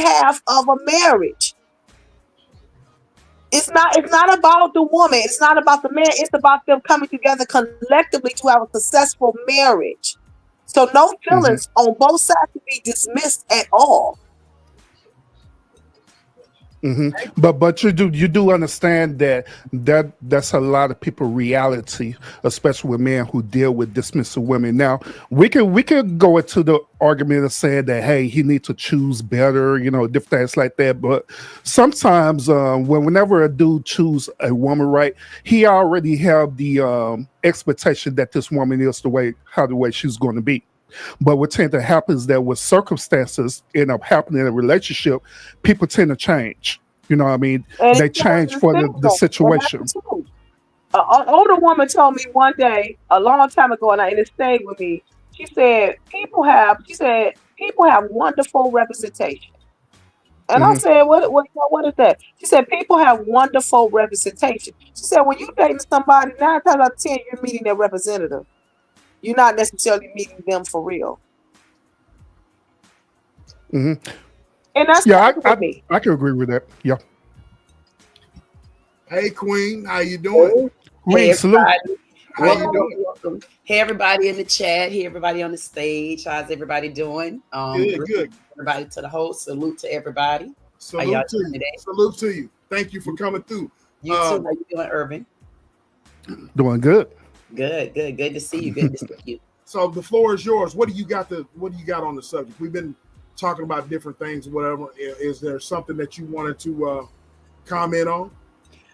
half of a marriage. It's not about the woman. It's not about the man. It's about them coming together collectively to have a successful marriage. So no Hmm. feelings on both sides to be dismissed at all. Hmm. But you do understand that's a lot of people reality, especially with men who deal with dismissive women. Now we could go into the argument of saying that hey, he needs to choose better, different things like that. But sometimes whenever a dude choose a woman, right, he already have the expectation that this woman is the way she's going to be. But what tend to happen is that with circumstances end up happening in a relationship, people tend to change. You know what I mean? And They it's not change for the understandable. It happened situation. too. An older woman told me one day, a long time ago, and it stayed with me. She said people have wonderful representation. And I Hmm. said, what is that? She said, people have wonderful representation. She said, when you dating somebody, 9 times out of 10, you're meeting their representative. You're not necessarily meeting them for real. Hmm. And that's Yeah, stayed I, with I me. I can agree with that. Yeah. Hey, Queen, how you doing? Hey, Queen, salute. everybody. How you Welcome, doing? welcome, welcome. Hey, everybody in the chat. Hey, everybody on the stage. How's everybody doing? Good, Greetings, good. everybody to the host. Salute to everybody. How y'all Salute to doing you. today? Salute to you. Thank you for coming through. You too. Um, How you doing, Irvin? Doing good. Good, good. Good to see you. Good to see you. so the floor is yours. What do you got on the subject? We've been talking about different things, whatever. Is there something that you wanted to comment on?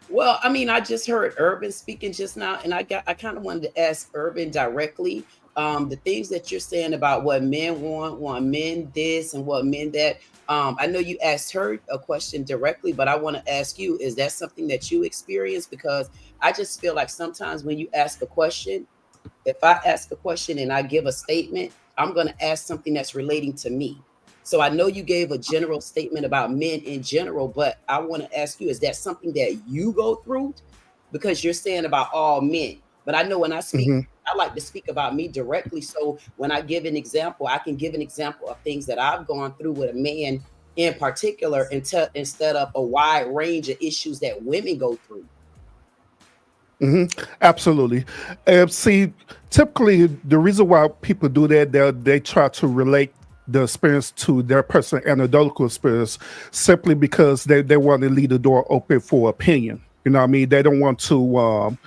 Well, I mean, I just heard Urban speaking just now, and I kind of wanted to ask Urban directly. The things that you're saying about what men want men this and what men that. I know you asked her a question directly, but I want to ask you: is that something that you experience? Because I just feel like sometimes when you ask a question, if I ask a question and I give a statement, I'm going to ask something that's relating to me. So I know you gave a general statement about men in general, but I want to ask you, is that something that you go through? Because you're saying about all men. But I know when I speak, Hmm. I like to speak about me directly. So when I give an example, I can give an example of things that I've gone through with a man in particular, instead of a wide range of issues that women go through. Hmm. Absolutely. See, typically the reason why people do that, they try to relate the experience to their personal anecdotal experience simply because they want to leave the door open for opinion. You know what I mean? They don't want to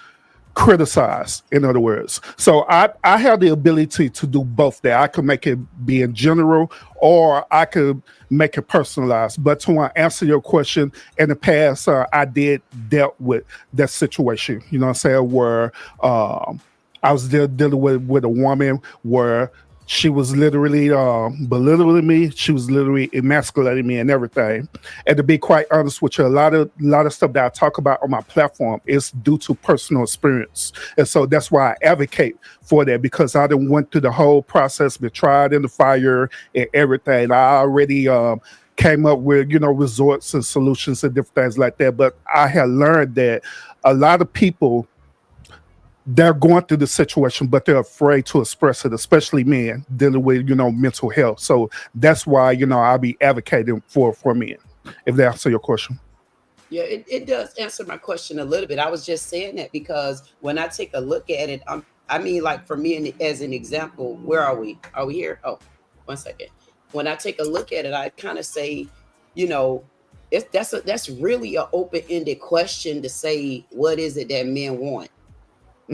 criticize, in other words. So I have the ability to do both that. I could make it be in general or I could make it personalized. But to answer your question, in the past, I did dealt with that situation, you know what I'm saying, where I was dealing with a woman where she was literally belittling me. She was literally emasculating me and everything. And to be quite honest with you, a lot of stuff that I talk about on my platform is due to personal experience, and so that's why I advocate for that because I done went through the whole process, been tried in the fire and everything. I already came up with resorts and solutions and different things like that. But I had learned that a lot of people they're going through the situation, but they're afraid to express it, especially men dealing with mental health. So that's why I'll be advocating for men. If that answer your question. Yeah, it does answer my question a little bit. I was just saying that because when I take a look at it, I mean, like for me, as an example, where are we? Are we here? Oh, 1 second. When I take a look at it, I kind of say, you know, that's really an open ended question to say what is it that men want.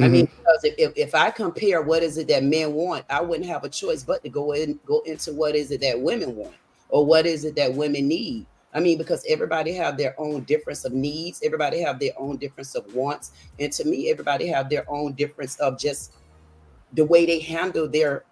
I mean, Hmm. because if I compare what is it that men want, I wouldn't have a choice but to go into what is it that women want or what is it that women need. I mean, because everybody have their own difference of needs, everybody have their own difference of wants, and to me, everybody have their own difference of just the way they handle their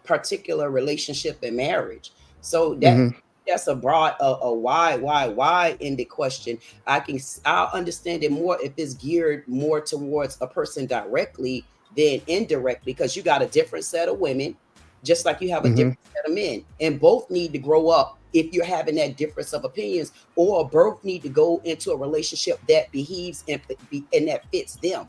particular relationship and marriage. So Hmm. that's a broad, a wide ended question. I'll understand it more if it's geared more towards a person directly than indirectly, because you got a different set of women, just like you have a Hmm. different set of men, and both need to grow up. If you're having that difference of opinions, or both need to go into a relationship that behaves and that fits them,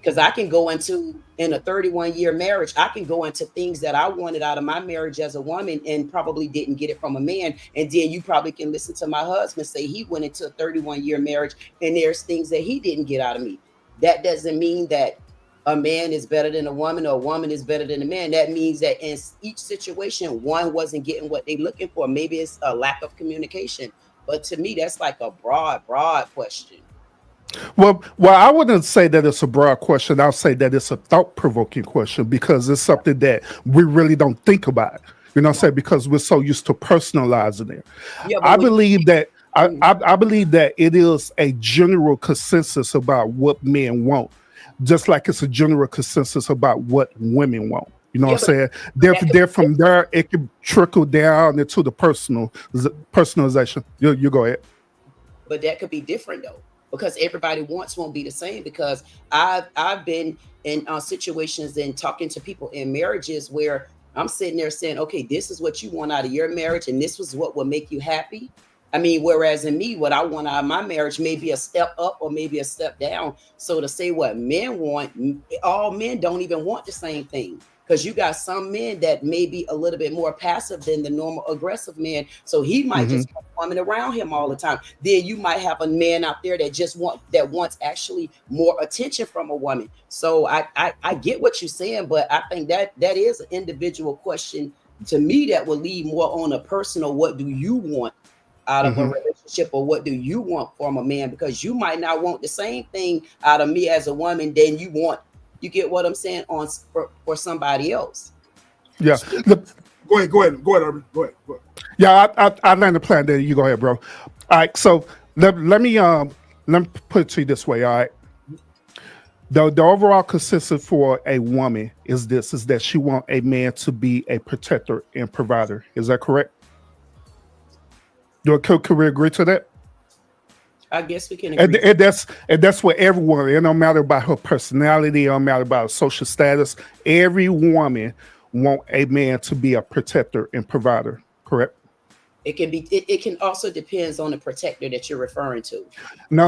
Because I can go into in a 31-year marriage, I can go into things that I wanted out of my marriage as a woman and probably didn't get it from a man. And then you probably can listen to my husband say he went into a 31-year marriage and there's things that he didn't get out of me. That doesn't mean that a man is better than a woman or a woman is better than a man. That means that in each situation, one wasn't getting what they're looking for. Maybe it's a lack of communication. But to me, that's like a broad question. Well, I wouldn't say that it's a broad question. I'll say that it's a thought-provoking question because it's something that we really don't think about. You know what I'm saying? Because we're so used to personalizing it. Yeah, I believe that I believe that it is a general consensus about what men want, just like it's a general consensus about what women want. You know what I'm saying? They're from there, it can trickle down into the personalization. You go ahead. But that could be different though, because everybody won't be the same. Because I've been in situations and talking to people in marriages where I'm sitting there saying, okay, this is what you want out of your marriage, and this was what will make you happy. I mean, whereas in me, what I want out of my marriage may be a step up or maybe a step down. So to say what men want, all men don't even want the same thing. Because you got some men that may be a little bit more passive than the normal aggressive man. So he might just want women around him all the time. Then you might have a man out there that wants actually more attention from a woman. So I get what you're saying, but I think that is an individual question to me that will lead more on a personal, what do you want out of a relationship, or what do you want from a man? Because you might not want the same thing out of me as a woman than you want. You get what I'm saying for somebody else. Yeah. Go ahead, Urban. Go ahead. Yeah, I learned the plan. There, you go ahead, bro. All right. So let me put it to you this way. All right. The overall consensus for a woman is that she wants a man to be a protector and provider. Is that correct? Can we agree to that? I guess we can agree. And that's what everyone, it don't matter about her personality, it don't matter about her social status. Every woman want a man to be a protector and provider, correct? It can be. It can also depends on the protector that you're referring to. No.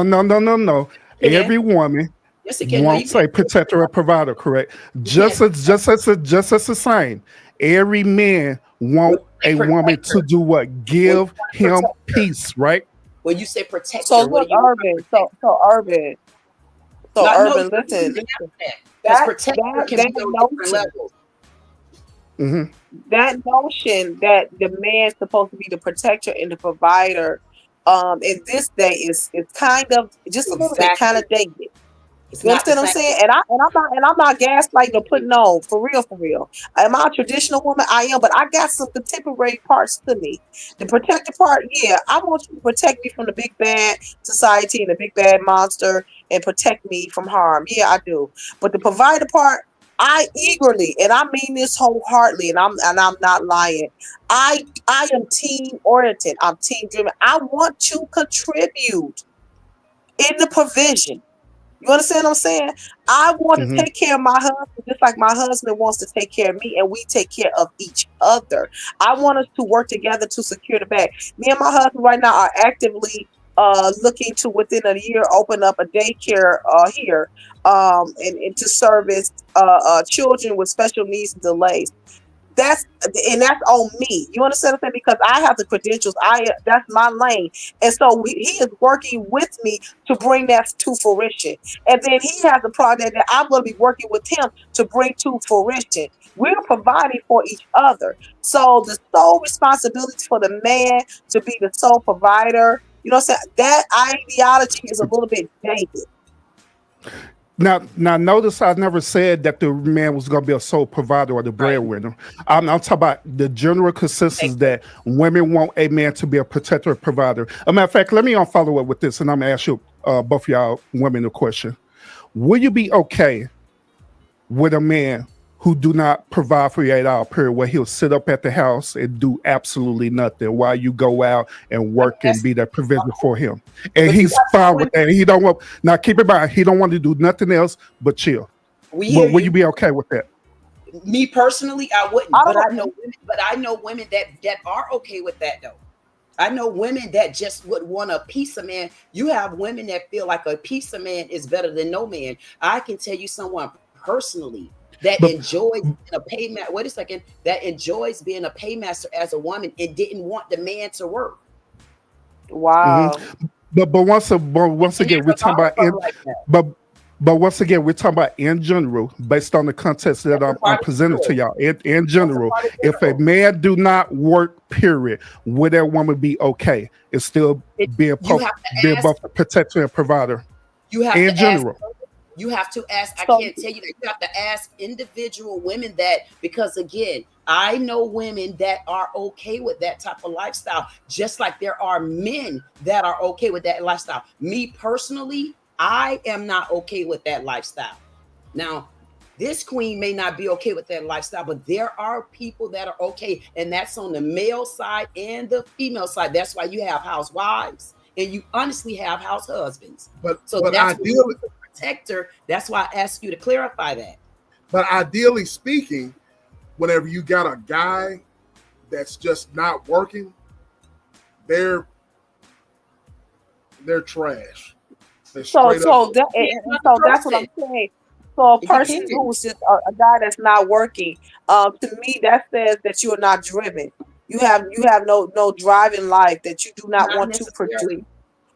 Every woman wants a protector or provider, correct? Just as the same. Every man want a woman to do what? Give him peace, right? When you say protector, so look, Urban. Urban, listen. That protector can be on different levels. That notion that the man's supposed to be the protector and the provider, in this day is kind of just a little bit kind of dated. You understand what I'm saying? And I'm not gaslighting or putting on for real. Am I a traditional woman? I am, but I got some contemporary parts to me. The protective part, yeah, I want you to protect me from the big bad society and the big bad monster and protect me from harm. Yeah, I do. But the provider part, I eagerly, and I mean this wholeheartedly, and I'm not lying. I am team oriented. I'm team driven. I want to contribute in the provision. You understand what I'm saying? I want to take care of my husband just like my husband wants to take care of me, and we take care of each other. I want us to work together to secure the bag. Me and my husband right now are actively looking to within a year open up a daycare here and to service children with special needs and delays. That's on me. You understand what I'm saying? Because I have the credentials. That's my lane. And so he is working with me to bring that to fruition. And then he has a project that I'm going to be working with him to bring to fruition. We're providing for each other. So the sole responsibility for the man to be the sole provider, you know what I'm saying? That ideology is a little bit dated. Now, notice I never said that the man was going to be a sole provider or the breadwinner. I'm talking about the general consensus that women want a man to be a protector or provider. As a matter of fact, let me follow up with this, and I'm going to ask you, both of y'all women, a question. Will you be okay with a man who do not provide for you 8-hour period where he'll sit up at the house and do absolutely nothing while you go out and work and be that provision for him? And he's fine with that. He don't want, now keep in mind, he don't want to do nothing else but chill. Will you be okay with that? Me personally, I wouldn't. But I know women that are okay with that though. I know women that just would want a piece of man. You have women that feel like a piece of man is better than no man. I can tell you someone personally that enjoys being a paymaster. Wait a second, that enjoys being a paymaster as a woman and didn't want the man to work. Wow. But once again, we're talking about but once again, we're talking about in general, based on the context that I'm presenting to y'all. In general, if a man do not work, period, would that woman be okay? It's still being both a protector and provider. You have in to general. You have to ask. I can't tell you that. You have to ask individual women that, because again, I know women that are okay with that type of lifestyle, just like there are men that are okay with that lifestyle. Me personally, I am not okay with that lifestyle. Now, this queen may not be okay with that lifestyle, but there are people that are okay, and that's on the male side and the female side. That's why you have housewives and you honestly have house husbands. But that's ideally, protector. That's why I asked you to clarify that. But ideally speaking, whenever you got a guy that's just not working, they're trash. So that's what I'm saying. So a person who's just a guy that's not working, to me, that says that you are not driven. You have no drive in life, that you do not want to produce.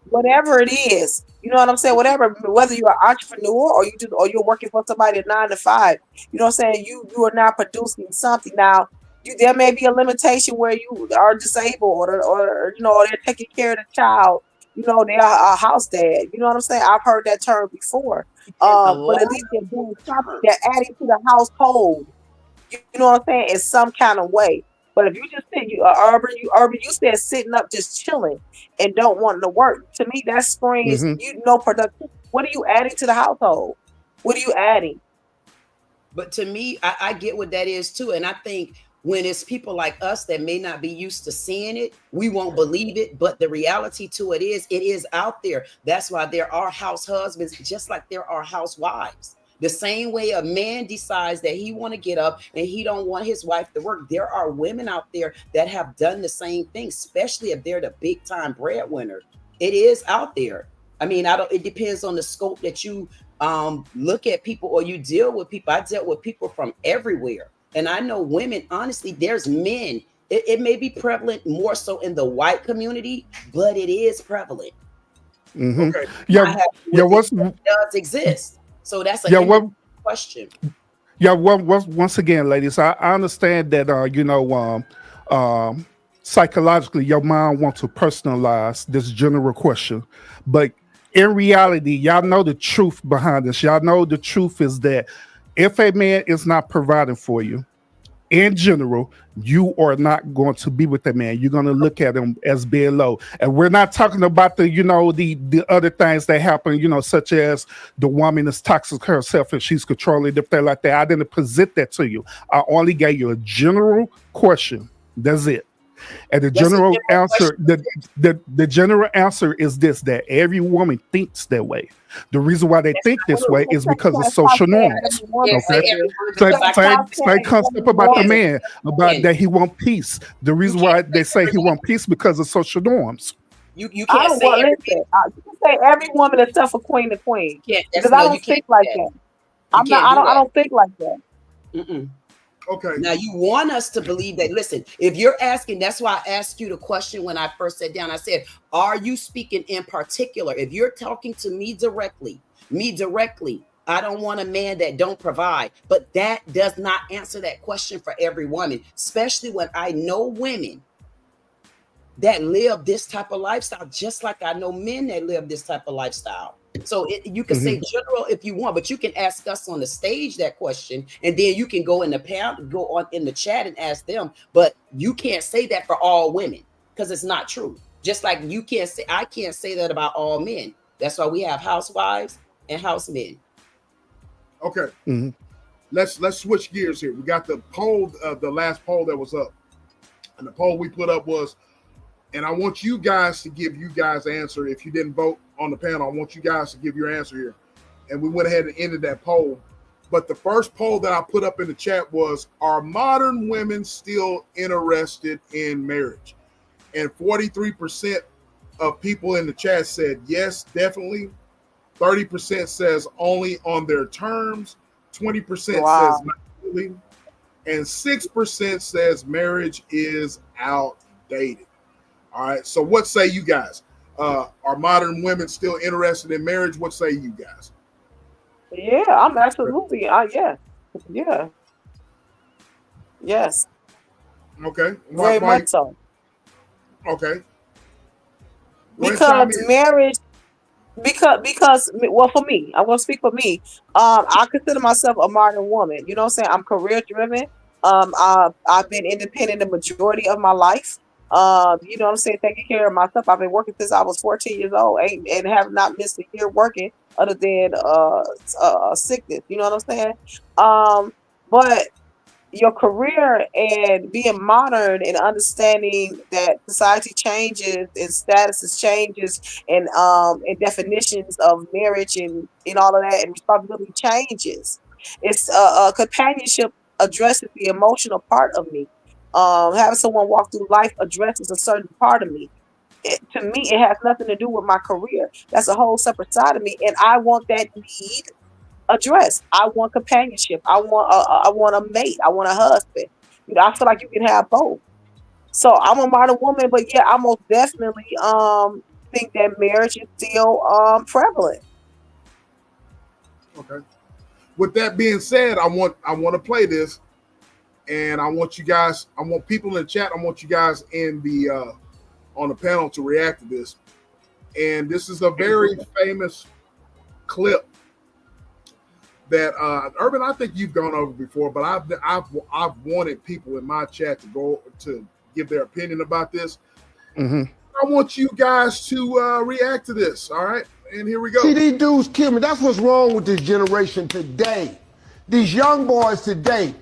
Whatever it is, you know what I'm saying? Whatever, whether you're an entrepreneur or you're working for somebody at 9 to 5, you know what I'm saying? You are not producing something. Now, there may be a limitation where you are disabled or they're taking care of the child. They are a house dad. You know what I'm saying? I've heard that term before. But at least they're doing something. They're adding to the household. You know what I'm saying? In some kind of way. But if you just sit, you said sitting up just chilling and don't want to work. To me, that screams productive. What are you adding to the household? What are you adding? But to me, I get what that is too. And I think when it's people like us that may not be used to seeing it, we won't believe it. But the reality to it is out there. That's why there are house husbands, just like there are housewives. The same way a man decides that he want to get up and he don't want his wife to work, there are women out there that have done the same thing, especially if they're the big time breadwinner. It is out there. I mean, it depends on the scope that you look at people or you deal with people. I dealt with people from everywhere. And I know women, honestly, there's men. It may be prevalent more so in the white community, but it is prevalent. Okay. It does exist. So that's a question. Yeah, once again, ladies, I understand that psychologically your mind wants to personalize this general question, but in reality, y'all know the truth behind this. Y'all know the truth is that if a man is not providing for you, in general, you are not going to be with that man. You're going to look at him as being low. And we're not talking about the other things that happen, such as the woman is toxic herself and she's controlling, different like that. I didn't present that to you. I only gave you a general question. That's it. And the general answer, the general answer is this: that every woman thinks that way. The reason why they think this way is because of social norms. Okay, same concept about the man, about that he want peace. The reason why they say he want peace because of social norms. You can't say you can say every woman except for queen to queen. Because I don't think like that. I don't think like that. Mm-mm. Okay. Now you want us to believe that. Listen, if you're asking, that's why I asked you the question when I first sat down. I said, are you speaking in particular? If you're talking to me directly, I don't want a man that don't provide. But that does not answer that question for every woman, especially when I know women that live this type of lifestyle, just like I know men that live this type of lifestyle. So you can say general if you want, but you can ask us on the stage that question, and then you can go in the chat and ask them. But you can't say that for all women because it's not true. Just like I can't say that about all men. That's why we have housewives and housemen. Okay. Mm-hmm. Let's switch gears here. We got the poll, the last poll that was up, and the poll we put up was, and I want you guys to give you guys an answer. If you didn't vote on the panel, I want you guys to give your answer here. And we went ahead and ended that poll. But the first poll that I put up in the chat was, are modern women still interested in marriage? and 43% of people in the chat said yes, definitely. 30% says only on their terms. 20% says not really, and 6% says marriage is outdated. All right. So what say you guys? Are modern women still interested in marriage? What say you guys? Yeah, I'm absolutely. Yeah. Yes. Okay. Very much so. Okay. Because marriage, because well, for me, I'm gonna speak for me. I consider myself a modern woman. You know what I'm saying? I'm career driven. I've been independent the majority of my life. You know what I'm saying? Taking care of myself. I've been working since I was 14 years old, and have not missed a year working other than sickness. You know what I'm saying? But your career and being modern and understanding that society changes and statuses changes and definitions of marriage and all of that and responsibility changes. It's companionship addresses the emotional part of me. Having someone walk through life addresses a certain part of me. To me, it has nothing to do with my career. That's a whole separate side of me, and I want that need addressed. I want companionship. I want a mate. I want a husband. You know, I feel like you can have both. So I'm a modern woman, but yeah, I most definitely think that marriage is still prevalent. Okay. With that being said, I want to play this, and I want you guys, I want people in the chat, I want you guys in the on the panel to react to this. And this is a very famous clip that Urban, I think you've gone over before, but I've wanted people in my chat to go to give their opinion about this. Mm-hmm. I want you guys to react to this. All right, and here we go. See, these dudes kill me. That's what's wrong with this generation today. These young boys today,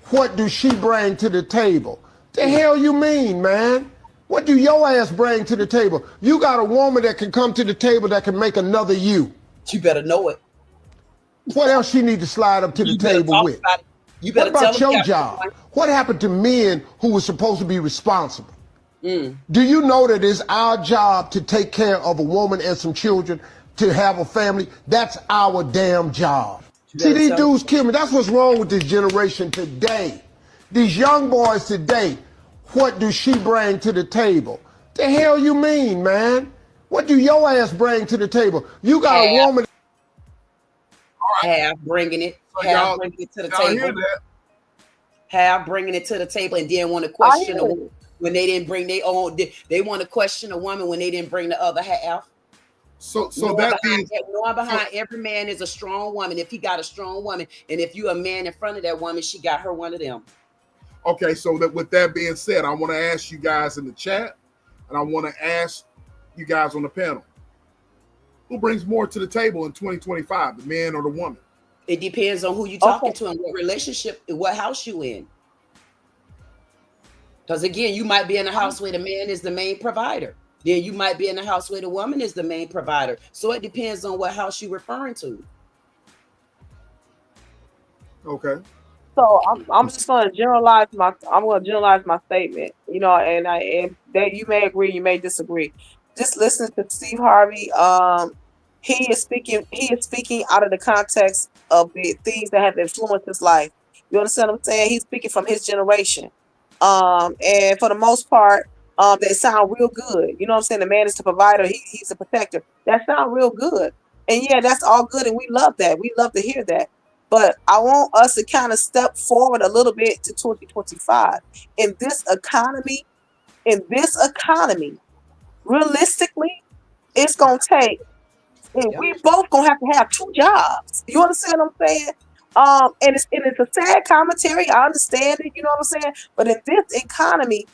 what do she bring to the table? The hell you mean, man? What do your ass bring to the table? You got a woman that can come to the table that can make another you. You better know it. What else she need to slide up to the table with? You better what about tell your job? What happened to men who were supposed to be responsible? Do you know that it's our job to take care of a woman and some children, to have a family? That's our damn job. See, these dudes kill me. That's what's wrong with this generation today. These young boys today, what do she bring to the table? The hell you mean, man? What do your ass bring to the table? You got a woman. Half bringing it, So half bringing it to the table, half bringing it to the table, and then want to question a woman when they didn't bring their own. They want to question a woman when they didn't bring the other half. So that means knowing behind every man is a strong woman. If he got a strong woman, and if you a man in front of that woman, she got her one of them. Okay, so that with that being said, I want to ask you guys in the chat, and I want to ask you guys on the panel, who brings more to the table in 2025, the man or the woman? It depends on who you talking to and what relationship, what house you in. Because again, you might be in a house where the man is the main provider. Then you might be in a house where the woman is the main provider. So it depends on what house you're referring to. Okay. So I'm just going to generalize my statement. You know, and that you may agree, you may disagree. Just listen to Steve Harvey. He is speaking out of the context of the things that have influenced his life. You understand what I'm saying? He's speaking from his generation. And for the most part, they sound real good. You know what I'm saying? The man is the provider, he's the protector. That sound real good. And yeah, that's all good, and we love that. We love to hear that. But I want us to kind of step forward a little bit to 2025. In this economy, realistically, it's gonna take, and we both gonna have 2 jobs. You understand what I'm saying? And it's a sad commentary. I understand it. You know what I'm saying? But in this economy,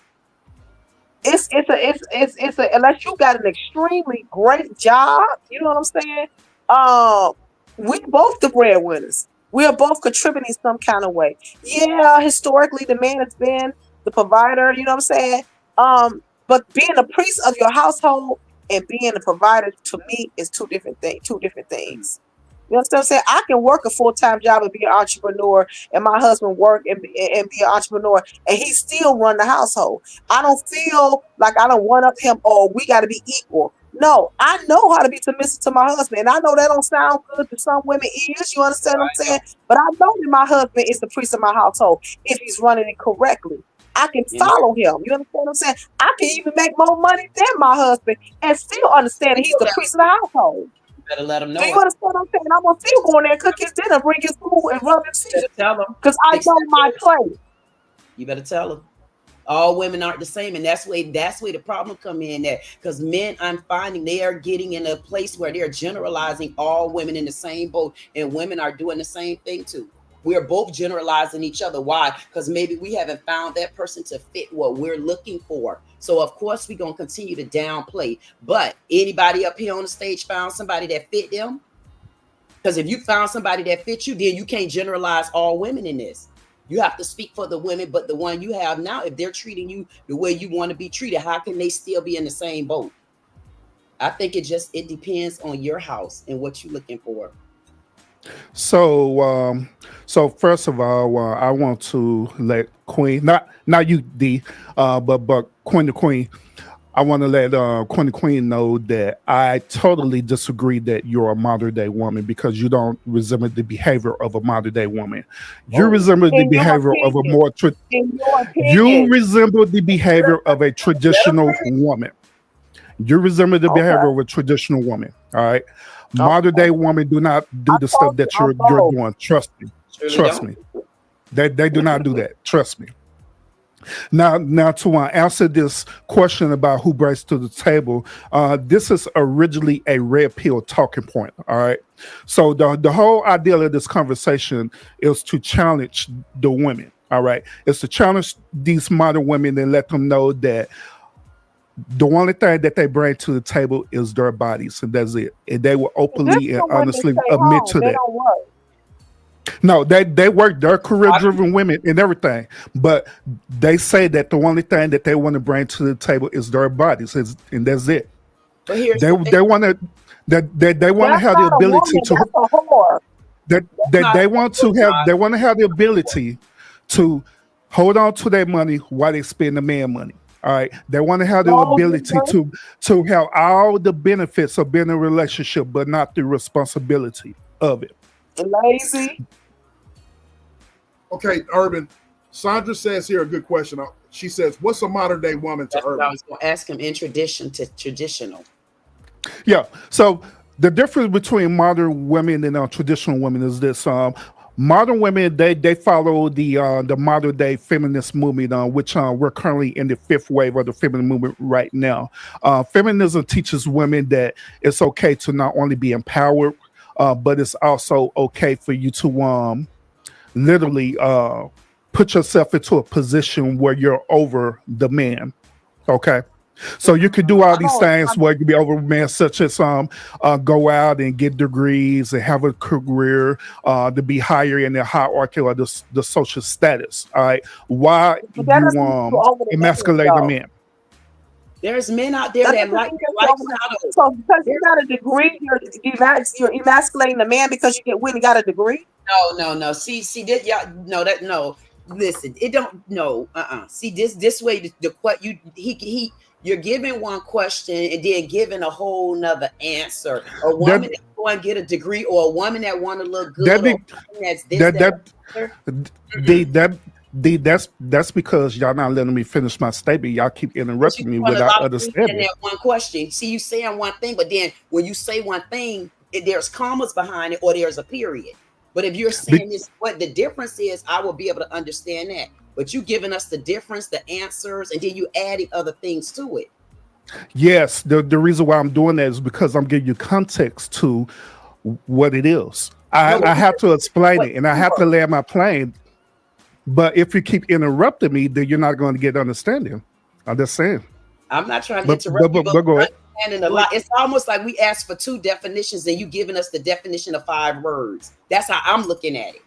it's a unless you got an extremely great job. You know what I'm saying? We both the breadwinners. We are both contributing some kind of way. Yeah, historically, the man has been the provider. You know what I'm saying? But being a priest of your household and being a provider, to me, is two different things. You understand what I'm saying? I can work a full-time job and be an entrepreneur, and my husband work and be an entrepreneur, and he still run the household. I don't feel like I don't one up him, or we got to be equal. No, I know how to be submissive to my husband. And I know that don't sound good to some women ears. You understand what I'm saying? But I know that my husband is the priest of my household if he's running it correctly. I can follow him. You understand what I'm saying? I can even make more money than my husband and still understand that he's the priest of the household. You better let him know. Do you understand what I'm saying? I'm gonna still go in there and cook his dinner, bring his food, and rub his feet. Tell him. Because I know my place. You better tell him. All women aren't the same, and that's where the problem come in there. Because men, I'm finding they are getting in a place where they're generalizing all women in the same boat, and women are doing the same thing too. We're both generalizing each other. Why? Because maybe we haven't found that person to fit what we're looking for. So of course we're gonna continue to downplay. But anybody up here on the stage found somebody that fit them? Because if you found somebody that fit you, then you can't generalize all women in this. You have to speak for the women, but the one you have now, if they're treating you the way you want to be treated, how can they still be in the same boat? I think it depends on your house and what you're looking for. So, first of all, I want to let Queen, not you, D, but Queen the Queen. I want to let Queen the Queen know that I totally disagree that you're a modern day woman because you don't resemble the behavior of a modern day woman. You resemble the behavior of a more you resemble the behavior of a traditional woman. You resemble the behavior of a traditional woman. All right. Modern day women do not do the stuff that you're doing. Trust me. Trust me. They do not do that. Trust me. Now to answer this question about who brings to the table, this is originally a red pill talking point. All right. So the whole idea of this conversation is to challenge the women. All right. It's to challenge these modern women and let them know that the only thing that they bring to the table is their bodies, and that's it. And they will openly and honestly admit to that. No, they work. They're career-driven women and everything, but they say that the only thing that they want to bring to the table is their bodies, and that's it. But they want to they want to have the ability to they want to have the ability to hold on to their money while they spend the man money. All right, they want to have the ability to have all the benefits of being in a relationship, but not the responsibility of it. Lazy. Okay, Urban. Sandra says here a good question. She says, "What's a modern day woman to Urban?" I was going to ask him in tradition to traditional. Yeah. So the difference between modern women and traditional women is this: modern women they follow the modern day feminist movement, which we're currently in the fifth wave of the feminist movement right now. Feminism teaches women that it's okay to not only be empowered, but it's also okay for you to literally put yourself into a position where you're over the man. Okay. So you could do all these things where you be over man, such as go out and get degrees and have a career, to be higher in the hierarchy or the social status. All right. Why you emasculate a man? There's men out there that like so because you got a degree, you're emasculating the man because you got a degree. No. See, did y'all know that? No, listen, it don't. No, See, this way, you're giving one question and then giving a whole nother answer. A woman that want to get a degree, or a woman that want to look good, that's because y'all not letting me finish my statement. Y'all keep interrupting me without understanding. That one question. See, you saying one thing, but then when you say one thing, there's commas behind it or there's a period. But if you're saying this, what the difference is, I will be able to understand that. But you giving us the difference, the answers, and then you adding other things to it. Yes, the reason why I'm doing that is because I'm giving you context to what it is. I have to explain it, and I have to land my plane. But if you keep interrupting me, then you're not going to get understanding. I'm just saying. I'm not trying to interrupt you, but go ahead. A lot. It's almost like we asked for 2 definitions and you giving us the definition of 5 words. That's how I'm looking at it.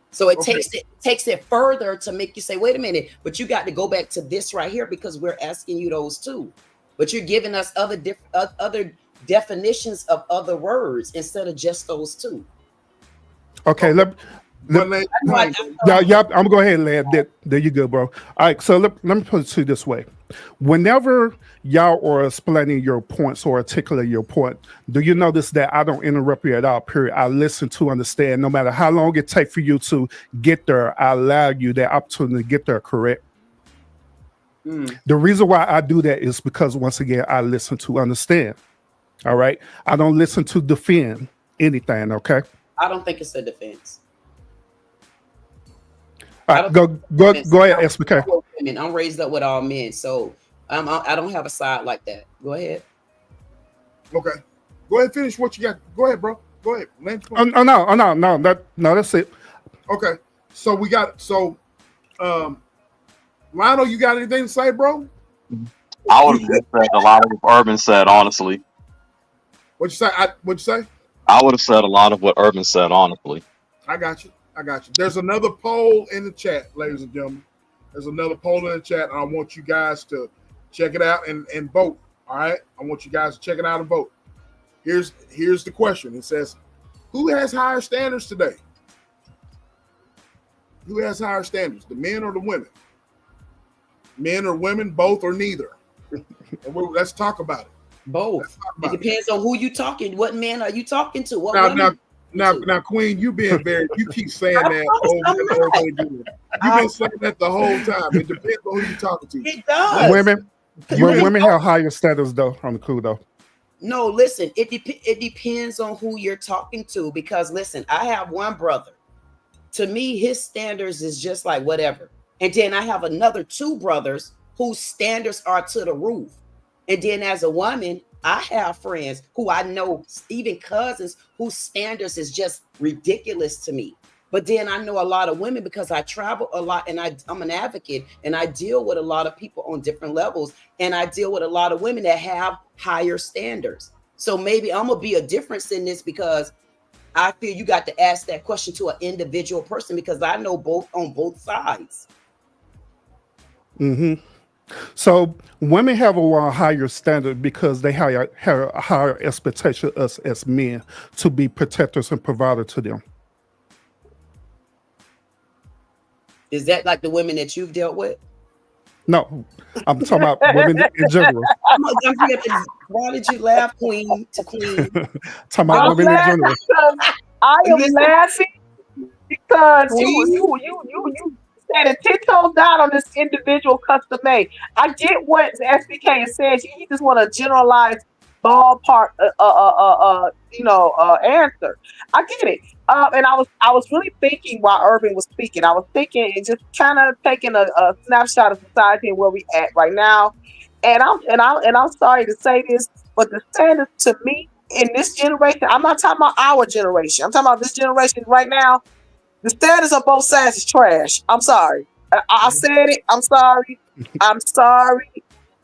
So it takes it further to make you say, wait a minute, but you got to go back to this right here because we're asking you those too. But you're giving us other definitions of other words instead of just those two. Okay, But like, yeah, I'm gonna go ahead and land. There you go, bro. All right, so let me put it to you this way. Whenever y'all are explaining your points or articulate your point, do you notice that I don't interrupt you at all, period? I listen to understand. No matter how long it takes for you to get there, I allow you that opportunity to get there, correct? The reason why I do that is because, once again, I listen to understand. All right? I don't listen to defend anything, okay? I don't think it's a defense. All right, go ahead, SBK. I'm raised up with all men, so I don't have a side like that. Go ahead. okay, go ahead and finish what you got. Go ahead, bro. Go ahead. No, that's it. Okay, so Lionel, you got anything to say, bro? I would have said a lot of what Urban said, honestly. What'd you say? What'd you say? I would have said a lot of what Urban said, honestly. I got you. There's another poll in the chat, ladies and gentlemen. There's another poll in the chat, and I want you guys to check it out and vote. All right? I want you guys to check it out and vote. Here's the question. It says, who has higher standards today? Who has higher standards, the men or the women? Men or women, both or neither? And let's talk about it. Both. It depends on who you talking. What man are you talking to? What Now, Queen, you keep saying that over and over again. You've been saying that the whole time. It depends on who you're talking to. It does. Women have higher standards though on the cool though. No, listen, it depends on who you're talking to, because listen, I have one brother. To me, his standards is just like whatever. And then I have another two brothers whose standards are to the roof. And then as a woman, I have friends who I know, even cousins, whose standards is just ridiculous to me. But then I know a lot of women because I travel a lot and I'm an advocate and I deal with a lot of people on different levels. And I deal with a lot of women that have higher standards. So maybe I'm going to be a difference in this, because I feel you got to ask that question to an individual person, because I know both on both sides. Mm-hmm. So women have a higher standard because they have a higher expectation of us as men to be protectors and providers to them. Is that like the women that you've dealt with? No, I'm talking about women in general. Why did you laugh, Queen to Queen? Talking about women in general. I am laughing because you standing 10 toes down on this individual custom made. I get what SBK is saying. He just want a generalized ballpark, answer. I get it. And I was really thinking while Urban was speaking. I was thinking and just kind of taking a snapshot of society and where we at right now. And I'm sorry to say this, but the standards to me in this generation, I'm not talking about our generation. I'm talking about this generation right now. The standards on both sides is trash. I'm sorry. I said it. I'm sorry. I'm sorry.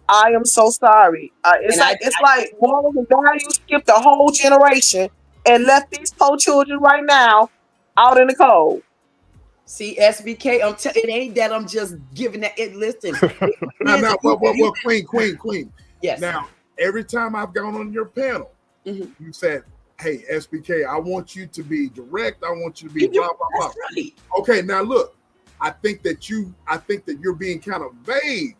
I am so sorry. It's like morals and values skipped a whole generation and left these poor children right now out in the cold. See, SBK, it ain't that I'm just giving that. Listen. Well, Queen. Yes. Now, every time I've gone on your panel, you said, hey, SBK, I want you to be direct. I want you to be blah, blah, blah. That's right. Okay, now look, I think that you're being kind of vague.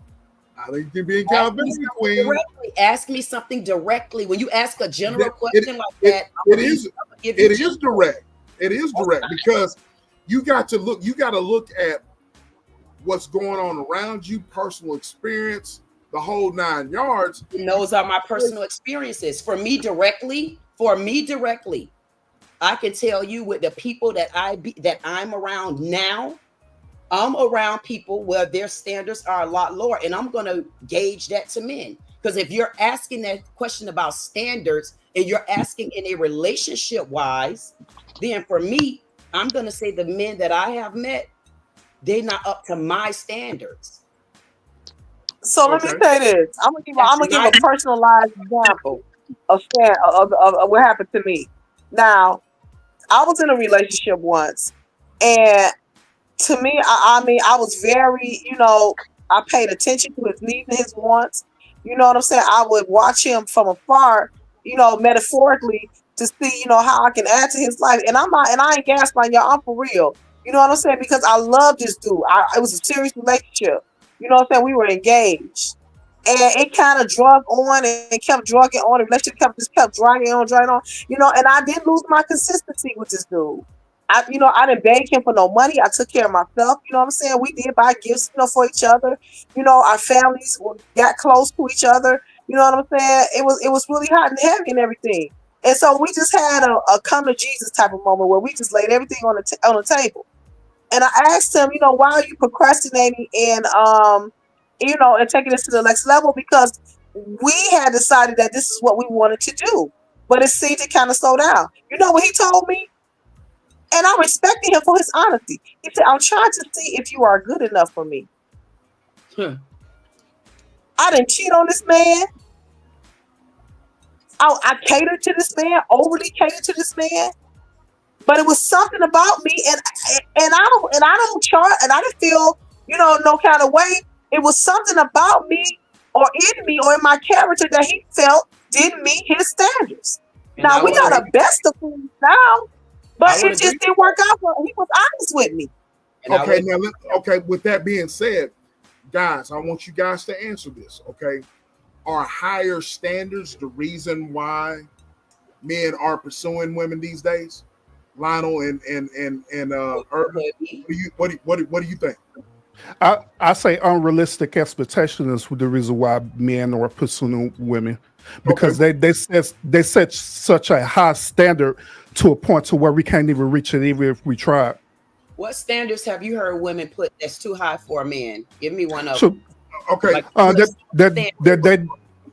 I think you're being kind of vague, Queen. Directly. Ask me something directly. When you ask a general question like that, it is direct. It is direct because you got to look at what's going on around you, personal experience, the whole 9 yards. And those are my personal experiences. For me directly, I can tell you with the people that I'm around now, I'm around people where their standards are a lot lower, and I'm going to gauge that to men. Because if you're asking that question about standards and you're asking in a relationship wise, then for me, I'm going to say the men that I have met, they're not up to my standards. So let me say this. I'm gonna give a personalized example of what happened to me. Now, I was in a relationship once, and to me, I was very, I paid attention to his needs and his wants. You know what I'm saying? I would watch him from afar, metaphorically to see, how I can add to his life. And I'm not, and I ain't gaslighting y'all. I'm for real. You know what I'm saying? Because I love this dude. It was a serious relationship. You know what I'm saying? We were engaged. And it kind of drug on and kept drugging on. The relationship kept dragging on, and I didn't lose my consistency with this dude. I didn't beg him for no money. I took care of myself. You know what I'm saying? We did buy gifts, for each other. Our families got close to each other. You know what I'm saying? It was really hot and heavy and everything. And so we just had a come to Jesus type of moment where we just laid everything on the table. And I asked him, why are you procrastinating and and taking this to the next level? Because we had decided that this is what we wanted to do, but it seemed to kind of slow down. You know what he told me? And I respected him for his honesty. He said, I'm trying to see if you are good enough for me. I didn't cheat on this man. I catered to this man, overly catered to this man. But it was something about me, and I don't charge, and I didn't feel, no kind of way. It was something about me, or in me, or in my character that he felt didn't meet his standards. And now we are the best of friends now, but it just didn't work out. He was honest with me. Okay, now with that being said, guys, I want you guys to answer this. Okay, are higher standards the reason why men are pursuing women these days? Lionel and Urban, what do you think? I say unrealistic expectations is the reason why men are pursuing women, because they set such a high standard to a point to where we can't even reach it even if we try. What standards have you heard women put that's too high for a man? Give me one of them. Okay,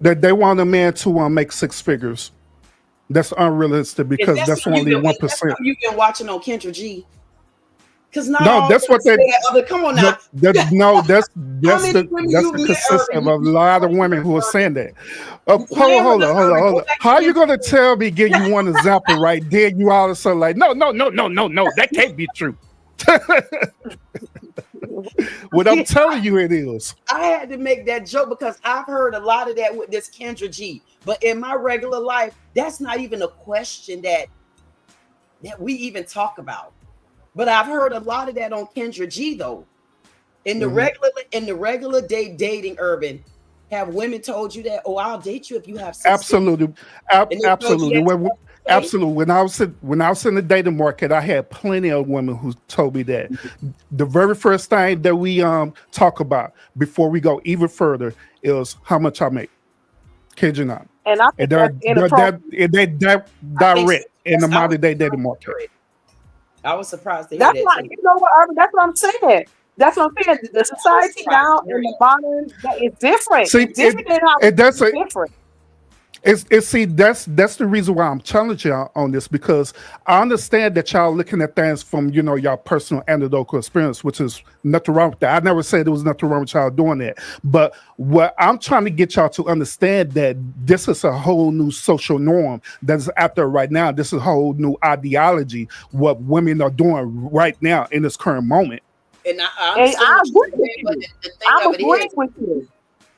that they want a man to make six figures. That's unrealistic because that's only 1%. You've been watching on Kendra G. Because no, that's what they. Come on now. That's the consensus of a lot of women who are saying that. Hold on. How are you going to tell me? Give you one example right there. You all of a sudden like, no. That can't be true. What I'm telling you, it is. I had to make that joke because I've heard a lot of that with this Kendra G. But in my regular life, that's not even a question that we even talk about. But I've heard a lot of that on Kendra G though. In the regular day dating, Urban, have women told you that? Oh, I'll date you if you have 6 absolutely. Absolutely. When I was in the dating market, I had plenty of women who told me that. The very first thing that we talk about before we go even further is how much I make. Kid you not. And I think they're direct in the modern day dating market. I was surprised to hear that's why, Urban, that's what I'm saying. That's what I'm saying. The society now in the modern is different. See, it's different than how it's different. That's the reason why I'm challenging y'all on this, because I understand that y'all looking at things from y'all personal anecdotal experience, which is nothing wrong with that. I never said there was nothing wrong with y'all doing that, but what I'm trying to get y'all to understand that this is a whole new social norm that's out there right now. This is a whole new ideology what women are doing right now in this current moment. And I agree with you.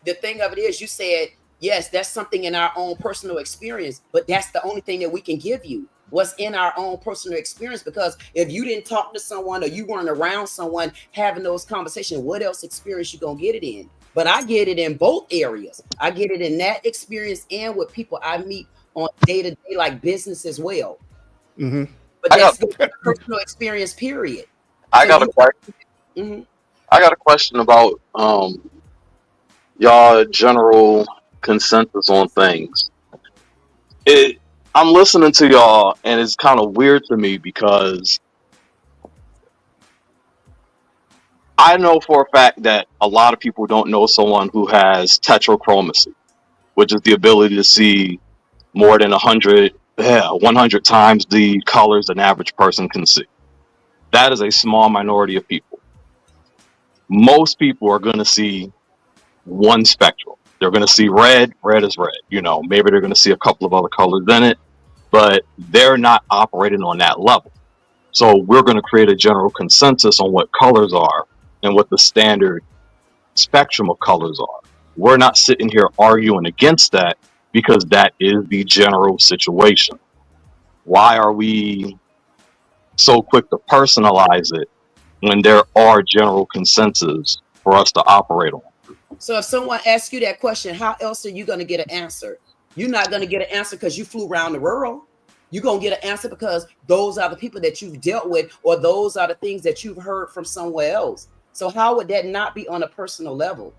The thing of it is, you said, yes, that's something in our own personal experience, but that's the only thing that we can give you. What's in our own personal experience, because if you didn't talk to someone or you weren't around someone having those conversations, what else experience you gonna get it in? But I get it in both areas. I get it in that experience and with people I meet on day-to-day, like business as well. Mm-hmm. But that's the personal experience, period. I got a question. Mm-hmm. I got a question about y'all general consensus on things. I'm listening to y'all and it's kind of weird to me because I know for a fact that a lot of people don't know someone who has tetrachromacy, which is the ability to see more than 100 times the colors an average person can see. That is a small minority of people. Most people are going to see one spectrum. They're going to see red is red. Maybe they're going to see a couple of other colors in it, but they're not operating on that level. So we're going to create a general consensus on what colors are and what the standard spectrum of colors are. We're not sitting here arguing against that. because that is the general situation. Why are we so quick to personalize it when there are general consensus for us to operate on? So if someone asks you that question, how else are you going to get an answer? You're not going to get an answer because you flew around the world. You're going to get an answer because those are the people that you've dealt with, or those are the things that you've heard from somewhere else. So how would that not be on a personal level?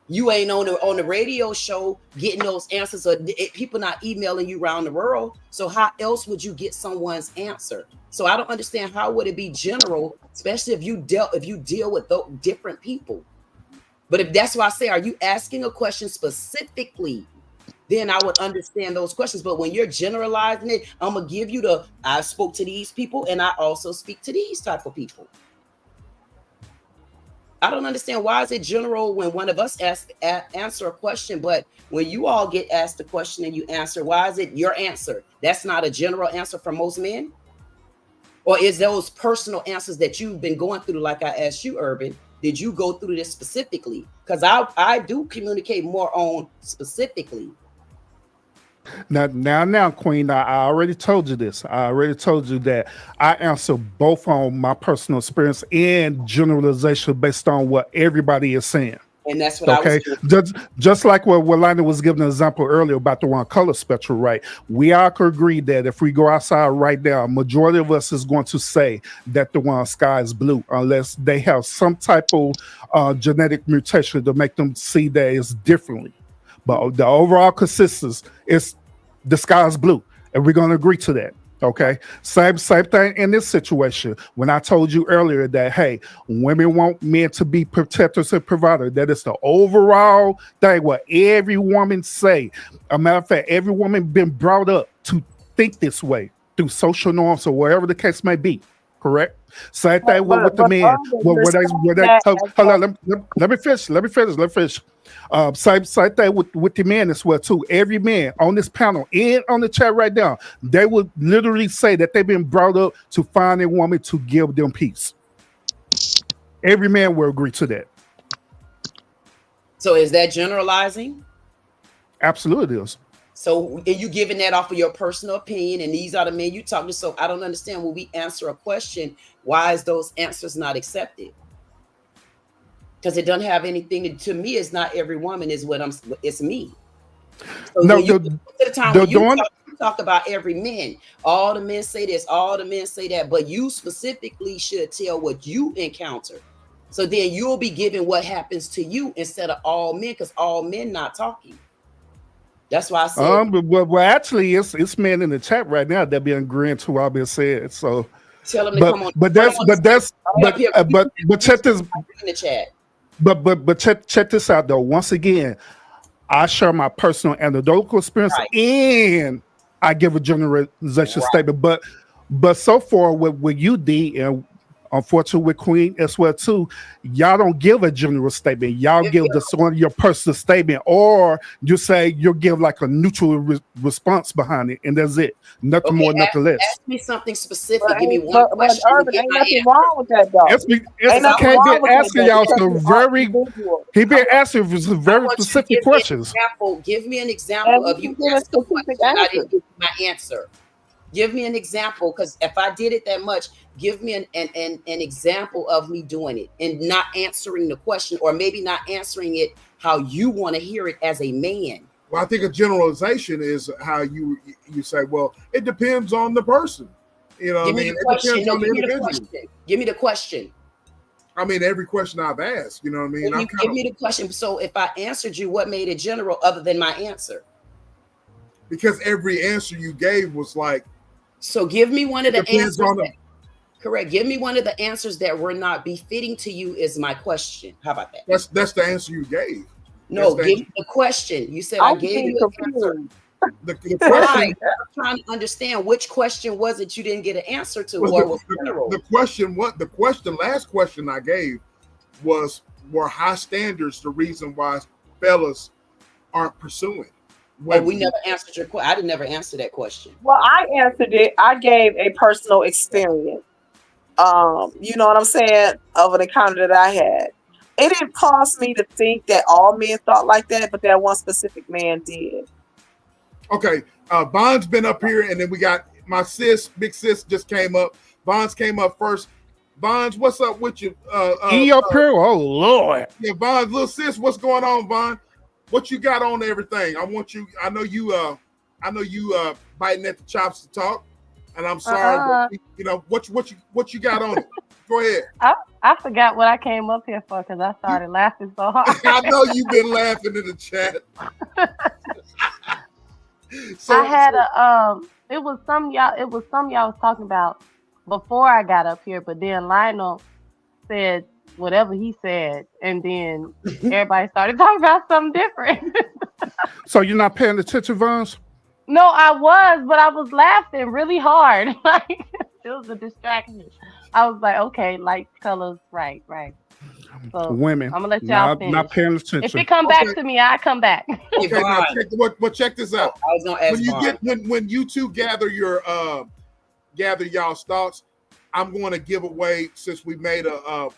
You ain't on the radio show getting those answers, or people not emailing you around the world. So how else would you get someone's answer? So I don't understand, how would it be general, especially if you deal with those different people. But if that's why I say, are you asking a question specifically? Then I would understand those questions. But when you're generalizing it, I'm gonna give you I spoke to these people and I also speak to these type of people. I don't understand, why is it general when one of us answer a question, but when you all get asked a question and you answer, why is it your answer? That's not a general answer for most men? Or is those personal answers that you've been going through, like I asked you, Urban? Did you go through this specifically? Because I do communicate more on specifically. Now, Queen, I already told you this. I already told you that I answer both on my personal experience and generalization based on what everybody is saying. And that's what I was doing. Just like what Lina was giving an example earlier about the one color spectrum, right? We all could agree that if we go outside right now, a majority of us is going to say that the one sky is blue, unless they have some type of genetic mutation to make them see that it's differently. But the overall consensus is the sky is blue, and we're going to agree to that. Okay, same thing in this situation. When I told you earlier that, hey, women want men to be protectors and providers, that is the overall thing what every woman say. A matter of fact, every woman been brought up to think this way through social norms or whatever the case may be. Correct. Same thing with the men. Hold on, let me finish. Same thing with the men as well too. Every man on this panel and on the chat right now, they would literally say that they've been brought up to find a woman to give them peace. Every man will agree to that. So is that generalizing? Absolutely it is. So are you giving that off of your personal opinion, and these are the men you talk to? So I don't understand, when we answer a question, why is those answers not accepted? Because it doesn't have anything to me. It's not every woman is what it's me. So no, you talk about every man. All the men say this, all the men say that, but you specifically should tell what you encounter. So then you'll be giving what happens to you instead of all men, because all men not talking. That's why I said. Well, actually, it's men in the chat right now that be agreeing to what I've been said. So tell them to come on. But check this in the chat. But check this out though. Once again, I share my personal anecdotal experience, and I give a generalization statement. But so far with you, D, and unfortunately with Queen as well too, y'all don't give a general statement. Y'all give just one of your personal statement, or you say you'll give like a neutral response behind it, and that's it. Nothing more, nothing less. Ask me something specific. Give me one question. Urban, ain't nothing wrong with that though. He been asking very specific questions. Give me an example of you asking a question. I didn't give you my answer. Give me an example, because if I did it that much, give me an example of me doing it and not answering the question, or maybe not answering it how you want to hear it as a man. Well, I think a generalization is how you say, well, it depends on the person. You know, give me the question. I mean, every question I've asked, you know what I mean? Give me the question. So if I answered you, what made it general other than my answer? Because every answer you gave was like. So give me one of the answers. Correct. Give me one of the answers that were not befitting to you is my question. How about that? That's the answer you gave. No, give me the question. You said I gave you the answer. The question. I'm trying to understand which question was it you didn't get an answer to, or was general? The last question I gave were high standards the reason why fellas aren't pursuing. Well, we never answered your question. I didn't never answer that question. Well, I answered it. I gave a personal experience. You know what I'm saying, of an encounter that I had. It didn't cause me to think that all men thought like that, but that one specific man did. Okay, Bond's been up here, and then we got my sis, big sis, just came up. Bonds came up first. Bonds, what's up with you? He up here? Oh Lord. Yeah, Bonds, little sis, what's going on, Bond? What you got on everything? I know you biting at the chops to talk, and I'm sorry, but, you know what you got on it. Go ahead. I forgot what I came up here for because I started laughing so hard. I know you've been laughing in the chat. I had it was some y'all was talking about before I got up here, but then Lionel said whatever he said, and then everybody started talking about something different. So you're not paying attention, Vance? No, I was, but I was laughing really hard. Like it was a distraction. I was like, okay, lights, colors, right. So women. I'm gonna let y'all finish. Not paying attention. If it come back to me, I come back. Okay, now check this out. I was gonna ask when you two gather y'all's thoughts, I'm going to give away, since we made the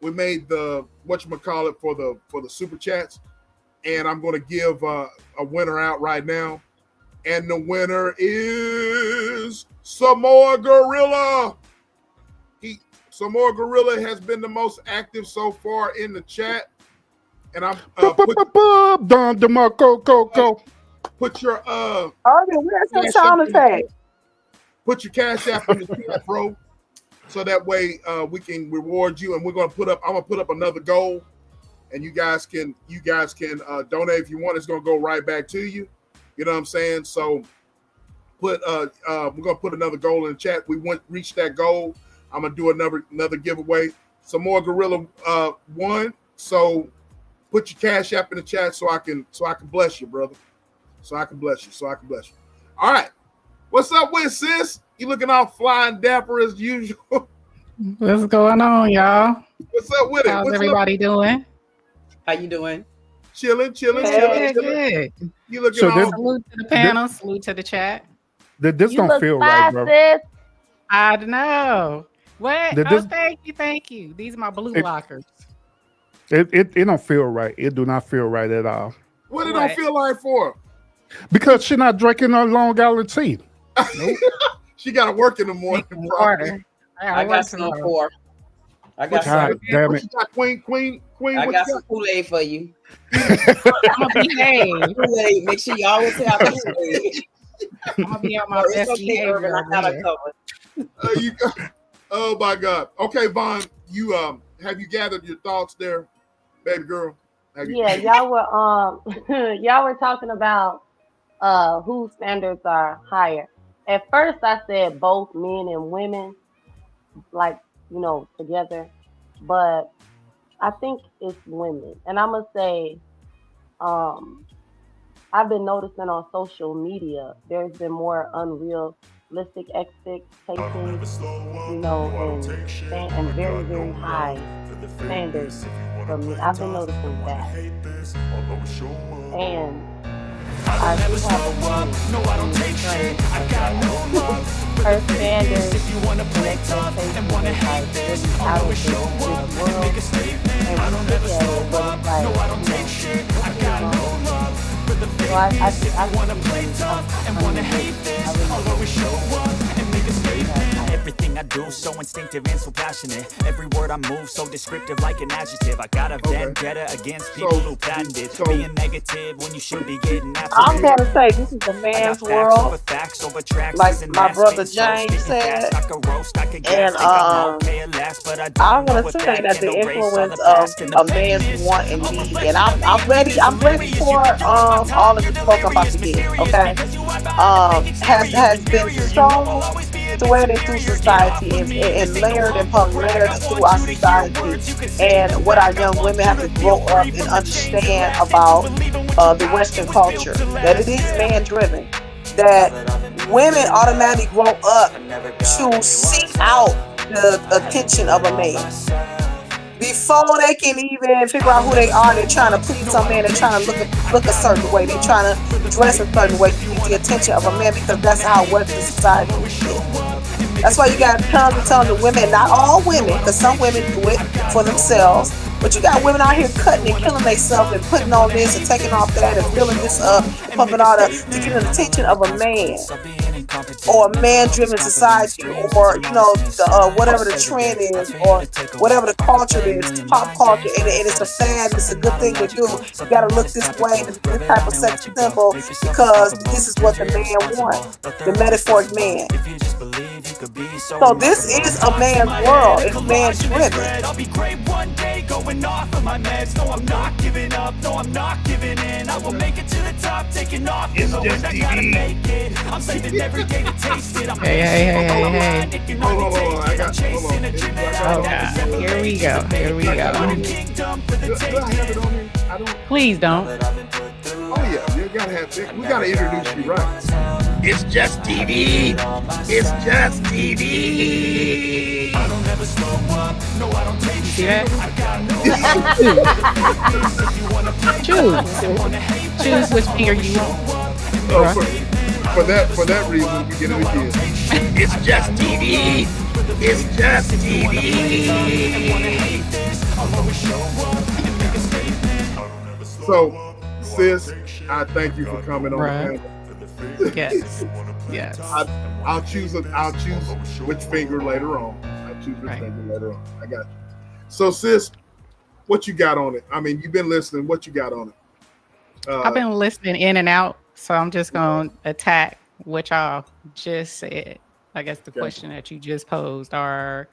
whatchamacallit for the super chats, and I'm going to give a winner out right now, and the winner is Samoa Gorilla. Samoa Gorilla has been the most active so far in the chat, and I'm Don DeMarco, go. Put your where's the sound effect? Put your cash app in the chat, bro, so that way we can reward you. And I'm gonna put up another goal, and you guys can donate if you want. It's gonna go right back to you. You know what I'm saying? So we're gonna put another goal in the chat. We reach that goal. I'm gonna do another giveaway. Some more Gorilla won. So put your cash app in the chat so I can bless you, brother. So I can bless you. All right. What's up with sis? You looking all fly and dapper as usual. What's going on, y'all? What's up with it? How's everybody doing? How you doing? Chilling. Good. You looking Salute to the panel. Salute to the chat. This don't feel right, bro. Sis. I know. What? Thank you. These are my blue blockers. It don't feel right. It do not feel right at all. What it don't feel like for? Because she's not drinking her Long Island tea. Nope. She got to work in the morning. Water. I got some for. I got some. Damn it. You got Queen. I got some Kool-Aid for you. I'm gonna behave. Kool-Aid. Make sure you always have Kool-Aid. I'm gonna be on my best behavior. I got a cover. Oh my God. Okay, Vaughn, you have you gathered your thoughts there, baby girl? Y'all were talking about whose standards are higher. At first I said both men and women, like, together, but I think it's women. And I'm gonna say I've been noticing on social media there's been more unrealistic expectations, and very, very high standards from me. I've been noticing that. And I do have a woman her standards and expectations is like really out of this world. And we look at it, but it's like, Everything I do so instinctive and so passionate. Every word I move so descriptive like an adjective. I got a vendetta against people who patented being negative when you should be getting after I'm gonna say this is a man's world, like my brother James said, and I'm gonna say that the influence of a man's want and need, and I'm ready for all of the smoke I'm about to get. Okay, has been strong threaded through society and layered and layered through our society, and what our young women have to grow up and understand about the Western culture, that it is man driven, that women automatically grow up to seek out the attention of a man. Before they can even figure out who they are, they're trying to please some man, they're trying to look a certain way, they're trying to dress a certain way to get the attention of a man, because that's how Western society is. That's why you got tons and tons of women, not all women, because some women do it for themselves, But you got women out here cutting and killing themselves and putting on this and taking off that and filling this up, pumping all that to get the attention of a man or a man-driven society, or the whatever the trend is, or whatever the culture is, pop culture, and it's a fad. It's a good thing to do. You got to look this way, this type of sex symbol, because this is what the man wants, the metaphoric man. So this is a man's world. It's man-driven. I'll be great one day, going off of my meds. No, I'm not giving up. No, I'm not giving in. I will make it to the top, taking off. It's just I gotta make it. I'm saving every day to taste it. I'm Hey. Hold on. I got. Oh God. Here we go. Do I have it on here? I don't. Please don't. Oh yeah, you gotta have. We gotta introduce you right. It's just TV. It's just TV. I don't ever slow up. No, I don't take See that? Choose which finger you want. For that reason, we get it again. It's just TV. It's just TV. So, sis, I thank you for coming on the panel. Yes. I'll choose which finger later on. Finger later on. I got you. So, sis, what you got on it? I mean, you've been listening. What you got on it? I've been listening in and out, so I'm just going to attack what y'all just said. I guess the question that you just posed are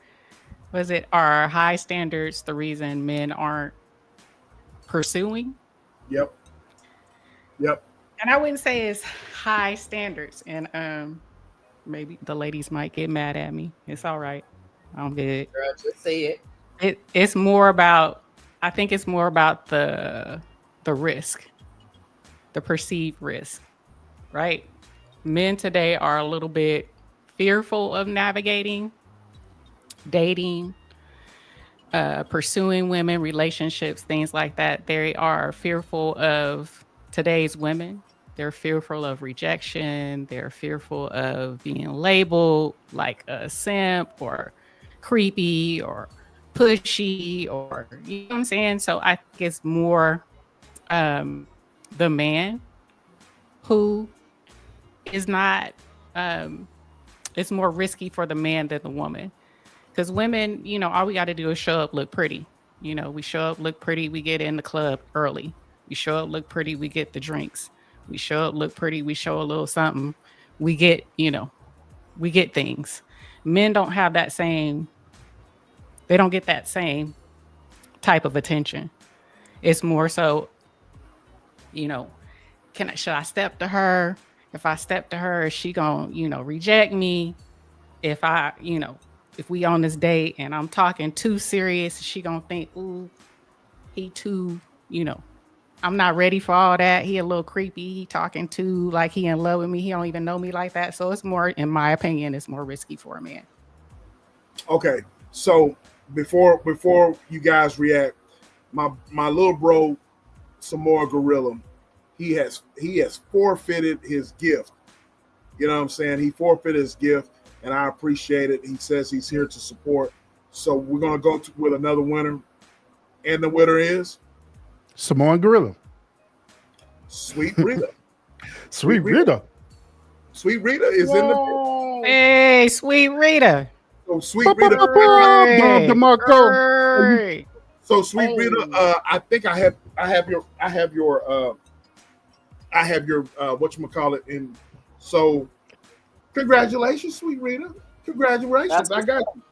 high standards the reason men aren't pursuing? Yep. And I wouldn't say it's high standards. And maybe the ladies might get mad at me. It's all right. I'm good. Girl, just say it. It's more about, I think it's more about the risk, the perceived risk, right? Men today are a little bit fearful of navigating, dating, pursuing women, relationships, things like that. They are fearful of today's women. They're fearful of rejection. They're fearful of being labeled like a simp or creepy or pushy, or you know what I'm saying? So I think it's more the man who is not it's more risky for the man than the woman, because women, all we got to do is show up, look pretty. We show up, look pretty, we get in the club early. We show up, look pretty, we get the drinks. We show up, look pretty, we show a little something, we get we get things. Men don't have that same, they don't get that same type of attention. It's more so, should I step to her? If I step to her, is she gonna, reject me? If if we on this date and I'm talking too serious, is she gonna think, ooh, he too, I'm not ready for all that. He a little creepy. He talking too like he in love with me. He don't even know me like that. So it's more, in my opinion, it's more risky for a man. Okay, so before you guys react, my little bro, Samora Gorilla, he has forfeited his gift. You know what I'm saying? He forfeited his gift, and I appreciate it. He says he's here to support. So we're gonna go with another winner, and the winner is Samoan Gorilla. Sweet Rita. Sweet Rita. Sweet Rita is in the. Hey, Sweet Rita. So Sweet Rita. Hey. So Sweet Rita, I think I have your whatchamacallit, and so congratulations, Sweet Rita. Congratulations. I got you.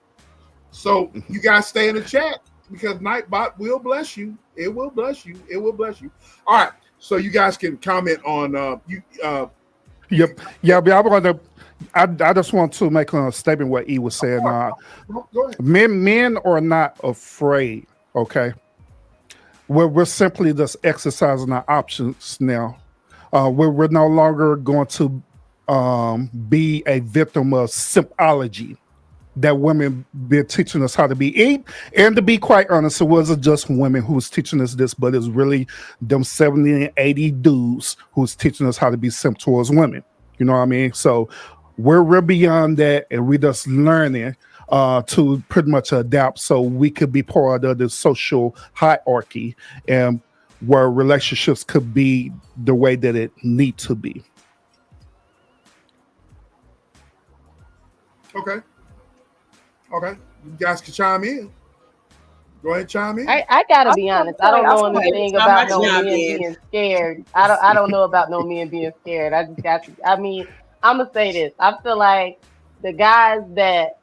So you guys stay in the chat, because Nightbot will bless you. It will bless you. It will bless you. All right. So you guys can comment on Yep. Yeah, but I just want to make a statement what E was saying. Go ahead. Men are not afraid. Okay. We're simply just exercising our options now. We're no longer going to be a victim of simpology that women been teaching us how to be. And to be quite honest, it wasn't just women who was teaching us this, but it's really them 70 and 80 dudes who's teaching us how to be simp towards women. You know what I mean? So we're beyond that, and we're just learning to pretty much adapt so we could be part of the social hierarchy and where relationships could be the way that it need to be. Okay. You guys can chime in. Go ahead, chime in. I gotta be honest. I don't know anything about no chime men in. being scared. I don't know about no men being scared. I just got to. I mean, I'm gonna say this. I feel like the guys that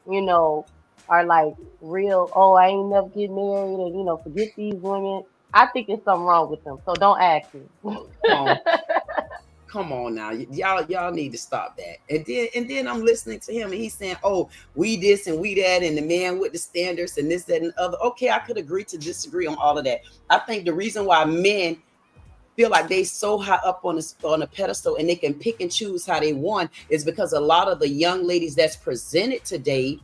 are like real. Oh, I ain't never get married, and forget these women. I think there's something wrong with them. So don't ask me. Come on now, y'all need to stop that. And then I'm listening to him, and he's saying, "Oh, we this and we that, and the man with the standards and this, that, and the other." Okay, I could agree to disagree on all of that. I think the reason why men feel like they so high up on a pedestal and they can pick and choose how they want is because a lot of the young ladies that's presented today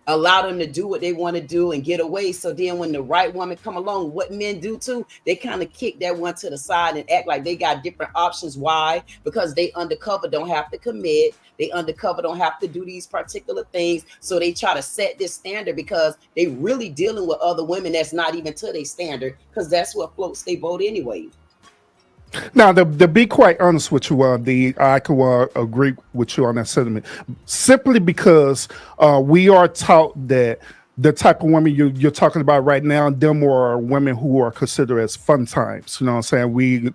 allow them to do what they want to do and get away. So then when the right woman come along, what men do too, they kind of kick that one to the side and act like they got different options. Why? Because they undercover don't have to commit. They undercover don't have to do these particular things. So they try to set this standard because they really dealing with other women that's not even to their standard, because that's what floats their boat anyway. Now, to be quite honest with you, I can agree with you on that sentiment. Simply because we are taught that the type of women you're talking about right now, them are women who are considered as fun times. You know what I'm saying? We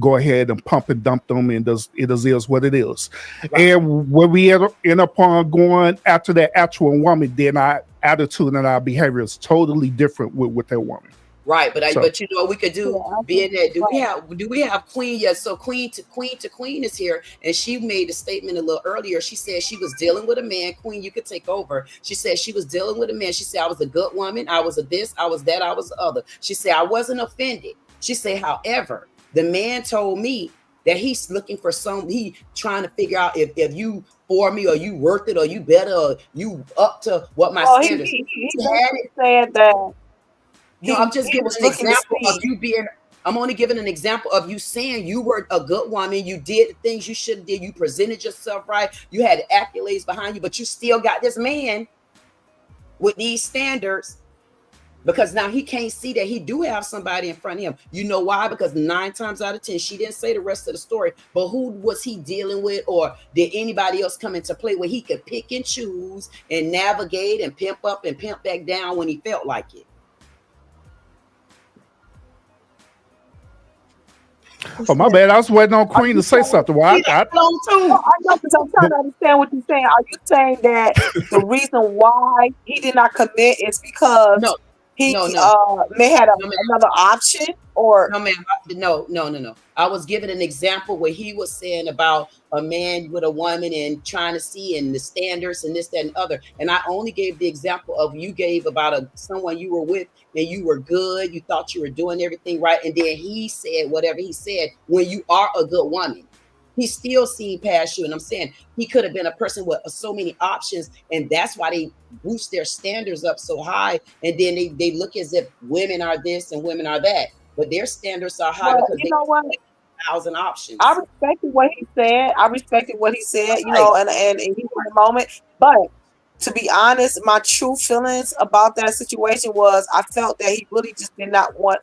go ahead and pump and dump them, and it is what it is. Right. And when we end up on going after that actual woman, then our attitude and our behavior is totally different with that woman. Right, but but you know what we could do, being that do we have Queen yet? So Queen is here, and she made a statement a little earlier. She said she was dealing with a man. Queen, you could take over. She said she was dealing with a man. She said, I was a good woman, I was a this, I was that, I was the other. She said I wasn't offended. She said, however, the man told me that he's looking for he trying to figure out if you for me, or you worth it, or you better, or you up to what my standards. He said that. No, I'm just giving an example of you being. I'm only giving an example of you saying you were a good woman. You did the things you should have did. You presented yourself right. You had accolades behind you, but you still got this man with these standards, because now he can't see that he do have somebody in front of him. You know why? Because 9 times out of 10, she didn't say the rest of the story. But who was he dealing with, or did anybody else come into play where he could pick and choose and navigate and pimp up and pimp back down when he felt like it? Oh, my bad. I was waiting on Queen to say something. Well, I know, because I'm trying to understand what you're saying. Are you saying that the reason why he did not commit is because he may had another option? Or no, ma'am. No. I was giving an example where he was saying about a man with a woman and trying to see and the standards and this, that, and other. And I only gave the example of you gave about someone you were with and you were good. You thought you were doing everything right. And then he said whatever he said when you are a good woman. He still seen past you. And I'm saying he could have been a person with so many options. And that's why they boost their standards up so high. And then they look as if women are this and women are that. But their standards are high because you know what? 1,000 options. I respected what he said. You know, and he was in the moment. But to be honest, my true feelings about that situation was I felt that he really just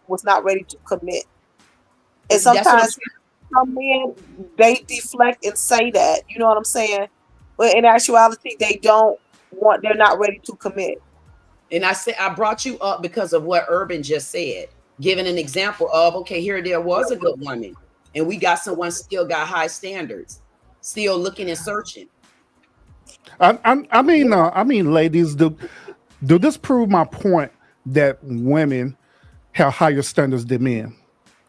was not ready to commit. And sometimes some men, they deflect and say that, you know what I'm saying? But in actuality, they're not ready to commit. And I brought you up because of what Urban just said, giving an example of, okay, here there was a good woman, and we got someone still got high standards, still looking and searching. I mean, ladies, do this prove my point that women have higher standards than men?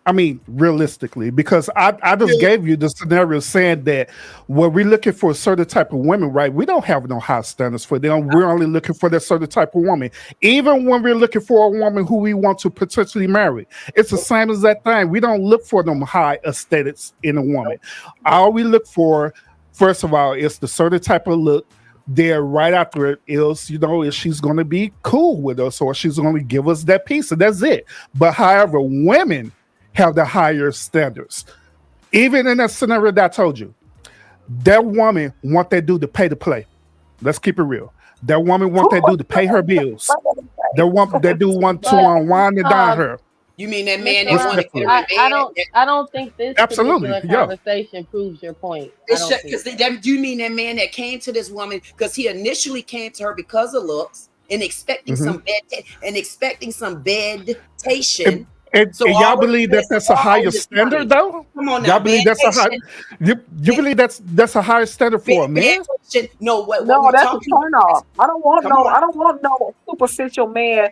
I mean, realistically, because I just gave you the scenario saying that when we're looking for a certain type of women, right, we don't have no high standards for them. We're only looking for that certain type of woman. Even when we're looking for a woman who we want to potentially marry, it's the same as that thing. We don't look for them high aesthetics in a woman. All we look for, first of all, is the certain type of look. There right after it is, if she's going to be cool with us or she's going to give us that piece, and that's it. But however, women have the higher standards. Even in that scenario that I told you, that woman want that dude to pay to play. Let's keep it real. That woman want that dude to pay her bills. That dude want to unwind and dine her. You mean that man that Mr. wanted to Ron, get I don't think this Absolutely, particular yeah. conversation proves your point. Because you mean that man that came to this woman because he initially came to her because of looks and expecting some bedtation. And So y'all all believe this- that's a all higher this standard, money. though? Come on now, Y'all believe that's a high? bedtation. You believe that's a higher standard for a man? No, what No, we're that's a talking turn off. I don't want Come no. on. I don't want no superficial man.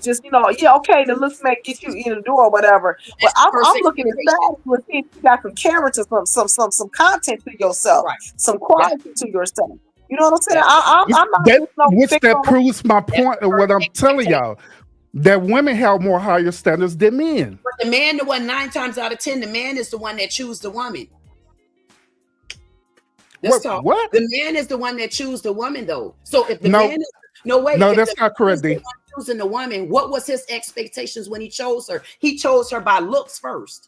Just okay, the looks may get you in the door or whatever. But That's the first I'm looking at that to see if you got some character, some content to yourself, Right. some quality to yourself. You know what I'm saying? I'm not That, just no which fix that on- proves my point of what I'm telling y'all. That women have more higher standards than men. But the man, the one 9 times out of 10, the man is the one that chooses the woman. Let's talk. What? The man is the one that chooses the woman, though. So if the No. man is if that's the not correct, man D. is the one choosing the woman, what was his expectations when he chose her? He chose her by looks first.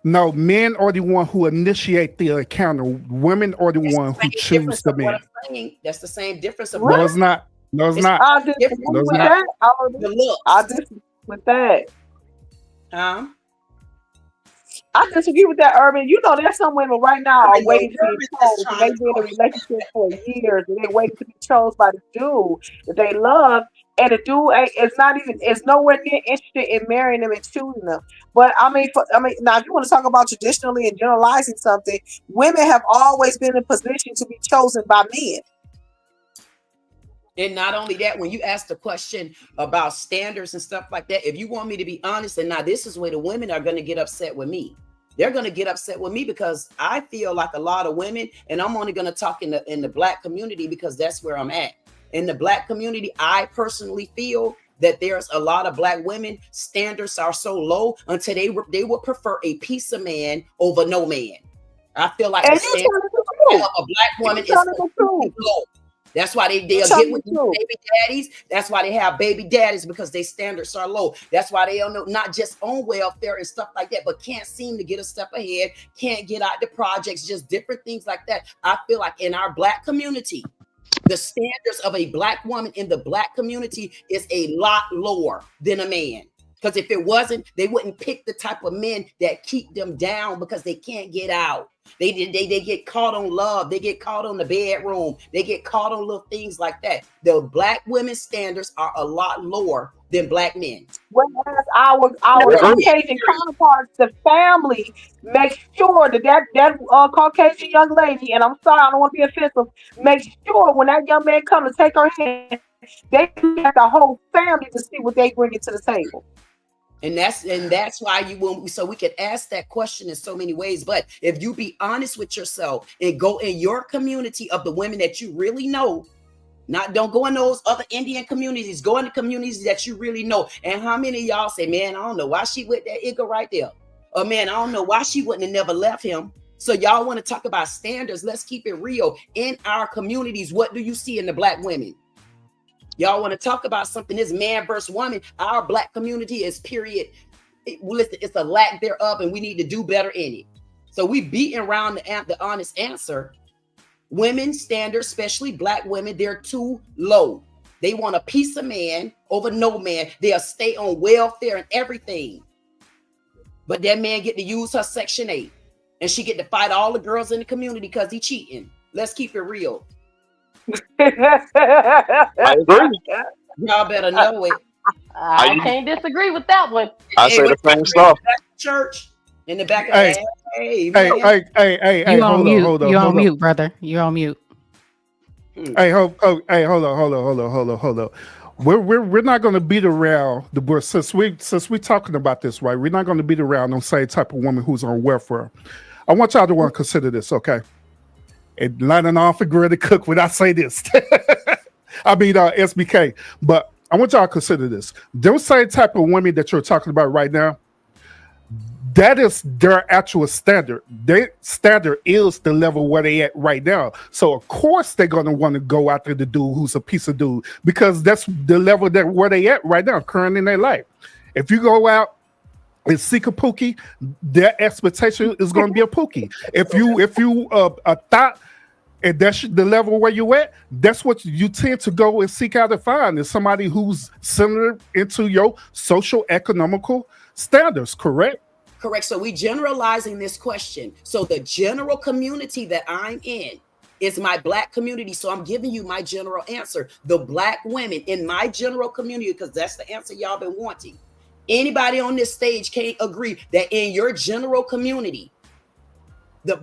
No, men are the one who initiate the encounter. Women are the one who Same choose difference the of what man. I'm saying. That's the same difference of No, it's not. No, it's not. I disagree different. No, it's with not. that. the looks. I disagree with that. I disagree with that, Urban. You know, there's some women right now are I know waiting to Urban be is chose. trying They've to been in a talk. relationship for years, and they're waiting to be chose by the dude that they love. And the dude is nowhere near interested in marrying them and choosing them. But now if you want to talk about traditionally and generalizing something, women have always been in position to be chosen by men. And not only that, when you ask the question about standards and stuff like that, if you want me to be honest, and now this is where the women are going to get upset with me. They're going to get upset with me because I feel like a lot of women, and I'm only going to talk in the Black community because that's where I'm at. In the Black community, I personally feel that there's a lot of Black women, standards are so low until they would prefer a piece of man over no man. I feel like And the you standard telling the truth. of a Black woman You telling the truth. is low. That's why they'll telling get with the truth. baby daddies. That's why they have baby daddies, because their standards are low. That's why they don't know, not just on welfare and stuff like that, but can't seem to get a step ahead, can't get out the projects, just different things like that. I feel like in our Black community, the standards of a Black woman in the Black community is a lot lower than a man. Because if it wasn't, they wouldn't pick the type of men that keep them down because they can't get out. They get caught on love. They get caught on the bedroom. They get caught on little things like that. The Black women's standards are a lot lower than Black men. Whereas our Caucasian counterparts, the family makes sure that Caucasian young lady, and I'm sorry, I don't want to be offensive, makes sure when that young man comes to take her hand, they have the whole family to see what they bring to the table. And that's why so we can ask that question in so many ways. But if you be honest with yourself and go in your community of the women that you really know, don't go in those other Indian communities, go in the communities that you really know. And how many of y'all say, man, I don't know why she with that nigga right there. Or man, I don't know why she wouldn't have never left him. So y'all want to talk about standards. Let's keep it real. In our communities, what do you see in the Black women? Y'all want to talk about something, this man versus woman. Our Black community is it's a lack thereof, and we need to do better in it. So we beating around the honest answer. Women's standards, especially Black women, they're too low. They want a piece of man over no man. They'll stay on welfare and everything. But that man get to use her Section 8. And she get to fight all the girls in the community because he cheating. Let's keep it real. I agree. Y'all better know it. I can't disagree with that one. I say the same stuff. Church in the back of Hey, hey, You on hold mute. on, You on mute, brother. You on mute. Hey, hold on. We're not going to beat around the bush since we talking about this, right? We're not going to beat around on same type of woman who's on welfare. I want y'all to want to consider this, okay? And lining off a grill to cook when I say this. I mean SBK, but I want y'all to consider this. Those same type of women that you're talking about right now, that is their actual standard. Their standard is the level where they at right now. So of course they're gonna want to go after the dude who's a piece of dude, because that's the level that where they at right now, current in their life. If you go out and seek a pookie, their expectation is gonna be a pookie. If you a thought and that's the level where you at, that's what you tend to go and seek out and find is somebody who's similar into your social economical standards, correct? Correct. So we generalizing this question. So the general community that I'm in is my Black community. So I'm giving you my general answer. The Black women in my general community, because that's the answer y'all been wanting. Anybody on this stage can't agree that in your general community,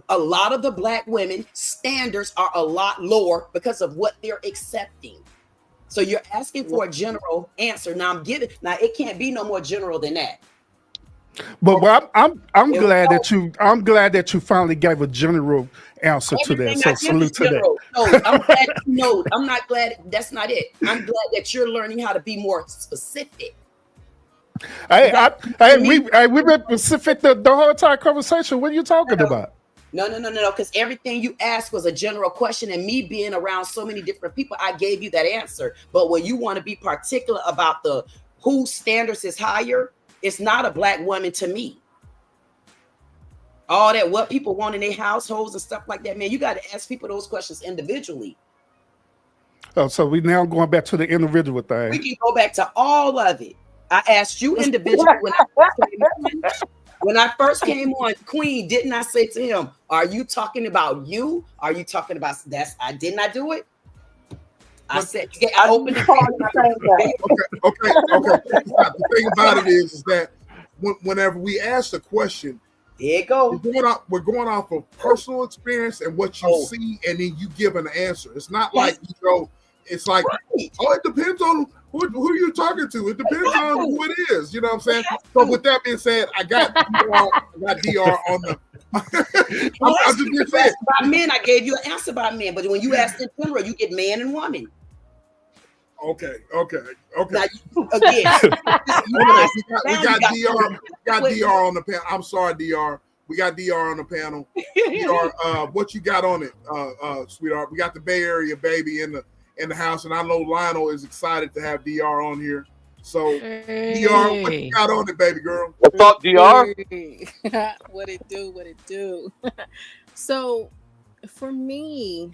a lot of the Black women standards are a lot lower because of what they're accepting. So you're asking for a general answer. Now it can't be no more general than that. But I'm glad that you finally gave a general answer to that. So salute to that. No, I'm glad you know. I'm not glad. That's not it. I'm glad that you're learning how to be more specific. We've been specific the whole entire conversation. What are you talking about? No. Because everything you asked was a general question, and me being around so many different people, I gave you that answer. But when you want to be particular about whose standards is higher, it's not a Black woman to me. All that what people want in their households and stuff like that, man, you got to ask people those questions individually. Oh, so we now going back to the individual thing. We can go back to all of it. I asked you individually when I first came on, Queen, didn't I say to him, are you talking about you? Are you talking about I did not do it? I said, I opened it. Okay. The thing about it is that whenever we ask a question, there you go. We're going off of personal experience and what you see, and then you give an answer. It's not like you go. It's like, it depends on who you're talking to. It depends on who it is. You know what I'm saying? So with that being said, I got DR on the. I'm just saying. About men, I gave you an answer about men, but when you ask in general, you get man and woman. Okay. Now, again, we got DR on the panel. I'm sorry, DR. We got DR on the panel. DR, what you got on it, sweetheart? We got the Bay Area baby in the house, and I know Lionel is excited to have DR on here. So, DR, what you got on it, baby girl? What's up, DR? What it do? So, for me,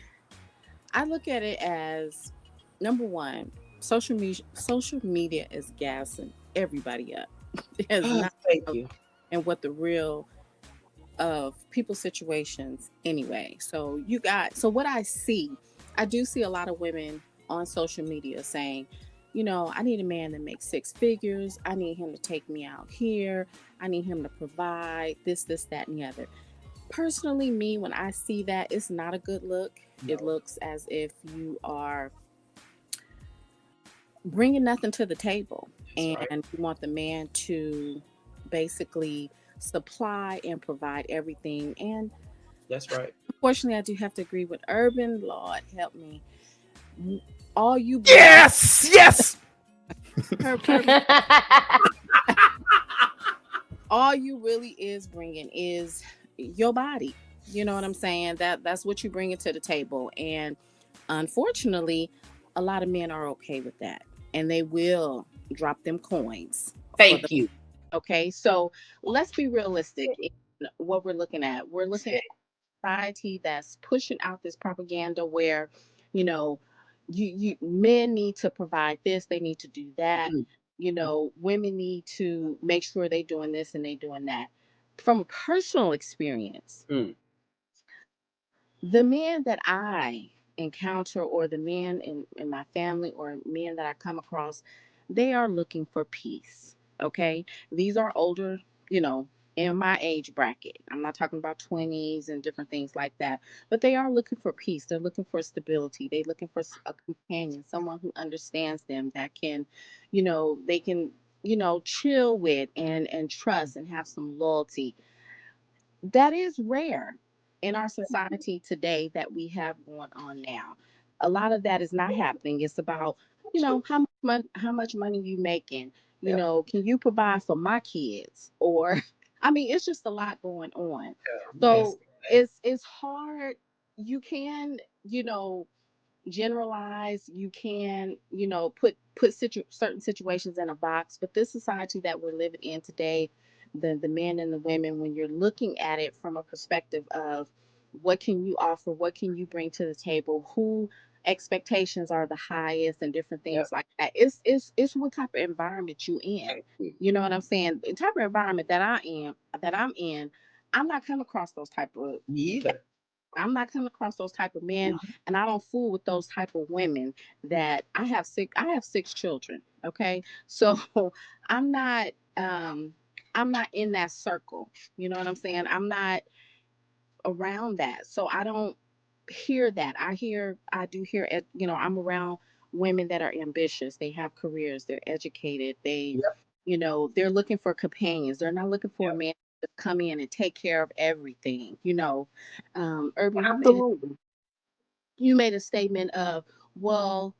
I look at it as number one, social media is gassing everybody up. Thank you. And what the real of people's situations anyway. So what I do see a lot of women on social media saying, I need a man that makes 6 figures. I need him to take me out here. I need him to provide this, that, and the other. Personally, me, when I see that, it's not a good look. No. It looks as if you are bringing nothing to the table. That's and you want the man to basically supply and provide everything. And that's right. Unfortunately, I do have to agree with Urban. Lord, help me. All you yes all you really is bringing is your body. You know what I'm saying? That's what you bring to the table. And unfortunately, a lot of men are okay with that, and they will drop them coins. Thank you. Okay, so let's be realistic in what we're looking at. We're looking at a society that's pushing out this propaganda where, you men need to provide this, they need to do that. Women need to make sure they're doing this and they're doing that. From a personal experience, the men that I encounter, or the men in my family, or men that I come across, they are looking for peace. Okay, these are older, in my age bracket. I'm not talking about 20s and different things like that, but they are looking for peace. They're looking for stability. They're looking for a companion, someone who understands them, that can, they can, chill with and trust and have some loyalty. That is rare in our society today that we have going on now. A lot of that is not happening. It's about, how much money you making, can you provide for my kids? Or it's just a lot going on. So it's hard. You can, generalize, you can, put certain situations in a box, but this society that we're living in today, the men and the women, when you're looking at it from a perspective of, What can you offer? What can you bring to the table? Who expectations are the highest and different Yep. things like that. It's what type of environment you in. You know what I'm saying? The type of environment that I'm in, I'm not coming across those type of Me either. I'm not coming across those type of men, Mhm. and I don't fool with those type of women. That I have six children. Okay, so I'm not um I'm not in that circle. You know what I'm saying? I'm not around that, so I don't hear that. I do hear you know, I'm around women that are ambitious. They have careers. They're educated. Yep. You know, they're looking for companions. They're not looking for a Yep. man to come in and take care of everything. You know, Urban, Absolutely. you made a statement of, well,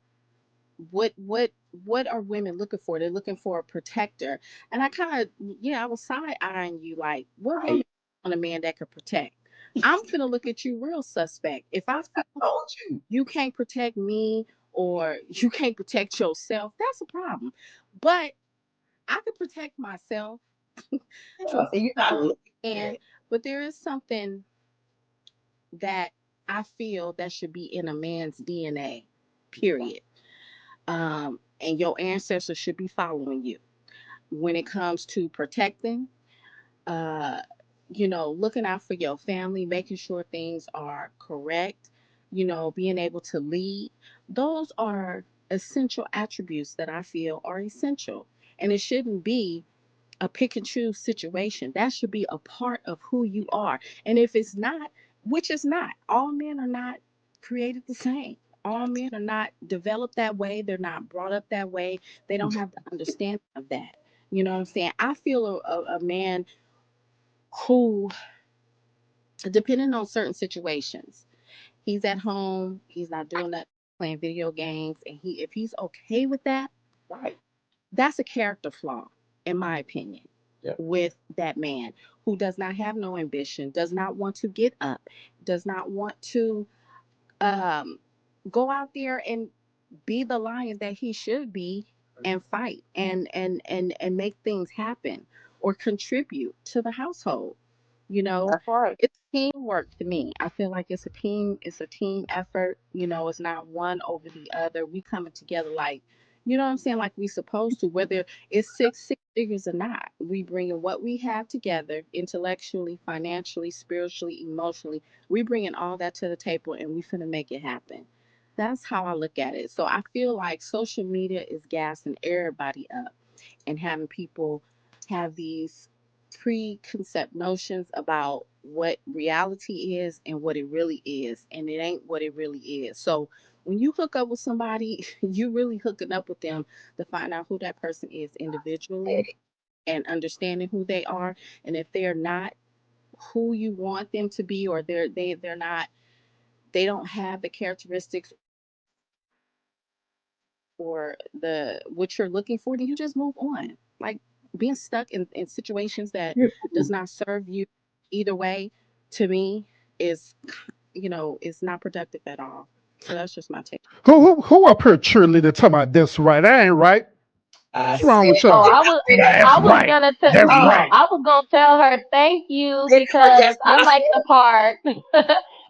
what what what are women looking for? They're looking for a protector. And I kind of, yeah, I was side eyeing you like, what woman Right. on a man that could protect? I'm gonna look at you real suspect. If I I feel told you. you can't protect me or you can't protect yourself, that's a problem. But I could protect myself. Yeah. And you're not looking at And it. but there is something that I feel that should be in a man's DNA, period. And your ancestors should be following you when it comes to protecting, uh, you know, looking out for your family, making sure things are correct, you know, being able to lead. Those are essential attributes that I feel are essential. And it shouldn't be a pick and choose situation. That should be a part of who you are. And if it's not, which is not, all men are not created the same. All men are not developed that way. They're not brought up that way. They don't have the understanding of that. You know what I'm saying? I feel a man who, depending on certain situations, he's at home, he's not doing that, playing video games, and if he's okay with that, Right. that's a character flaw, in my opinion, Yep. with that man who does not have no ambition, does not want to get up, does not want to um, go out there and be the lion that he should be and fight and make things happen or contribute to the household. You know, That's right. it's teamwork to me. I feel like it's a team effort. You know, it's not one over the other. We coming together like, you know what I'm saying, like we supposed to, whether it's six figures or not. We bringing what we have together intellectually, financially, spiritually, emotionally. We bringing all that to the table and we finna make it happen. That's how I look at it. So I feel like social media is gassing everybody up and having people have these preconcept notions about what reality is and what it really is, and it ain't what it really is. So when you hook up with somebody, you really hooking up with them to find out who that person is individually and understanding who they are. And if they're not who you want them to be, or they're not, they don't have the characteristics or the what you're looking for, then you just move on. Like being stuck in situations that does not serve you either way, to me, is, you know, is not productive at all. So that's just my take. Who up here cheerleader talking about this right? I ain't right. I What's wrong said with Oh, y'all? That's I was right. gonna tell, That's right. I was gonna tell her thank you it. because That's what I I like said. the part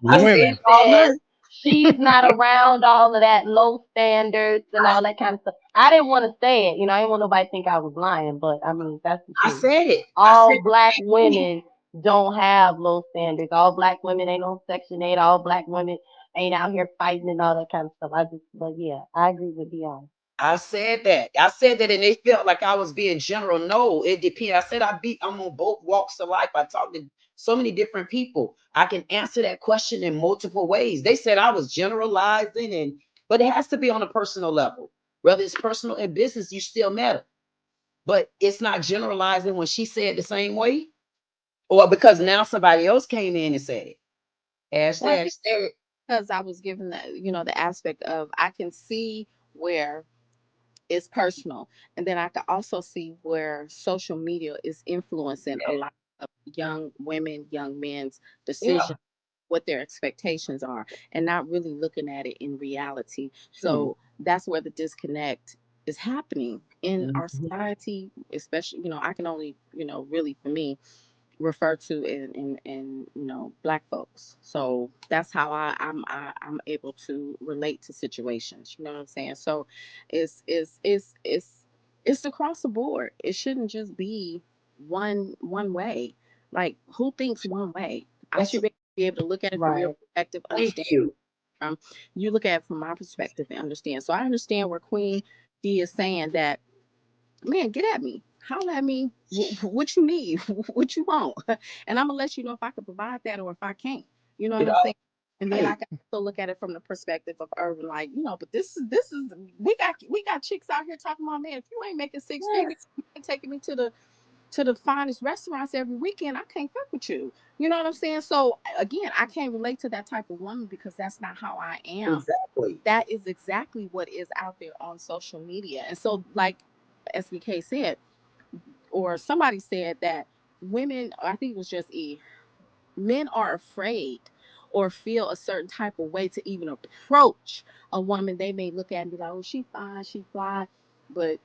I when said she Women. it all said night. she's not around all of that low standards and all that kind of stuff. I didn't want to say it, you know, I didn't want nobody to think I was lying, but I mean that's the I truth. said it. I said All the black same thing. women don't have low standards. All black women ain't on Section 8. All black women ain't out here fighting and all that kind of stuff. But yeah, I agree with Dion. I said that. I said that, and they felt like I was being general. No, it depends. I said I'm on both walks of life. I talked to so many different people. I can answer that question in multiple ways. They said I was generalizing, but it has to be on a personal level. Whether it's personal and business, you still matter. But it's not generalizing when she said the same way, or because now somebody else came in and said it. Well, Ashley said it. because I was given the, you know, the aspect of, I can see where it's personal, and then I can also see where social media is influencing a lot of young women, young men's Yeah, decisions, what their expectations are, and not really looking at it in reality. true. So that's where the disconnect is happening in our Mhm. society, especially, you know, I can only, you know, really for me, refer to in you know, black folks. So that's how I'm able to relate to situations. You know what I'm saying? So it's across the board. It shouldn't just be one way. Like, who thinks one way? I should be able to look at it from your Right. perspective, Thank understand you. from you look at it from my perspective and understand. So I understand where Queen D is saying that, man, get at me. Holler at me. What you need? What you want? And I'm gonna let you know if I can provide that or if I can't. You know what It I'm all saying? And then I can also look at it from the perspective of urban, like, you know, but this is we got chicks out here talking about, man, if you ain't making six figures, you ain't taking me to the finest restaurants every weekend, I can't fuck with you. You know what I'm saying? So again, I can't relate to that type of woman because that's not how I am. exactly. That is exactly what is out there on social media. And so, like SBK said, or somebody said that women, I think it was just E, men are afraid or feel a certain type of way to even approach a woman. They may look at and be like, oh, she fine, she fly, but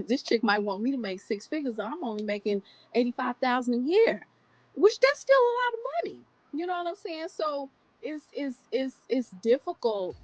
this chick might want me to make six figures. I'm only making 85,000 a year, which that's still a lot of money. You know what I'm saying? So it's difficult.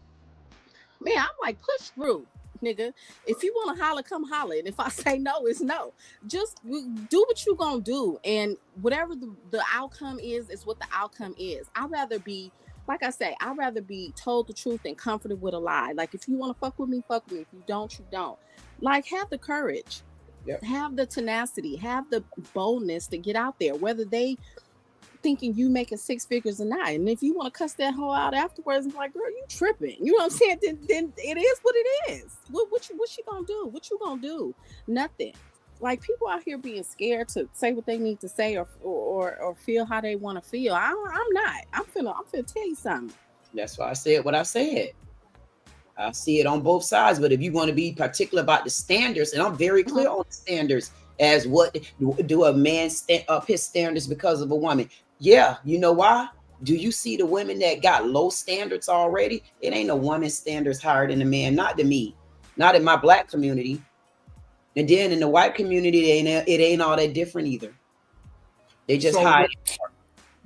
Man, I'm like, push through, nigga. If you want to holler, come holler. And if I say no, it's no. Just do what you gonna do. And whatever the outcome is what the outcome is. I'd rather be, like I say, I'd rather be told the truth than comforted with a lie. Like, if you want to fuck with me, fuck with me. If you don't, you don't. Like, have the courage. Yep. Have the tenacity. Have the boldness to get out there. Whether they thinking you making six figures a night. And if you want to cuss that hoe out afterwards and be like, girl, you tripping. You know what I'm saying? Then it is what it is. What she gonna do? What you gonna do? Nothing. Like, people out here being scared to say what they need to say or feel how they want to feel. I'm not. I'm finna tell you something. That's why I said what I said. I see it on both sides, but if you want to be particular about the standards, and I'm very clear on the standards as what do a man stand up his standards because of a woman? Yeah, you know why? Do you see the women that got low standards already? It ain't a woman's standards higher than a man, not to me, not in my black community. And then in the white community, it ain't all that different either. They just hide.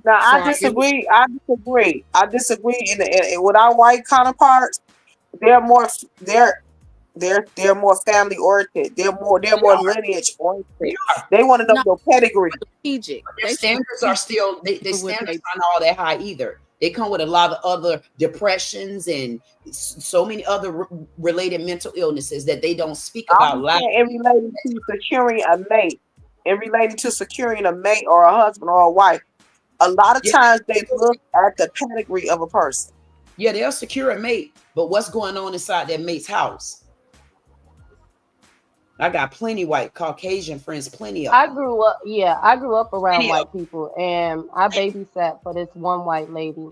Now I disagree. I disagree. In with our white counterparts, they're more family oriented. They're more lineage oriented. They want to know your pedigree. Strategic. Their standards are still they standards aren't all that high either. They come with a lot of other depressions and so many other related mental illnesses that they don't speak about. In relating to securing a mate or a husband or a wife, a lot of times they look at the pedigree of a person. Yeah, they'll secure a mate, but what's going on inside that mate's house? I got plenty white Caucasian friends, plenty of them. I grew up around white people, and I babysat for this one white lady,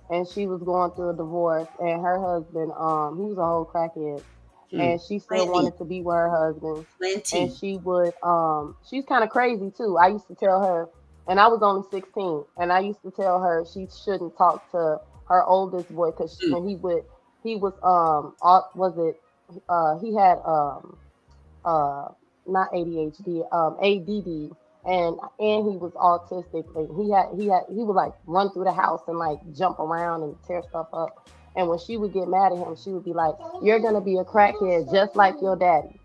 and she was going through a divorce, and her husband, he was a whole crackhead, and she still wanted to be with her husband, and she would, she's kind of crazy too. I used to tell her, and I was only 16, and I used to tell her she shouldn't talk to her oldest boy because when he had not ADHD, ADD, and he was autistic. Like he would like run through the house and like jump around and tear stuff up. And when she would get mad at him, she would be like, "You're gonna be a crackhead just like your daddy."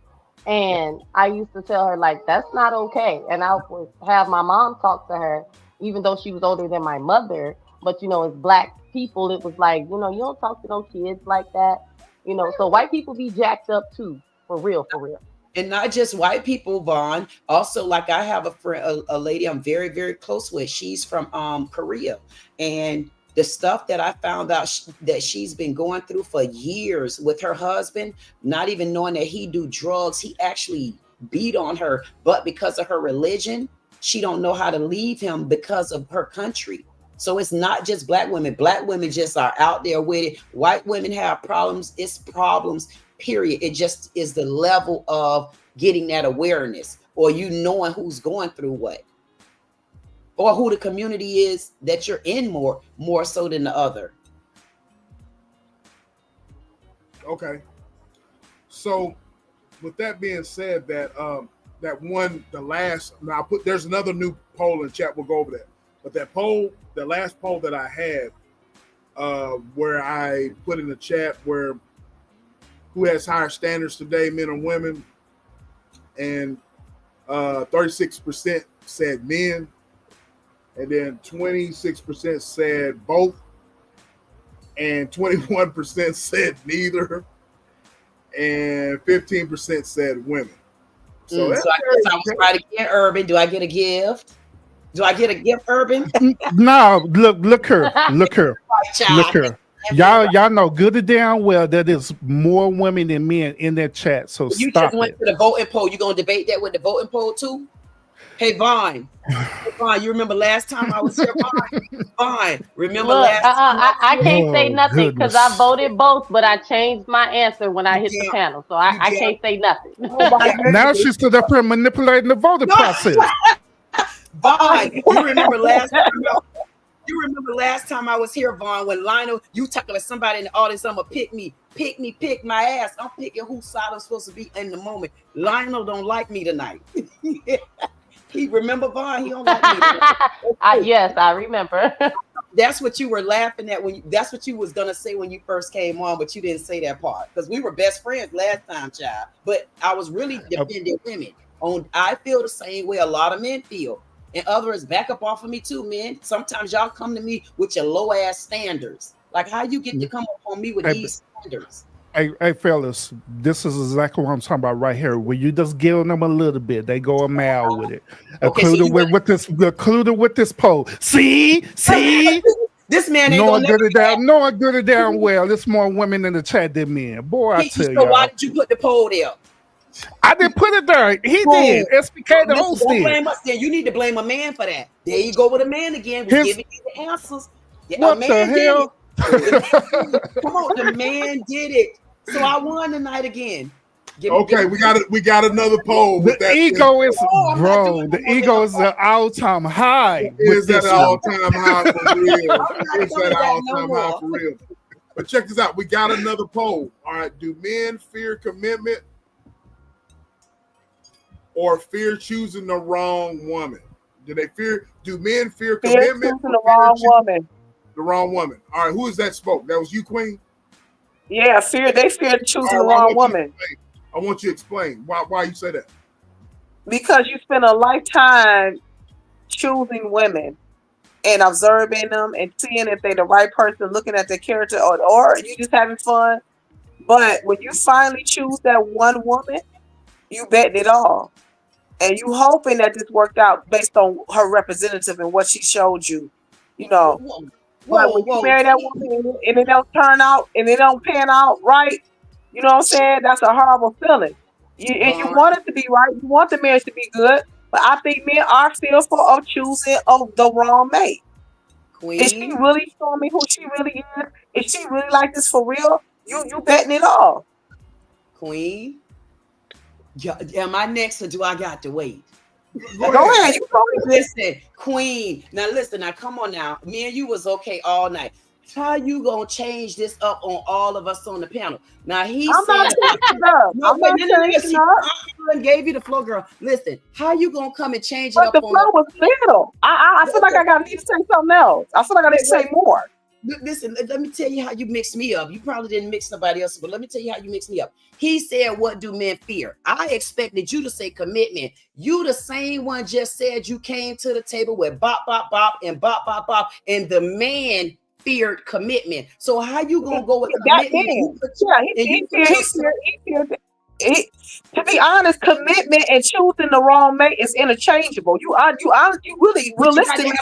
And I used to tell her, like, that's not okay. And I would have my mom talk to her, even though she was older than my mother. But, you know, as black people, it was like, you know, you don't talk to no kids like that. You know, so white people be jacked up too, for real, for real. And not just white people, Vaughn. Also, like, I have a friend, a lady I'm very, very close with. She's from Korea. And the stuff that I found out that she's been going through for years with her husband, not even knowing that he do drugs, he actually beat on her. But because of her religion, she don't know how to leave him because of her country. So it's not just black women. Black women just are out there with it. White women have problems. It's problems, period. It just is the level of getting that awareness, or you knowing who's going through what, or who the community is that you're in more so than the other. Okay. So with that being said, that the last. Now there's another new poll in chat. We'll go over that. But that poll, the last poll that I had, where I put in the chat where who has higher standards today, men or women, and 36% said men, and then 26% said both, and 21% said neither, and 15% said women. So I guess I was right again, Urban. Do I get a gift? Do I get a gift, Urban? No, look here. Y'all know good and damn well that there's more women than men in that chat. So you stop just went to the voting poll. You gonna debate that with the voting poll too? Hey Vaughn, you remember last time I was here, Vaughn? Remember last time? I can't say nothing because I voted both, but I changed my answer when I hit the panel, so I can't say nothing. Now she's stood up here manipulating the voting process. Vaughn, you remember last time? You remember last time I was here, Vaughn, when Lionel, you talking to somebody in the audience, I'm gonna pick my ass. I'm picking whose side I'm supposed to be in the moment. Lionel don't like me tonight. He remember Vaughn, he don't like me. Yes, I remember. That's what you were laughing at that's what you was gonna say when you first came on, but you didn't say that part because we were best friends last time, child. But I was really defending women. I feel the same way a lot of men feel. And others back up off of me too, man. Sometimes y'all come to me with your low ass standards. Like how you get to come up on me with these standards? Hey, fellas, this is exactly what I'm talking about right here. Where you just give them a little bit, they go a mile with it. Included with this poll. See, this man ain't knowing good and damn well. There's more women in the chat than men. Boy, I tell you. So why did you put the poll there? I didn't put it there. He did. SBK the host did. Blame us then. You need to blame a man for that. There you go with a man again. We're giving you the answers. What the hell? Come on, the man did it. So I won tonight again. We got another poll. The ego is the ego is an all-time high. Is that an all-time high for real? Is that an all-time high for real? But check this out. We got another poll. All right. Do men fear commitment or fear choosing the wrong woman? Do men fear commitment? Choosing the wrong woman. The wrong woman. All right. Who is that spoke? That was you, Queen? Yeah, they fear choosing the wrong woman. I want you to explain why you say that. Because you spend a lifetime choosing women and observing them and seeing if they're the right person, looking at their character, or you just having fun. But when you finally choose that one woman, you betting it all. And you hoping that this worked out based on her representative and what she showed you, you know. But when you marry that woman and it don't turn out and it don't pan out right, you know what I'm saying? That's a horrible feeling. And you want it to be right. You want the marriage to be good. But I think men are fearful of choosing the wrong mate. Queen. Is she really showing me who she really is? Is she really like this for real? You betting it all. Queen. Am I next or do I got to wait? Go ahead. You listen, Queen. Now listen. Now come on. Now me and you was okay all night. How you gonna change this up on all of us on the panel? Now he's saying, I gave you the floor, girl. Listen, how you gonna come and change it up? The floor was little. I feel like I need to say something else. I feel like I need to say more. Listen, let me tell you how you mixed me up. You probably didn't mix nobody else, but let me tell you how you mixed me up. He said, what do men fear? I expected you to say commitment. You the same one just said you came to the table with bop, bop, bop, and bop, bop, bop, and the man feared commitment. So how you gonna go with commitment? He feared. To be honest, commitment and choosing the wrong mate is interchangeable. You really realistically.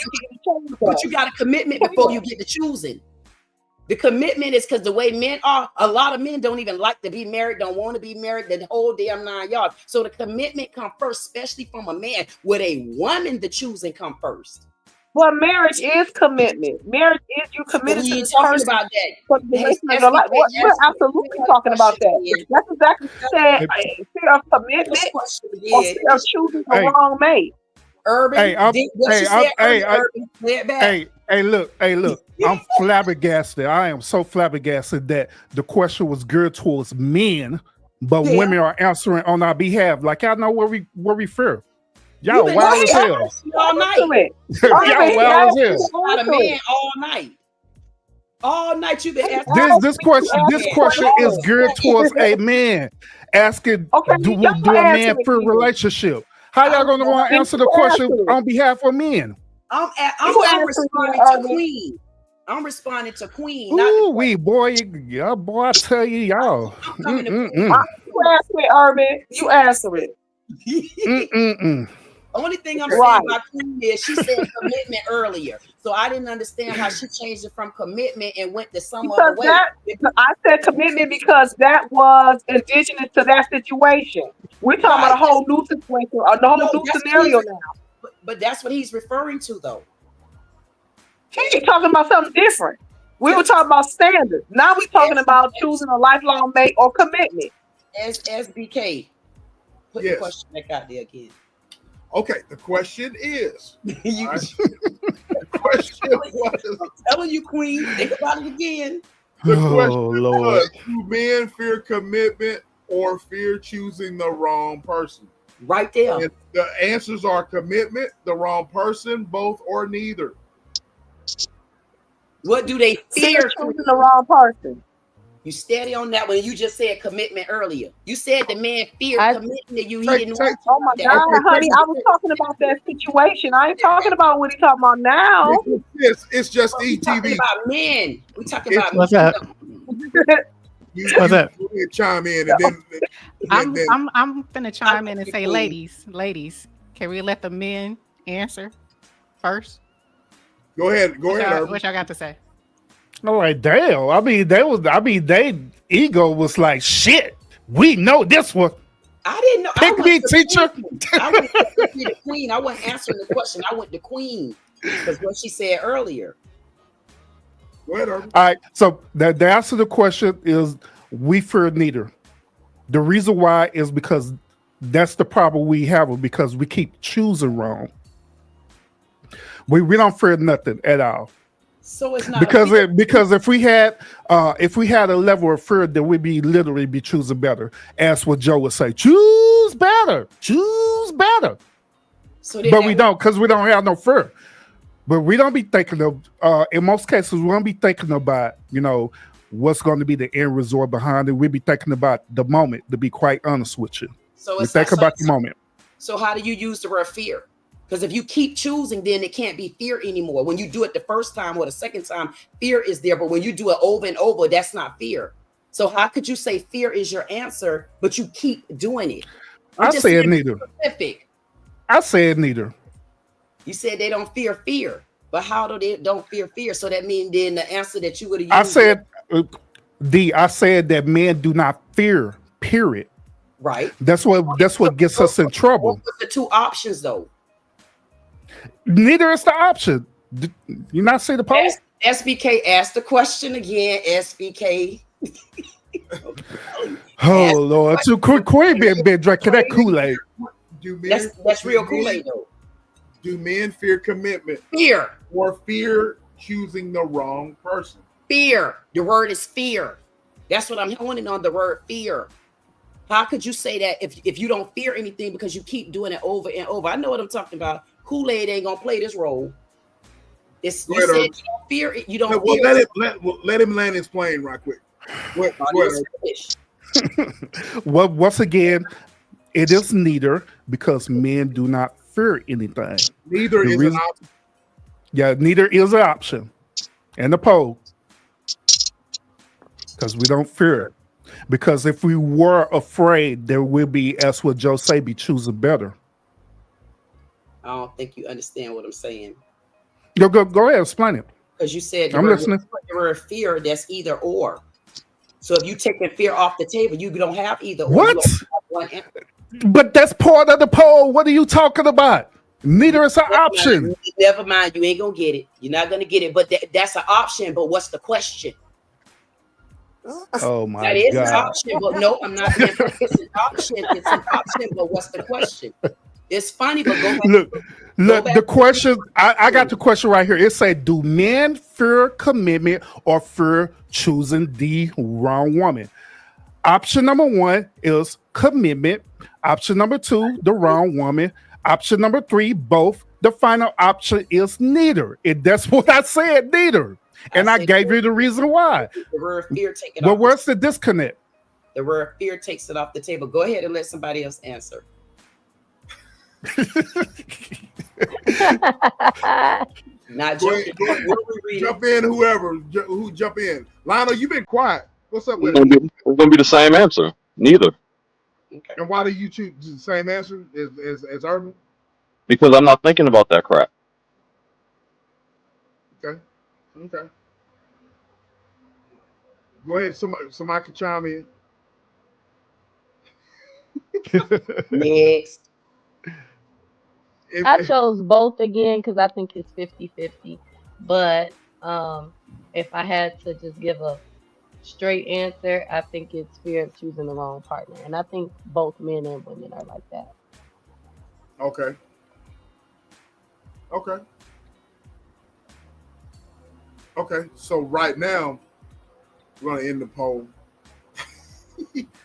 But you got a commitment before you get to choosing. The commitment is because the way men are, a lot of men don't even like to be married, don't want to be married, the whole damn 9 yards. So the commitment come first, especially from a man. With a woman, the choosing come first. Well, marriage is commitment. Marriage is you committed to this person. About that. We're absolutely talking about that. That's exactly what you said. Fear of commitment or fear of choosing the wrong mate. Urban. Hey, look. I'm flabbergasted. I am so flabbergasted that the question was geared towards men but Yeah. women are answering on our behalf. Like y'all know where we fear. Y'all been wild as saying hell. all night. Y'all wild as hell. About a man all night. All night you've been asking. This question is geared towards a man asking, do a man fear relationship? How y'all gonna want to answer the question on behalf of men? I'm responding to Queen. I'm responding to Queen. Ooh, boy, I tell you, y'all. You answer it, Urban. You answer it. Only thing I'm saying about Queen is she said commitment earlier, so I didn't understand how she changed it from commitment and went to some other way. I said commitment because that was indigenous to that situation. We're talking about a whole new situation, a whole new scenario now. But that's what he's referring to, though. He's talking about something different. We were talking about standards. Now we're talking about choosing a lifelong mate or commitment. SBK, put the question back out there again. Okay, the question is. The question was. I'm telling you, Queen, think about it again. The question Lord. was, do men fear commitment or fear choosing the wrong person? Right there. And the answers are commitment, the wrong person, both, or neither. What do they fear? Choosing the wrong person. You steady on that one. You just said commitment earlier. You said the man feared committing to you. He didn't want Oh my God, honey, I was talking about that situation. I ain't talking about what he's talking about now. It's just We're talking ETV. about men. We're talking about What's men. that? What's that? You chime in and then I'm finna chime in and say, ladies, can we let the men answer first? Go ahead. What y'all got to say? No, like damn. They ego was like shit. We know this one. I didn't know. Pick me, teacher. I went to the Queen. I wasn't answering the question. I went to Queen because what she said earlier. Go ahead, Urban. All right. So the answer to the question is we fear neither. The reason why is because that's the problem we have because we keep choosing wrong. We don't fear nothing at all. So it's not because if we had a level of fear, then we'd be literally choosing better. As what Joe would say, choose better. So but we don't because we don't have no fear. But we don't be thinking of in most cases we don't be thinking about what's going to be the end result behind it. We be thinking about the moment. To be quite honest with you, so we think about the moment. So how do you use the word fear? Because if you keep choosing, then it can't be fear anymore. When you do it the first time or the second time, fear is there. But when you do it over and over, that's not fear. So how could you say fear is your answer, but you keep doing it? I said neither. Specific. I said neither. You said they don't fear fear. But how do they don't fear fear? So that means then the answer that you would have used. I said that men do not fear, period. Right. That's what gets us in trouble. What were the two options though? Neither is the option. Did you not see the post? SBK asked the question again. SBK. Oh Lord, too Queen been drinking that Kool-Aid. That's real Kool-Aid though. Do men fear commitment? Fear. Or fear choosing the wrong person? Fear. The word is fear. That's what I'm honing on, the word fear. How could you say that if you don't fear anything because you keep doing it over and over? I know what I'm talking about. Kool-Aid ain't gonna play this role. You said you don't fear it. You don't fear let him land his plane right quick. Once again, it is neither because men do not fear anything. Neither is an option. Yeah, neither is an option. And the poll. Because we don't fear it. Because if we were afraid, there will be, as what Joe say, be choosing better. I don't think you understand what I'm saying. Go ahead, explain it. Because you said I'm listening. The word fear, that's either or. So if you take the fear off the table, you don't have either or. What? One but that's part of the poll. What are you talking about? Neither is an option. Never mind. You ain't gonna get it. You're not gonna get it. But that's an option. But what's the question? Oh my God. That is an option. But no, I'm not. It's an option. It's an option. But what's the question? It's funny, but go back. Look, the question, I got the question right here. It said, do men fear commitment or fear choosing the wrong woman? Option number 1 is commitment. Option number 2, the wrong woman. Option number 3, both. The final option is neither. That's what I said, neither. And I gave you the reason why. The word fear take it But off. where's the disconnect? The word fear takes it off the table. Go ahead and let somebody else answer. Not Go ahead, jump in, who jump in. Lionel, you've been quiet. What's up with it? It's gonna be the same answer. Neither. Okay. And why do you choose the same answer as Urban? Because I'm not thinking about that crap. Okay. Go ahead. Somebody can chime in. Next. I chose both again because I think it's 50-50. But if I had to just give a straight answer, I think it's fear of choosing the wrong partner. And I think both men and women are like that. Okay. So right now, we're gonna end the poll.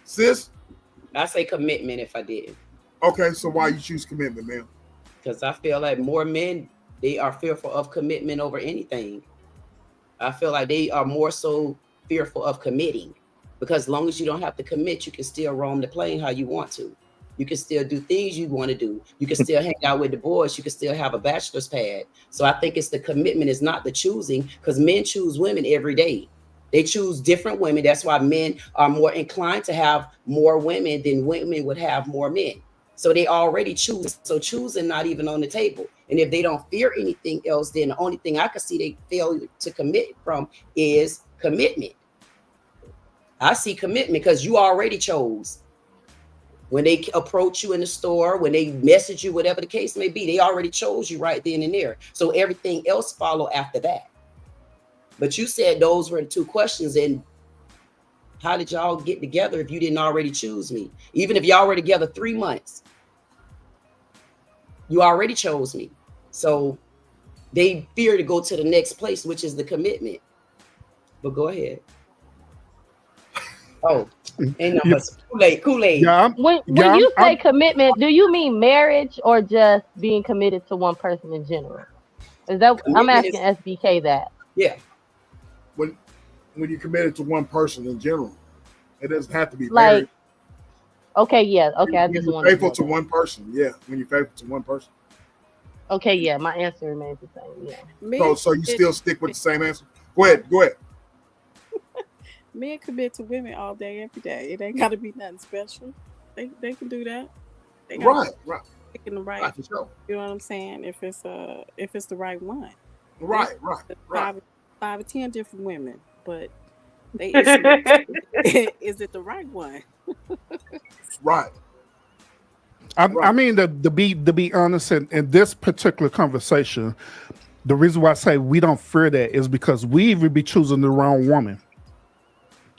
Sis? I say commitment if I did. Okay, so why you choose commitment, man? Because I feel like more men, they are fearful of commitment over anything. I feel like they are more so fearful of committing. Because as long as you don't have to commit, you can still roam the plane how you want to. You can still do things you want to do. You can still hang out with the boys. You can still have a bachelor's pad. So I think it's the commitment, is not the choosing, because men choose women every day. They choose different women. That's why men are more inclined to have more women than women would have more men. So they already choose. So choosing not even on the table. And if they don't fear anything else, then the only thing I could see they fail to commit from is commitment. I see commitment because you already chose. When they approach you in the store, when they message you, whatever the case may be, they already chose you right then and there. So everything else follow after that. But you said those were the two questions. And how did y'all get together if you didn't already choose me? Even if y'all were together 3 months, you already chose me. So they fear to go to the next place, which is the commitment. But go ahead. Oh, ain't no much Kool-Aid. Yeah, when you say commitment, do you mean marriage or just being committed to one person in general? Is that I'm asking SBK that? Yeah. When you're committed to one person in general, it doesn't have to be married. Okay, yeah, okay. I just want faithful to one person. Yeah, when you're faithful to one person. Okay, yeah, my answer remains the same. Yeah. So you still stick with the same answer? Go ahead. Men commit to women all day, every day. It ain't got to be nothing special. They can do that. They right. Picking the right. For sure. You know what I'm saying? If it's the right one. Right. 5 or 10 different women, but is it the right one? Right. I mean, to be honest, in this particular conversation, the reason why I say we don't fear that is because we even be choosing the wrong woman.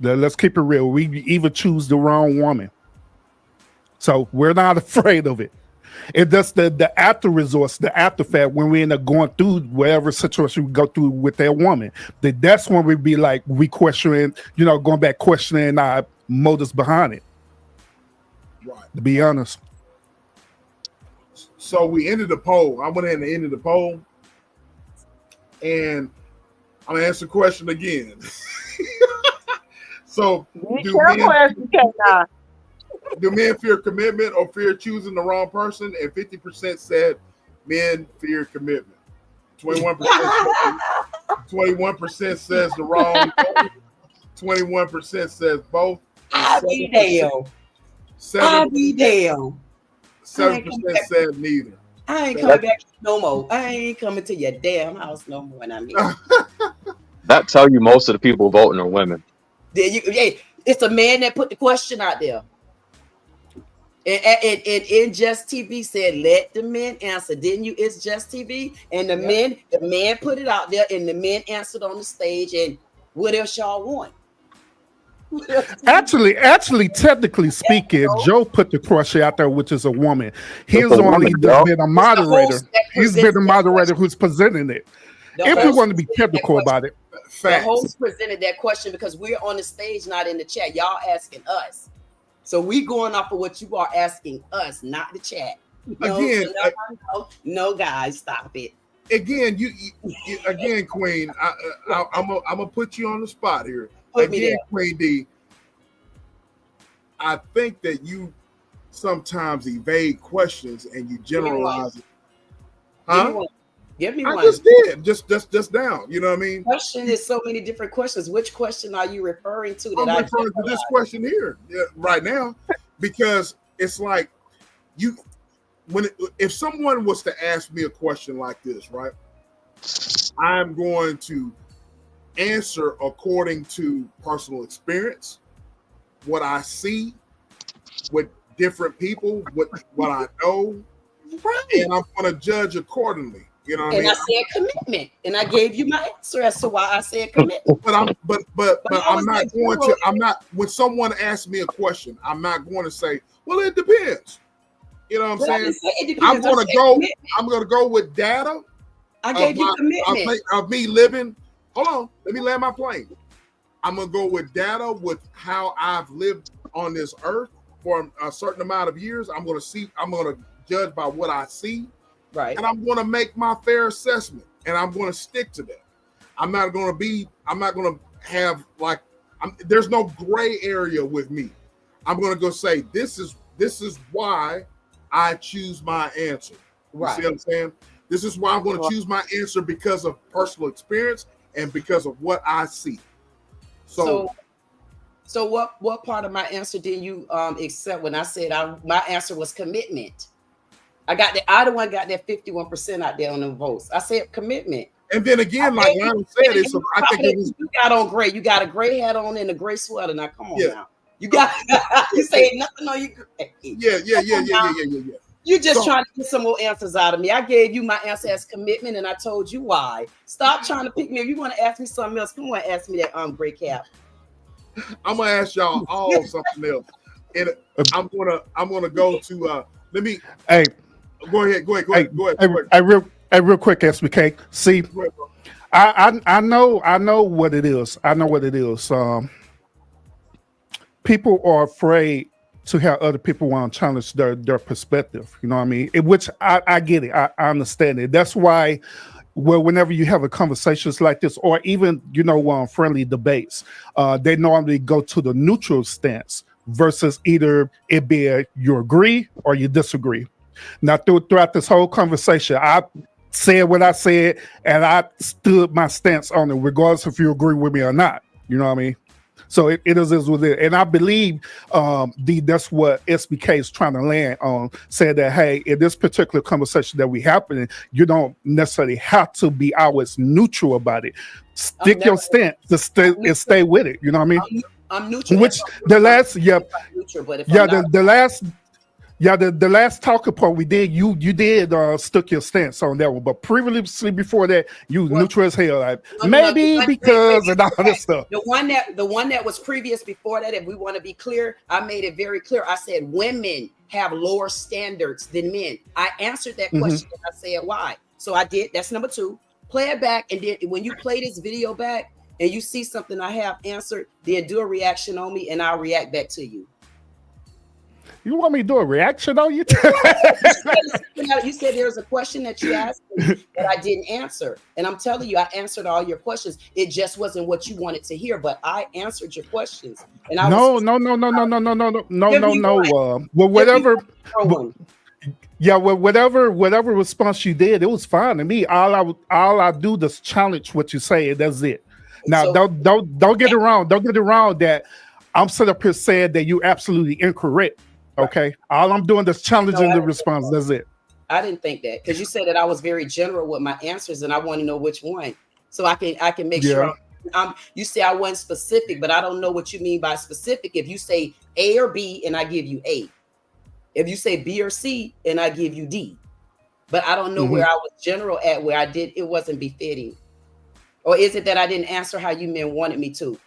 Let's keep it real. We even choose the wrong woman. So we're not afraid of it. It's just the after resource, the after fact, when we end up going through whatever situation we go through with that woman, that's when we be like, we questioning, going back questioning our motives behind it. Right. To be honest. So we ended the poll. I went ahead and ended the poll. And I'm going to answer the question again. So do men fear commitment or fear choosing the wrong person? And 50% said men fear commitment. 21% says the wrong. 21% says both. I'll be damn. 7% said neither. I ain't coming back no more. I ain't coming to your damn house no more when I'm here. That tell you most of the people voting are women. It's a man that put the question out there. And In Just TV said, let the men answer. Didn't you? It's Just TV. And the man put it out there and the men answered on the stage. And what else y'all want? Actually, technically speaking, Joe put the question out there, which is a woman. He's only been a moderator. He's been a moderator who's presenting it. If we want to be technical about it. The host presented that question because we're on the stage, not in the chat. Y'all asking us. So we going off of what you are asking us, not the chat. No, guys, stop it. Again, you again, Queen. I'm gonna put you on the spot here. Queen D. I think that you sometimes evade questions and you generalize it. Huh? Give me one. I just did. Just down. You know what I mean? Question is so many different questions. Which question are you referring to? I'm referring to this question here right now, because it's like if someone was to ask me a question like this, right? I'm going to answer according to personal experience, what I see with different people, what I know, right. And I'm going to judge accordingly. You know what I mean? And I said commitment, and I gave you my answer as to why I said commitment. But I'm not going to. I'm not. When someone asks me a question, I'm not going to say, "Well, it depends." You know what I'm saying? I'm going to go with data. I gave you commitment of me living. Hold on, let me land my plane. I'm going to go with data with how I've lived on this earth for a certain amount of years. I'm going to judge by what I see. Right. And I'm going to make my fair assessment, and I'm going to stick to that. I'm not going to have there's no gray area with me. I'm going to go say, this is why I choose my answer. You see what I'm saying? This is why I'm going to choose my answer, because of personal experience and because of what I see. So what part of my answer did you accept when I said my answer was commitment? I the one got that 51% out there on the votes. I said commitment. And then again, like Lionel said, I think you got on gray. You got a gray hat on and a gray sweater. Now come on now. You got you saying nothing on you. Yeah. You just trying to get some more answers out of me. I gave you my answer as commitment, and I told you why. Stop trying to pick me. If you want to ask me something else, come on, ask me that gray cap. I'm gonna ask y'all all something else. And I'm gonna go to let me Go ahead. Real quick, SBK. See, I know what it is. People are afraid to have other people want to challenge their perspective. You know what I mean? Which I get it. I understand it. That's why, whenever you have a conversations like this, or even friendly debates, they normally go to the neutral stance versus either it be you agree or you disagree. Now, throughout this whole conversation, I said what I said, and I stood my stance on it, regardless if you agree with me or not. You know what I mean? So it is what it is. And I believe that's what SBK is trying to land on, saying that, hey, in this particular conversation that we happening, you don't necessarily have to be always neutral about it. Stick your stance and stay with it. You know what I mean? I'm neutral. Which the last, the last talking point we did, you did stuck your stance on that one, but previously before that, you neutral as hell. Like, because and all this stuff. The one that was previous before that, if we want to be clear, I made it very clear. I said women have lower standards than men. I answered that question and I said why. So I did. That's number 2. Play it back, and then when you play this video back and you see something I have answered, then do a reaction on me, and I'll react back to you. You want me to do a reaction on you? You said there was a question that you asked me that I didn't answer. And I'm telling you, I answered all your questions. It just wasn't what you wanted to hear, but I answered your questions. And I No. Well, whatever. Whatever response you did, it was fine to me. All I do is challenge what you say, and that's it. Now, don't get it wrong. Don't get it wrong that I'm sitting up here saying that you're absolutely incorrect. Okay, all I'm doing is challenging the response. That's it. I didn't think that, because you said that I was very general with my answers, and I want to know which one, so I can make sure. You say I wasn't specific, but I don't know what you mean by specific. If you say A or B, and I give you A. If you say B or C, and I give you D, but I don't know where I was general at, where it wasn't befitting, or is it that I didn't answer how you men wanted me to?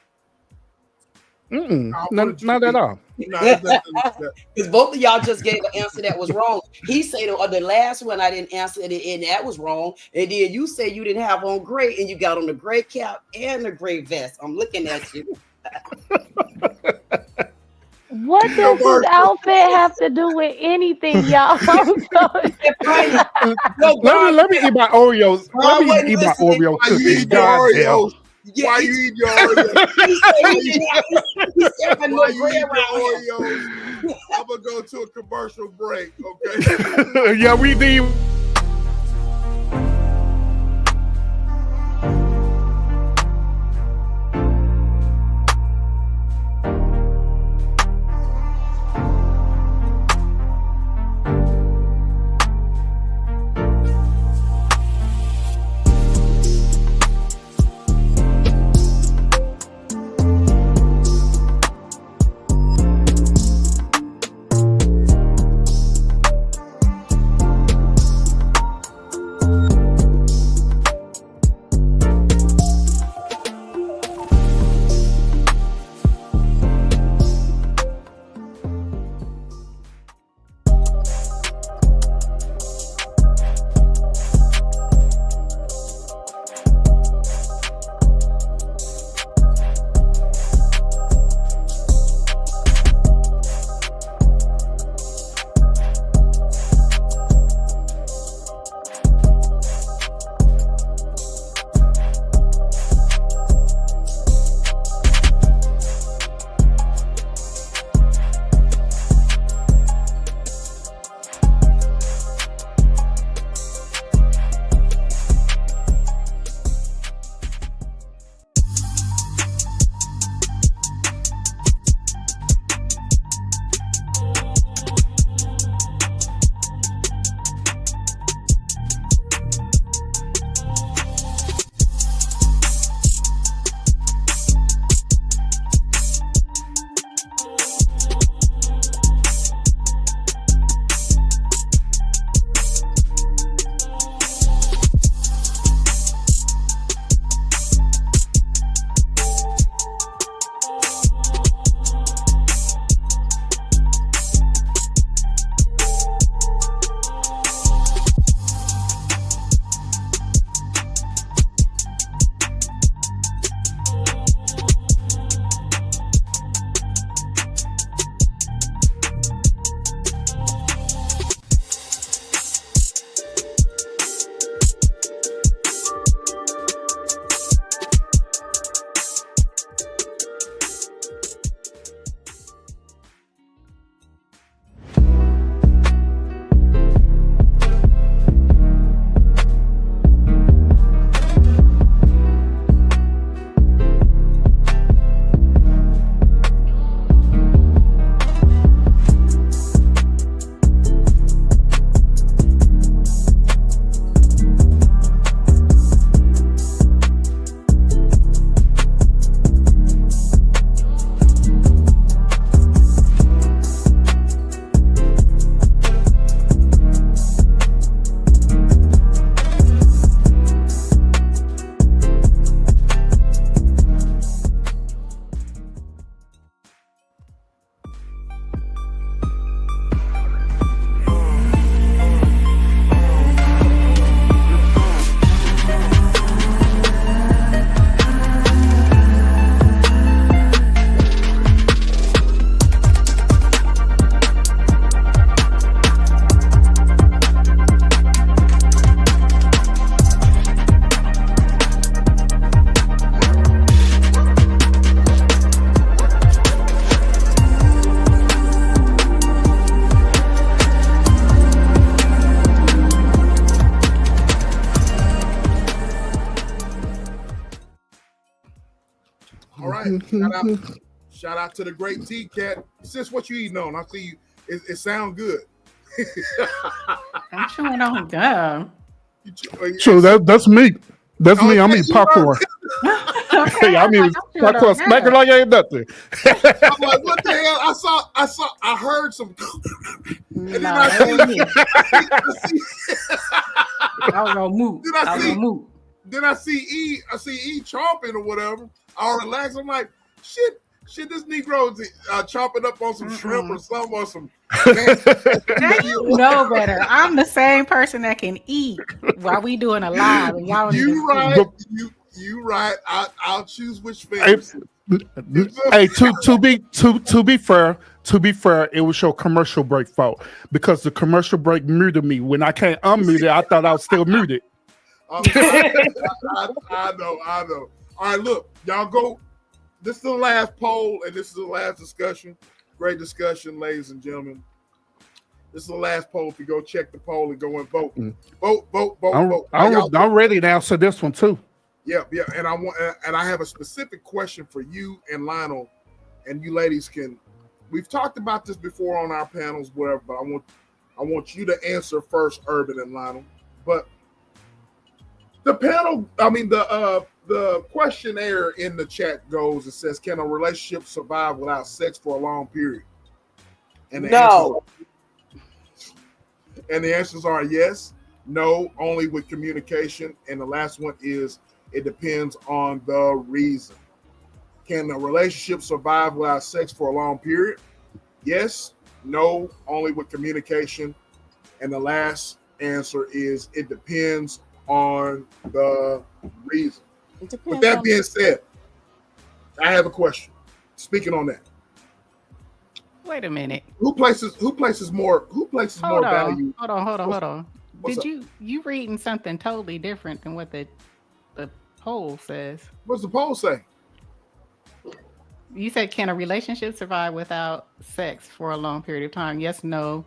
Not at all. Because both of y'all just gave an answer that was wrong. He said the last one I didn't answer it, and that was wrong. And then you say you didn't have on gray, and you got on the gray cap and the gray vest. I'm looking at you. What does this outfit have to do with anything, y'all? Let me eat my Oreos. Let me eat my Oreo cookies. Oreos? Why you eat your Oreos? Why you eat your Oreos? I'm gonna go to a commercial break. Okay. Yeah, we need. Shout out to the great T-Cat. Sis, what you eating on? I see you. It sound good. I'm chewing on gum. So that's me. That's me. I'm eating popcorn. Okay, I'm eating popcorn. Smack it like ain't nothing. I'm like, what the hell? I heard some. And then I was gonna move. Then I see E chomping or whatever. All relaxed. I'm like, shit. Shit, this Negro is chopping up on some shrimp or something or some. Now you know better. I'm the same person that can eat while we doing a live, and y'all You right. You right. I'll choose which fingers. Hey, to be fair, it was your commercial break fault because the commercial break muted me. When I can't unmute it, I thought I was still muted. I know. All right, look, y'all go. This is the last poll, and this is the last discussion. Great discussion, ladies and gentlemen. This is the last poll. If you go check the poll and go and vote, vote. I'm ready to answer this one too. Yeah, and I have a specific question for you and Lionel, and you ladies can. We've talked about this before on our panels, whatever. But I want you to answer first, Urban and Lionel. But the panel, the questionnaire in the chat goes. It says, "Can a relationship survive without sex for a long period?" And the answers are yes, no, only with communication, and the last one is it depends on the reason. Can a relationship survive without sex for a long period? Yes, no, only with communication, and the last answer is it depends on the reason. With that being said, I have a question. Speaking on that. Wait a minute. Who places more value? Hold on. Did you reading something totally different than what the poll says? What's the poll say? You said, can a relationship survive without sex for a long period of time? Yes, no.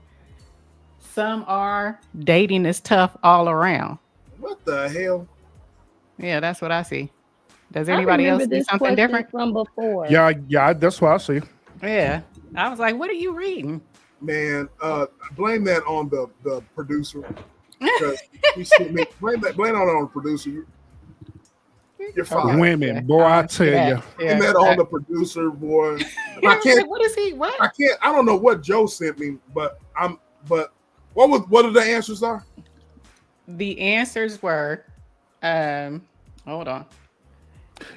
Some are. Dating is tough all around. What the hell? Yeah, that's what I see. Does anybody else see something different from before? Yeah, that's what I see. Yeah. I was like, what are you reading? Man, blame that on the producer. Because blame on the producer. You're fine. Women, boy, I tell you. Blame that on the producer, boy. I can't. What is he? What? I can't. I don't know what Joe sent me, but what are the answers are? The answers were, hold on.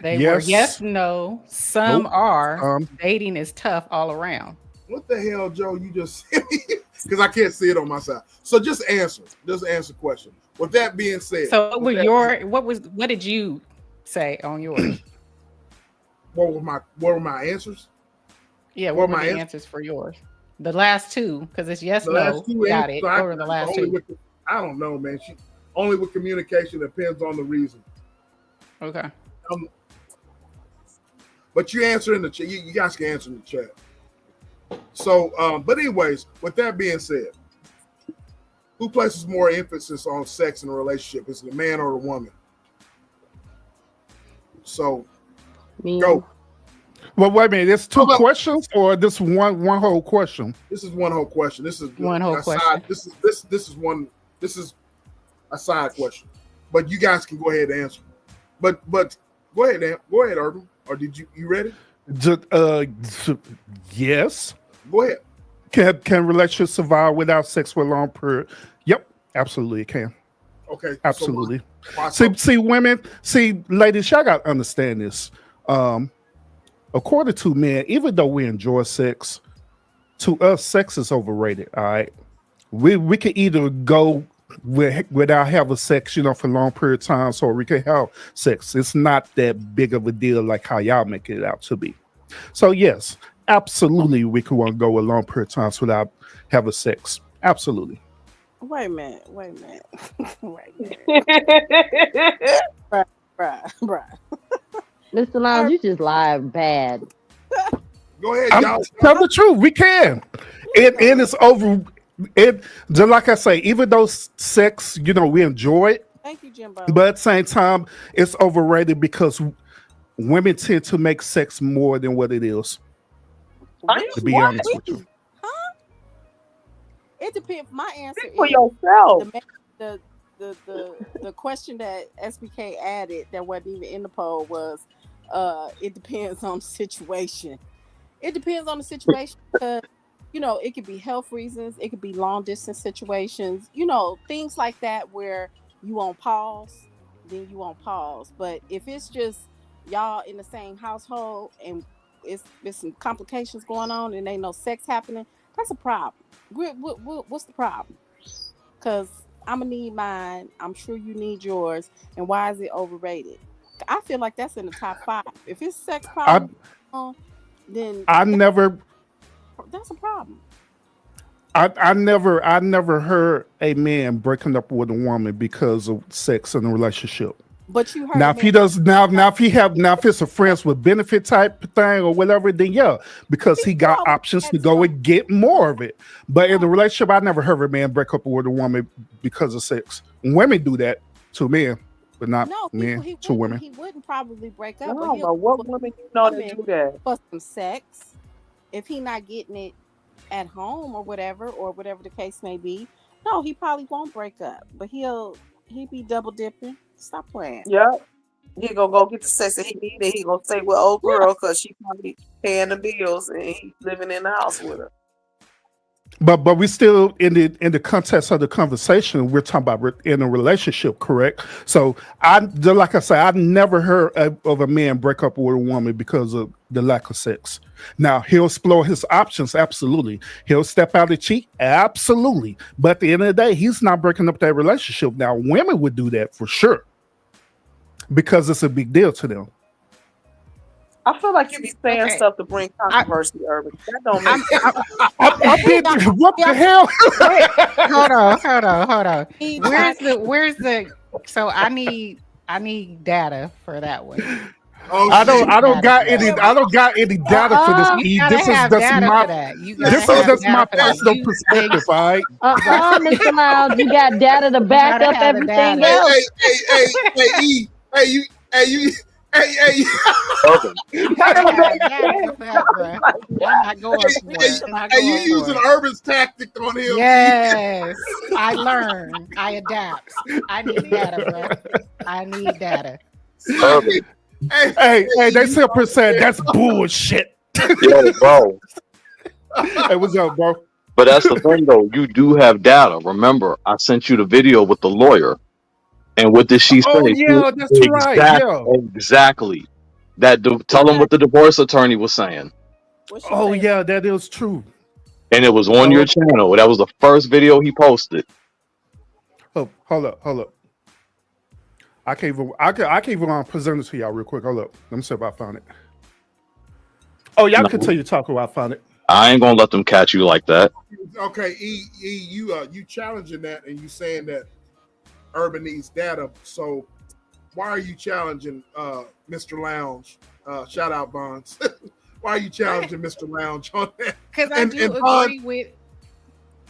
They Yes. were yes, no. Some Nope. are. Dating is tough all around. What the hell, Joe? You just sent me because I can't see it on my side. So just answer. Just answer question. With that being said, So what did you say on yours? What were my answers? Yeah, what were the answers for yours? The last two, because it's yes, The no. last two Got answers, it. What were the last two? I don't know, man. Only with communication, depends on the reason. Okay. But you answer in the chat. You guys can answer in the chat. So, but anyways, with that being said, who places more emphasis on sex in a relationship? Is it the man or the woman? So, go. Well, wait a minute. There's two questions, or this one whole question? This is one whole question. This is one whole question. This is a side question. But you guys can go ahead and answer. But go ahead, Urban. Or did you ready? Yes. Go ahead. Can relationships survive without sex for a long period? Yep, absolutely it can. Okay. Absolutely. So See, women, ladies, y'all got to understand this. According to men, even though we enjoy sex, to us, sex is overrated. All right, we can either go without having sex, for a long period of time, so we can have sex. It's not that big of a deal like how y'all make it out to be. So yes, absolutely, we can want to go a long period of time without having sex. Absolutely. Wait a minute. Bruh. Mr. Lounge, you just lied bad. Go ahead, y'all. Tell the truth. We can. And it's over. Just like I say, even though sex, we enjoy it. Thank you, Jimbo. But at the same time, it's overrated because women tend to make sex more than what it is. To be honest with you. Huh? It depends. My answer Speak for is yourself. The question that SBK added that wasn't even in the poll was it depends on the situation. It depends on the situation because it could be health reasons, it could be long distance situations, things like that where you on pause, then you on pause. But if it's just y'all in the same household and it's some complications going on and ain't no sex happening, that's a problem. What's the problem? Because I'm gonna need mine. I'm sure you need yours. And why is it overrated? I feel like that's in the top 5. If it's sex problem, then I never. that's a problem. I never heard a man breaking up with a woman because of sex in a relationship. But you heard Now if he does now if it's a friends with benefit type thing or whatever, then yeah, because he got options to go and get more of it. But in the relationship, I never heard a man break up with a woman because of sex. Women do that to men, but not men to women. He wouldn't probably break up. No, but what women you know that do that? For some sex, if he not getting it at home or whatever the case may be, no, he probably won't break up. But he be double dipping. Stop playing. Yep. He gonna go get the sex that he need, and he gonna stay with old girl because she probably paying the bills and he living in the house with her. But we still in the context of the conversation, we're talking about in a relationship, correct? So like I said, I've never heard of a man break up with a woman because of the lack of sex. Now he'll explore his options, absolutely. He'll step out and cheat, absolutely. But at the end of the day, he's not breaking up that relationship. Now women would do that for sure because it's a big deal to them. I feel like you be saying stuff to bring controversy, Urban. That don't make what the hell? Hold on. Where's the so I need data for that one. I don't got any data for this. This is just my personal perspective. All right. Mr. Loud, you got data to back up everything else. Hey. You using Urban's tactic on him. Yes, I learn. I adapt. I need data, bro. I need data. Hey, they simply said that's bullshit. Yo, bro. Hey, what's up, bro? But that's the thing, though. You do have data. Remember, I sent you the video with the lawyer. And what did she say? Oh, yeah, that's right. Yeah. Exactly. Tell them what the divorce attorney was saying. Oh, yeah, that is true. And it was on your channel. That was the first video he posted. Oh, hold up. I can't even present it to y'all real quick. Hold up. Let me see if I found it. Oh, y'all continue to talk about I found it. I ain't gonna let them catch you like that. Okay, you challenging that and you saying that Urban needs data. So why are you challenging Mr. Lounge? Shout out Bonds. Why are you challenging Mr. Lounge on that? Because I do agree with.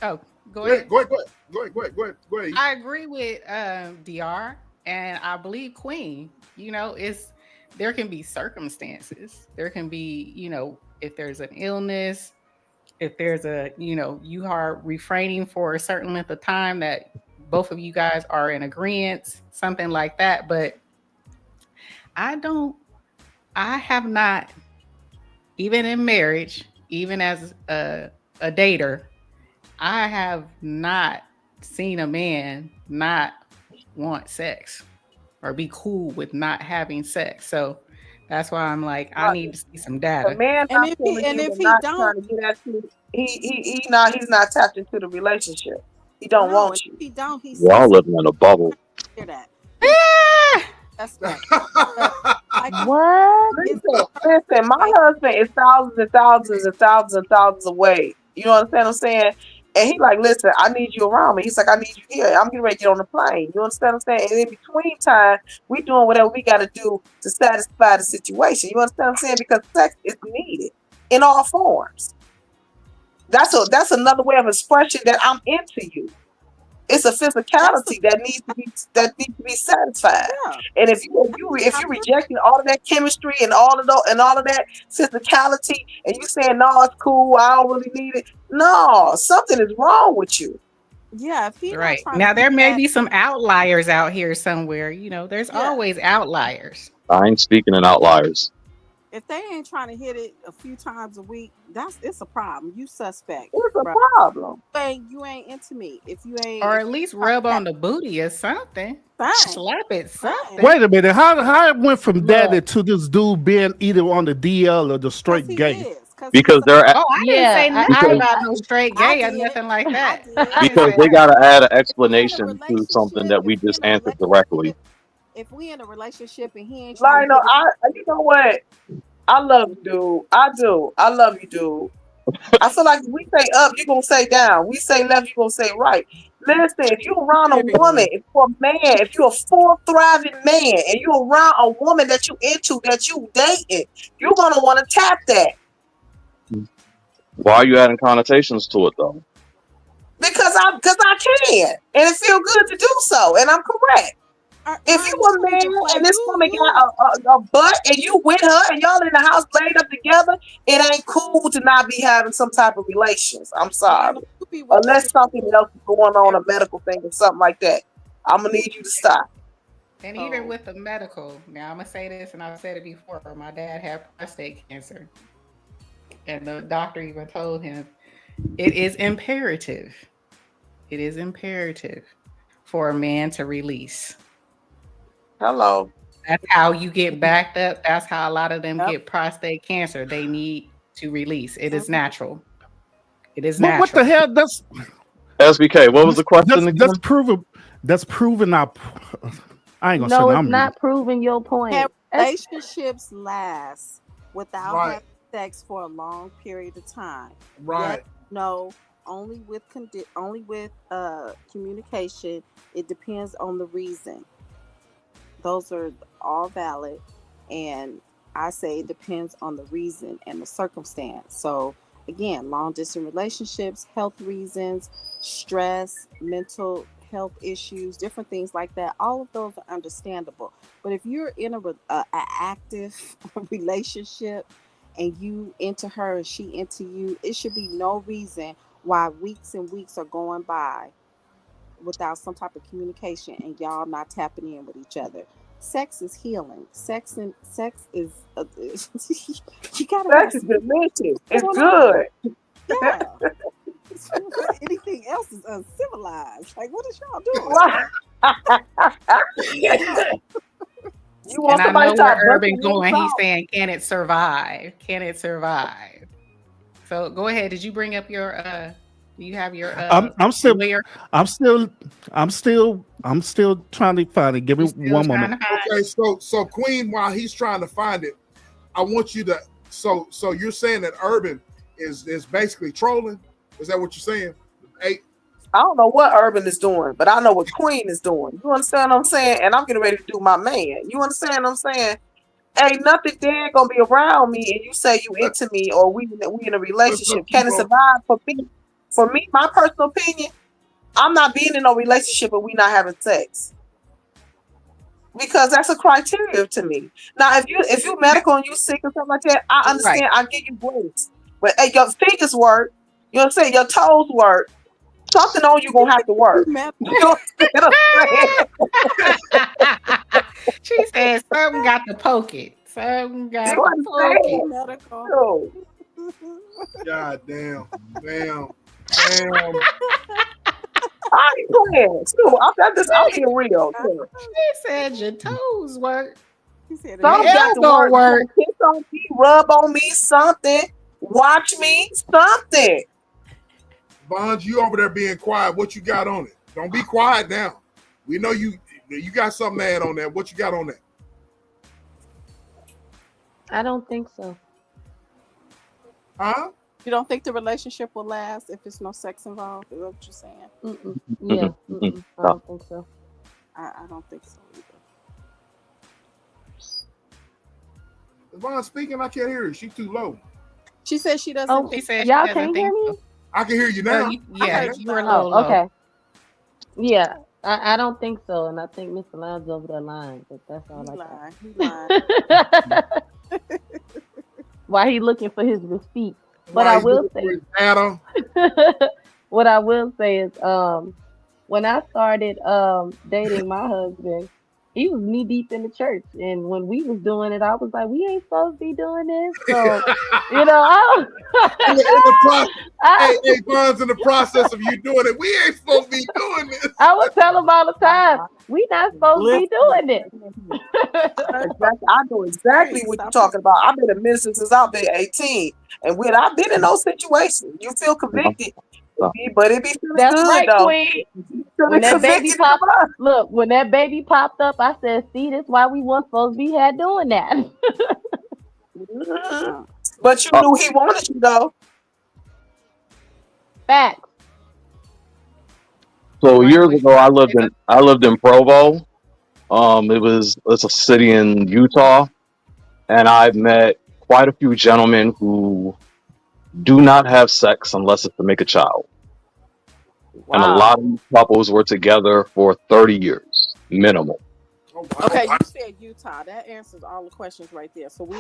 Oh, go ahead. Go ahead. I agree with DR, and I believe Queen. You know, there can be circumstances. There can be, if there's an illness, if there's you are refraining for a certain length of time that both of you guys are in agreement, something like that. But I have not, even in marriage, even as a dater, I have not seen a man not want sex or be cool with not having sex. So that's why I'm like, I need to see some data. The man if he don't, he's not tapped into the relationship. He don't want you. He don't. He's Y'all living in a bubble. Hear that? That's right. What? Listen, my husband is thousands and thousands and thousands and thousands away. You know what I'm saying? And he like, listen, I need you around me. He's like, I need you here. I'm getting ready to get on the plane. You understand what I'm saying? And in between time, we doing whatever we got to do to satisfy the situation. You understand what I'm saying? Because sex is needed in all forms. That's another way of expression that I'm into you. It's a physicality that needs to be satisfied. Yeah. And if you're rejecting all of that chemistry and all of that physicality, and you saying no, it's cool, I don't really need it. No, something is wrong with you. Yeah, if he right now there may be some outliers out here somewhere. There's always outliers. I ain't speaking in outliers. If they ain't trying to hit it a few times a week, it's a problem. You suspect. It's a bro. problem. You ain't into me. If you ain't, Or if at you least ain't rub on the booty or something. fine, Slap it, something. Wait a minute. How it went from that Look. to this dude being either on the DL or the because straight he gay? is. Because they're Oh, I didn't say Yeah, nothing because about no straight I gay or did. nothing like I that. did. I didn't because say they that. gotta add an If we in a explanation to something that we if we just in a answered directly. if we in a relationship and he ain't trying to Lionel, hit it, you know what? I love you, dude. I do. I love you, dude. I feel like if we say up, you're gonna say down. We say left, you're gonna say right. Listen, if you're around a woman, if you're a man, if you're a full thriving man, and you're around a woman that you into, that you dating, you're gonna want to tap that. Why are you adding connotations to it though? Because I can. And it feels good to do so. And I'm correct. If you a man and this woman got a butt and you with her and y'all in the house laid up together, it ain't cool to not be having some type of relations. I'm sorry. Unless something else is going on, a medical thing or something like that. I'm gonna need you to stop. And even with the medical, now I'm gonna say this, and I've said it before. My dad had prostate cancer, and the doctor even told him it is imperative. It is imperative for a man to release. Hello. That's how you get backed up. That's how a lot of them get prostate cancer. They need to release. It is natural. It is But natural. what the hell? That's SBK, what was the question again? That's proven. That's proven. I ain't gonna No, say it's I'm not proving your point. Can relationships last without Right. having sex for a long period of time? Right. Yes, no, only with communication. It depends on the reason. Those are all valid, and I say it depends on the reason and the circumstance. So again, long distance relationships, health reasons, stress, mental health issues, different things like that. All of those are understandable. But if you're in a active relationship and you into her and she into you, it should be no reason why weeks and weeks are going by without some type of communication and y'all not tapping in with each other. Sex is healing. Sex is you gotta Sex is delicious. It's good. Yeah. Anything else is uncivilized. Like, what is y'all doing? You want And I somebody know to where stop Urban busting going. your He's salt? saying, "Can it survive? Can it survive?" So go ahead. Did you bring up your? Do you have your? I'm still. lawyer? I'm still trying to find it. Give me one moment. Okay, so Queen, while he's trying to find it, I want you to. So you're saying that Urban is basically trolling? Is that what you're saying? Hey, I don't know what Urban is doing, but I know what Queen is doing. You understand what I'm saying? And I'm getting ready to do my man. You understand what I'm saying? Ain't nothing there gonna be around me, and you say you into me or we in a relationship. Can it survive for me? For me, my personal opinion, I'm not being in no relationship and we not having sex. Because that's a criteria to me. Now, if you medical and you sick or something like that, I understand. I give you grace. But hey, your fingers work. You know what I'm saying? Your toes work. Something on you gonna have to work. You know what I'm saying? She said, "Something got to poke it. Something got You to poke it." Medical. God damn. I ain't playing. I'm being real. She said your toes work. Something got to work. Kiss on me, rub on me, something. Watch me, something. Bonds, you over there being quiet. What you got on it? Don't be quiet now. We know you got something to add on that. What you got on that? I don't think so. Huh? You don't think the relationship will last if there's no sex involved? Is that what you're saying? Yeah. I don't think so. I don't think so either. Is Vaughn speaking? I can't hear her. She's too low. She said she doesn't. Oh, y'all can't hear me? I can hear you now. you were a little Oh, okay. low. Yeah, I don't think so, and I think Mr. Lyons over there lying, but that's all Why he looking for his receipt? But I will say, what I will say is, when I started dating my husband, he was knee deep in the church, and when we was doing it, I was like, we ain't supposed to be doing this. So, you know, In the process, I, hey, Bonds, in the process of you doing it, we ain't supposed to be doing this. I would tell him all the time, we not supposed to be doing this. Exactly. I know exactly what you're talking about. I've been a minister since I've been 18, and when I've been in those situations, you feel convicted, but it be feeling That's good right, though. Queen. When that baby popped up, look, when that baby popped up, I said, see, that's why we weren't supposed to be had doing that. But you knew he wanted you though. Facts. So years ago, I lived in Provo. It's a city in Utah, and I've met quite a few gentlemen who do not have sex unless it's to make a child. And a lot of these couples were together for 30 years minimum. Okay, you said Utah. That answers all the questions right there. So we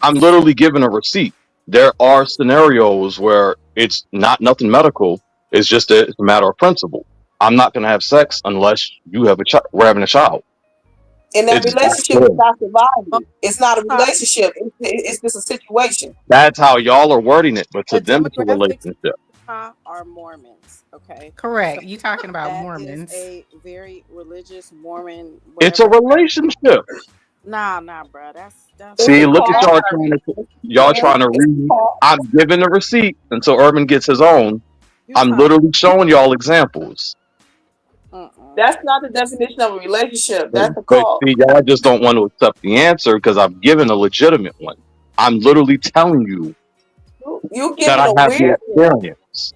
I'm literally giving a receipt. There are scenarios where it's nothing medical. It's just it's a matter of principle. I'm not going to have sex unless we're having a child. And that relationship is not surviving. It's not a relationship. It's just a situation. That's how y'all are wording it, but to them it's a relationship. Are Mormons, okay? Correct. So you talking about that Mormons. Is a very religious Mormon. It's a relationship. Nah, bro. That's See, look at y'all trying to read. I'm giving a receipt until Urban gets his own. I'm literally showing y'all examples. That's not the definition of a relationship. That's a call. See, y'all just don't want to accept the answer because I've given a legitimate one. I'm literally telling you that I have the experience.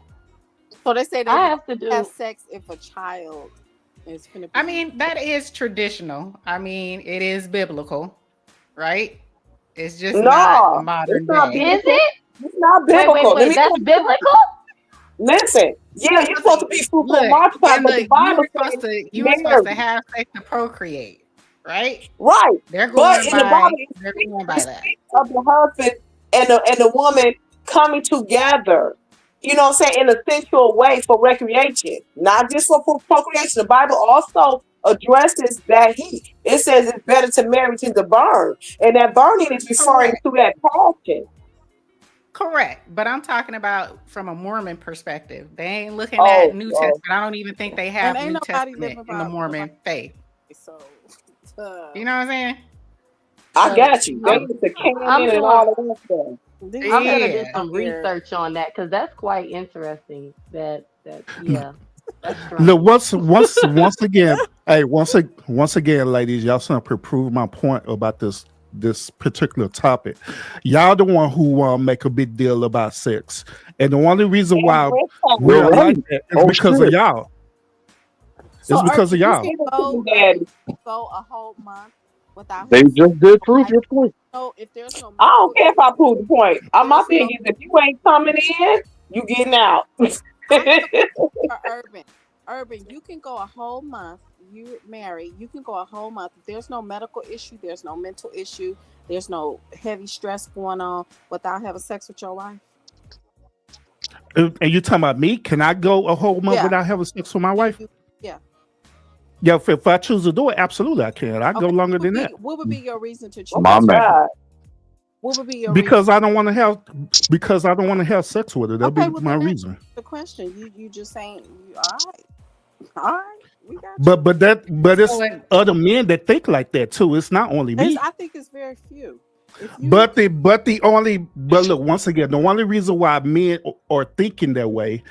So they say I have to have sex if a child is going to be. I mean, that is traditional. I mean, it is biblical, right? It's just not modern day. Is it? It's not biblical. Wait, that's biblical? Listen, yeah, you're supposed to be fruitful and multiply, but the Bible says you were supposed to have sex to procreate, right? Right. They're going but in the Bible, they're going by that. Of the husband and the woman coming together, you know what I'm saying, in a sensual way for recreation, not just for procreation. The Bible also addresses that heat. It says it's better to marry than to burn, and that burning is referring to that passion. Correct, but I'm talking about from a Mormon perspective. They ain't looking at New Testament. I don't even think they have New Testament in the Mormon faith. So, you know what I'm saying? I got you. They used to canon and all of that stuff. I'm gonna do some research on that because that's quite interesting. That's look, once again, hey, once again, ladies, y'all simply prove my point about this particular topic. Y'all the one who make a big deal about sex, and the only reason why we're like that is because of y'all. So it's because of y'all. Go a whole month without. They just did prove your point. So if there's no, I don't care if I prove the point. My thing is, if you ain't coming in, you getting out. Urban, you can go a whole month. You married, you can go a whole month. If there's no medical issue, there's no mental issue, there's no heavy stress going on without having sex with your wife. And you talking about me? Can I go a whole month without having sex with my wife? Yeah. Yeah, if I choose to do it, absolutely I can. I go longer than that. What would be your reason to choose? My man. What would be your because reason? I don't want to have sex with her. That'd be my reason. The question you just saying, all right. But it's other men that think like that too. It's not only me. I think it's very few. But look, once again, the only reason why men are thinking that way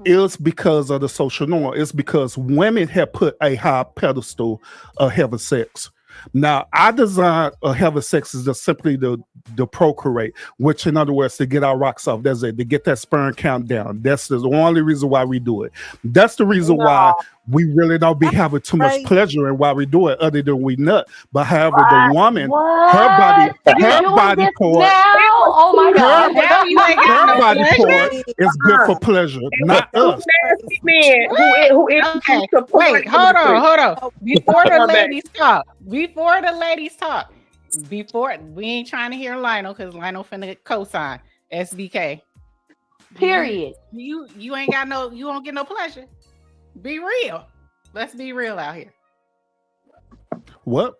is because of the social norm. It's because women have put a high pedestal of having sex. Now, I design having sex is just simply to procreate, which in other words, to get our rocks off. That's it, to get that sperm count down. That's the only reason why we do it. That's the reason why we really don't be having too much pleasure in why we do it, other than we nut. But however, the woman, her body part, oh my God, her body part is good for pleasure, not us. Men who wait, hold on. Before the ladies talk, we ain't trying to hear Lionel because Lionel finna co-sign SBK. Period. You ain't got you won't get no pleasure. Be real. Let's be real out here. What?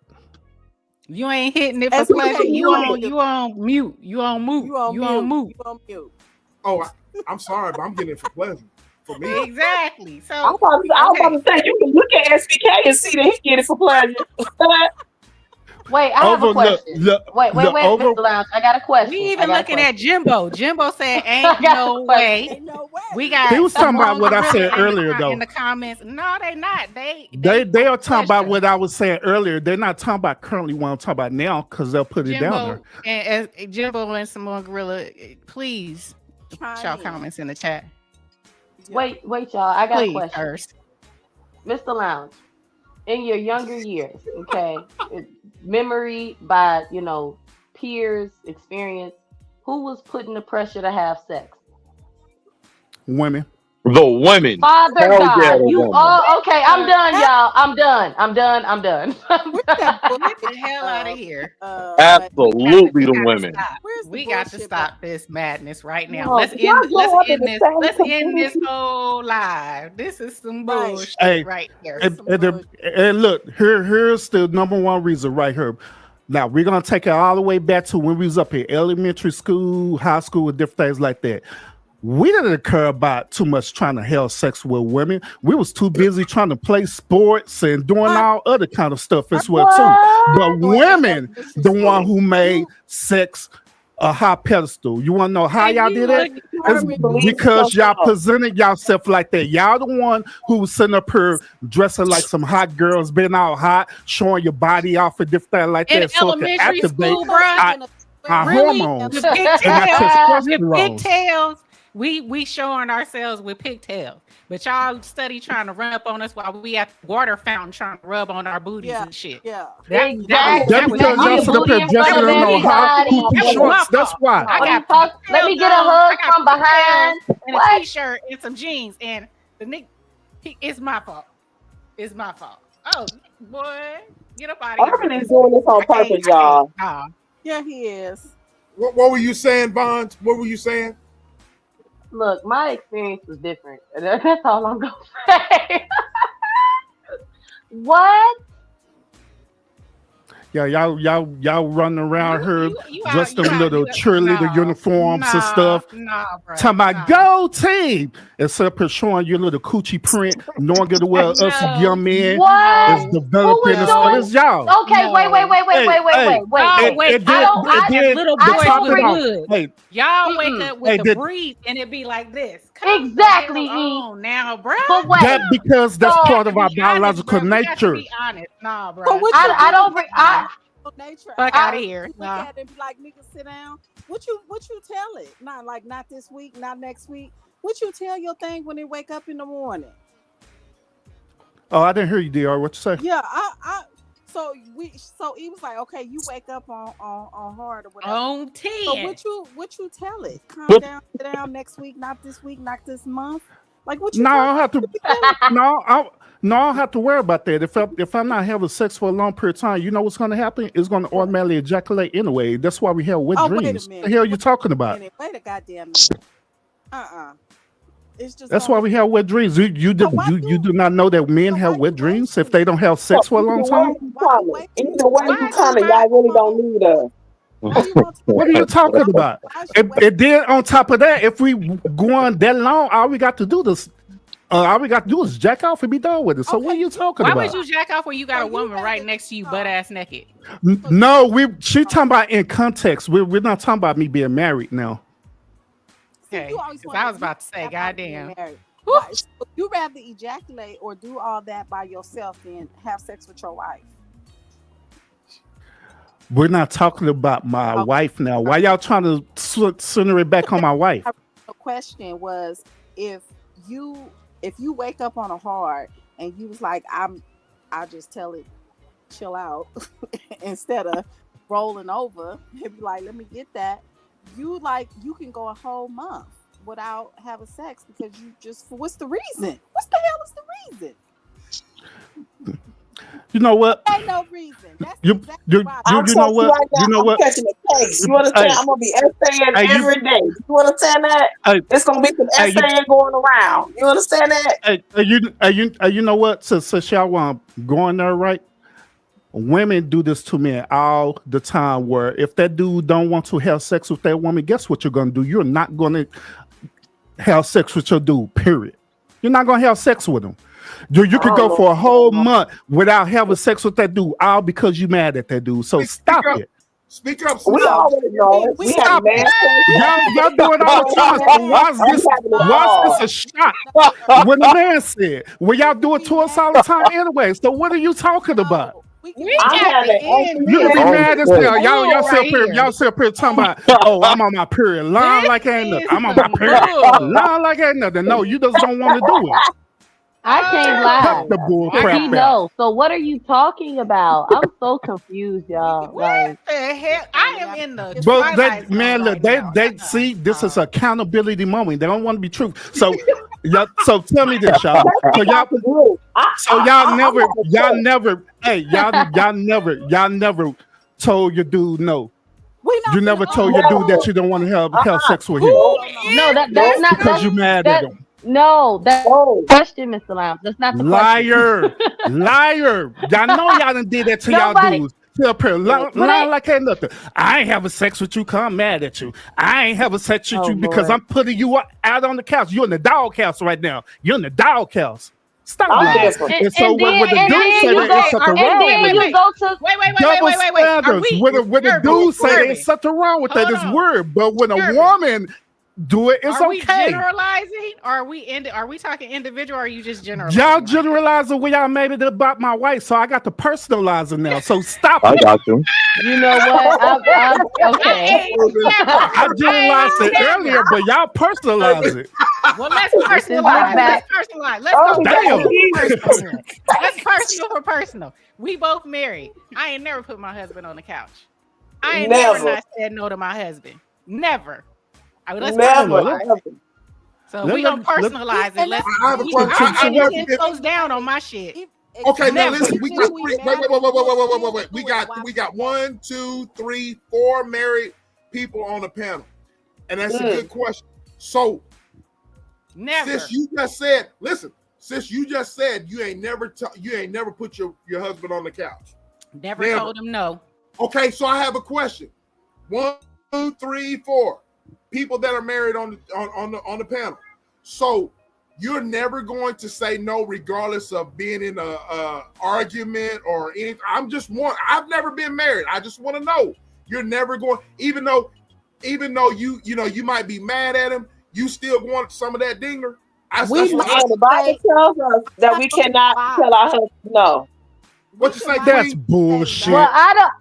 You ain't hitting it for SBK, pleasure. you on You on mute. You on mute. You on You mute. on mute. You on mute. Oh, I'm sorry, but I'm getting it for pleasure. For me. Exactly. So I was about to say you can look at SBK and see that he get it for pleasure. Wait, I have a question. Wait, over- Mr. Lounge. I got a question. we even looking at Jimbo. Jimbo said, "Ain't got no a question. way." Ain't no way. We got. He was talking about what I Gorilla said in the earlier, co- though. In the comments, no, they not. They They are talking about pleasure. what I was saying earlier. They're not talking about currently what I'm talking about now because they'll put it down Jimbo and Jimbo and Simone Gorilla, please Chime y'all in. comments in the chat. Wait, y'all. I got a Please question. first. Mr. Lounge, in your younger years, okay, memory by, peers, experience, who was putting the pressure to have sex? there. Women. The women. Father Hell God. yeah, the You women. oh, okay, I'm done, y'all. I'm done. I'm done. I'm done. Get the hell out of here. Absolutely We the got to women. stop. We got to stop this madness right now. No, Let's y'all end. grow Let's up in end the this. same Let's end this community. whole live. This is some Right. bullshit Hey, right here. and look, here's the number one reason right here. Now we're gonna take it all the way back to when we was up in elementary school, high school, and different things like that. We didn't care about too much trying to have sex with women. We was too busy trying to play sports and doing all other kind of stuff as well too. But women, the one who made sex a high pedestal. You want to know how y'all did it? It's because y'all presented yourself like that. Y'all the one who was sitting up here dressing like some hot girls, being all hot, showing your body off and different things like In that, so it can elementary activate school, bruh. our Really? hormones With and our pigtails, with testosterone. pigtails. We showing ourselves with pigtails, but y'all study trying to run up on us while we at the water fountain trying to rub on our booties and shit. Yeah. That's because y'all sit up here dressing in no hot coochie shorts. That's why. I got Let me get a hug from behind. and a t-shirt and some jeans, and the nigga, it's my fault. It's my fault. Oh boy, get up out of here. Urban is doing this on purpose, y'all. Yeah, he is. What were you saying, Bond? What were you saying? Look, my experience was different. That's all I'm gonna say. What? Yeah, y'all running around her dressed in little you- cheerleader uniforms and stuff. Bro, Talking about go team, instead of showing your little coochie print, knowing good well us young men What? is developing and stuff. It's y'all. Okay, wait. Y'all wake up with the breeze and it be like this. Come Exactly, the hell on now, bro. But wait. That because that's part of our biological We got to nature. be honest, nah, bro. But what I don't bring. nature. Fuck outta here. Look Nah. at it and be like, nigga, sit down. What you tell it? Not this week, not next week. What you tell your thing when they wake up in the morning? Oh, I didn't hear you, DR. What you say? Yeah, so he was like, okay, you wake up on hard or whatever. On 10. So what you tell it? Calm But- down, sit down next week, not this week, not this month. Like what you No, tell I don't have to. No, I don't have to worry about that. If I'm not having sex for a long period of time, you know what's going to happen? It's going to automatically ejaculate anyway. That's why we have wet Oh, wait a dreams. minute. The hell you talking about? Wait a goddamn minute. It's just That's why we have wet dreams. You do not know that men have wet dreams if they don't have sex for a long time? Either way you coming, y'all really don't need us. What are you talking about? And then on top of that, if we go on that long, all we got to do is jack off and be done with it. So what are you talking Why about? would you jack off when you got a woman right next to you, butt ass naked? No, she talking about in context. We're not talking about me being married now. Okay, 'cause I was about to say, goddamn. Why? So you rather ejaculate or do all that by yourself than have sex with your wife? We're not talking about my wife now. Why y'all trying to center it back on my wife? The question was if you wake up on a hard and you was like, I just tell it chill out instead of rolling over and be like, let me get that. You can go a whole month without having sex because you just what's the reason? What the hell is the reason? You know what? Ain't no reason. That's You exactly why. you know what? Right now, You know I'm what? catching a case. You understand? Hey, I'm gonna be essaying hey, you, every day. You understand that? hey, It's gonna be some hey, you, essaying going around. You understand that? you know what? Since y'all want going there, right? Women do this to men all the time. Where if that dude don't want to have sex with that woman, guess what you're gonna do? You're not gonna have sex with your dude. Period. You're not gonna have sex with him. You could go for a whole month without having sex with that dude, all because you mad at that dude. So stop it. Speak up. We already know. We have Stop man. it. Y'all do it all the time. So why is this a shot? When the man said, well, y'all do it to us all the time anyway. So what are you talking about? We got the end. You can be mad as hell. Y'all sit right up here talking about, oh, I'm on my period. Lying like ain't nothing. I'm on my period. Lying like ain't nothing. No, you just don't want to do it. I can't lie. Cut the bull crap He out. knows. So what are you talking about? I'm so confused, y'all. Like, What the hell? I am in the But twilight zone man, look, right they now. see this is accountability moment. They don't want to be true. So so tell me this, y'all. So y'all never told your dude no. You never told your dude that you don't want to have sex with him. no, that's not because you mad at him. No, that's the question, Mr. Lounge. That's not the Liar. Liar. Y'all know y'all done did that to y'all dudes. Lying like ain't nothing. I ain't having sex with you because I'm mad at you. I ain't having sex with you because I'm putting you out on the couch. You're in the doghouse right now. You're in the doghouse. Stop lying. And so when the dude say there's something wrong with it, when the dude say there's something wrong with that, it's weird. But when a woman do it, it's Are we okay. generalizing? Or are we talking individual? Or are you just generalizing? Y'all generalizing when y'all made it about my wife, so I got to personalize it now. So stop I it. got you. You know what? I'm okay. I generalized it earlier, but y'all personalize it. Well, let's personalize. Let's personalize. Let's go. Let's personal for personal. We both married. I ain't never put my husband on the couch. I ain't never not said no to my husband. Never. Let's personalize it. So we gonna personalize it. Let's. I goes down on my shit. Okay, now listen. We got wait. We got 1, 2, 3, 4 married people on the panel, and that's a good question. So, sis, you just said, listen. Sis, you just said you ain't never put your husband on the couch. Never told him no. Okay, so I have a question. 1, 2, 3, 4 people that are married on the panel. So you're never going to say no, regardless of being in a argument or anything. I've never been married. I just want to know. You're never going, even though you might be mad at him, you still want some of that dinger. The Bible tells us that we cannot tell our husband no. What you say? That's bullshit. Well, I don't.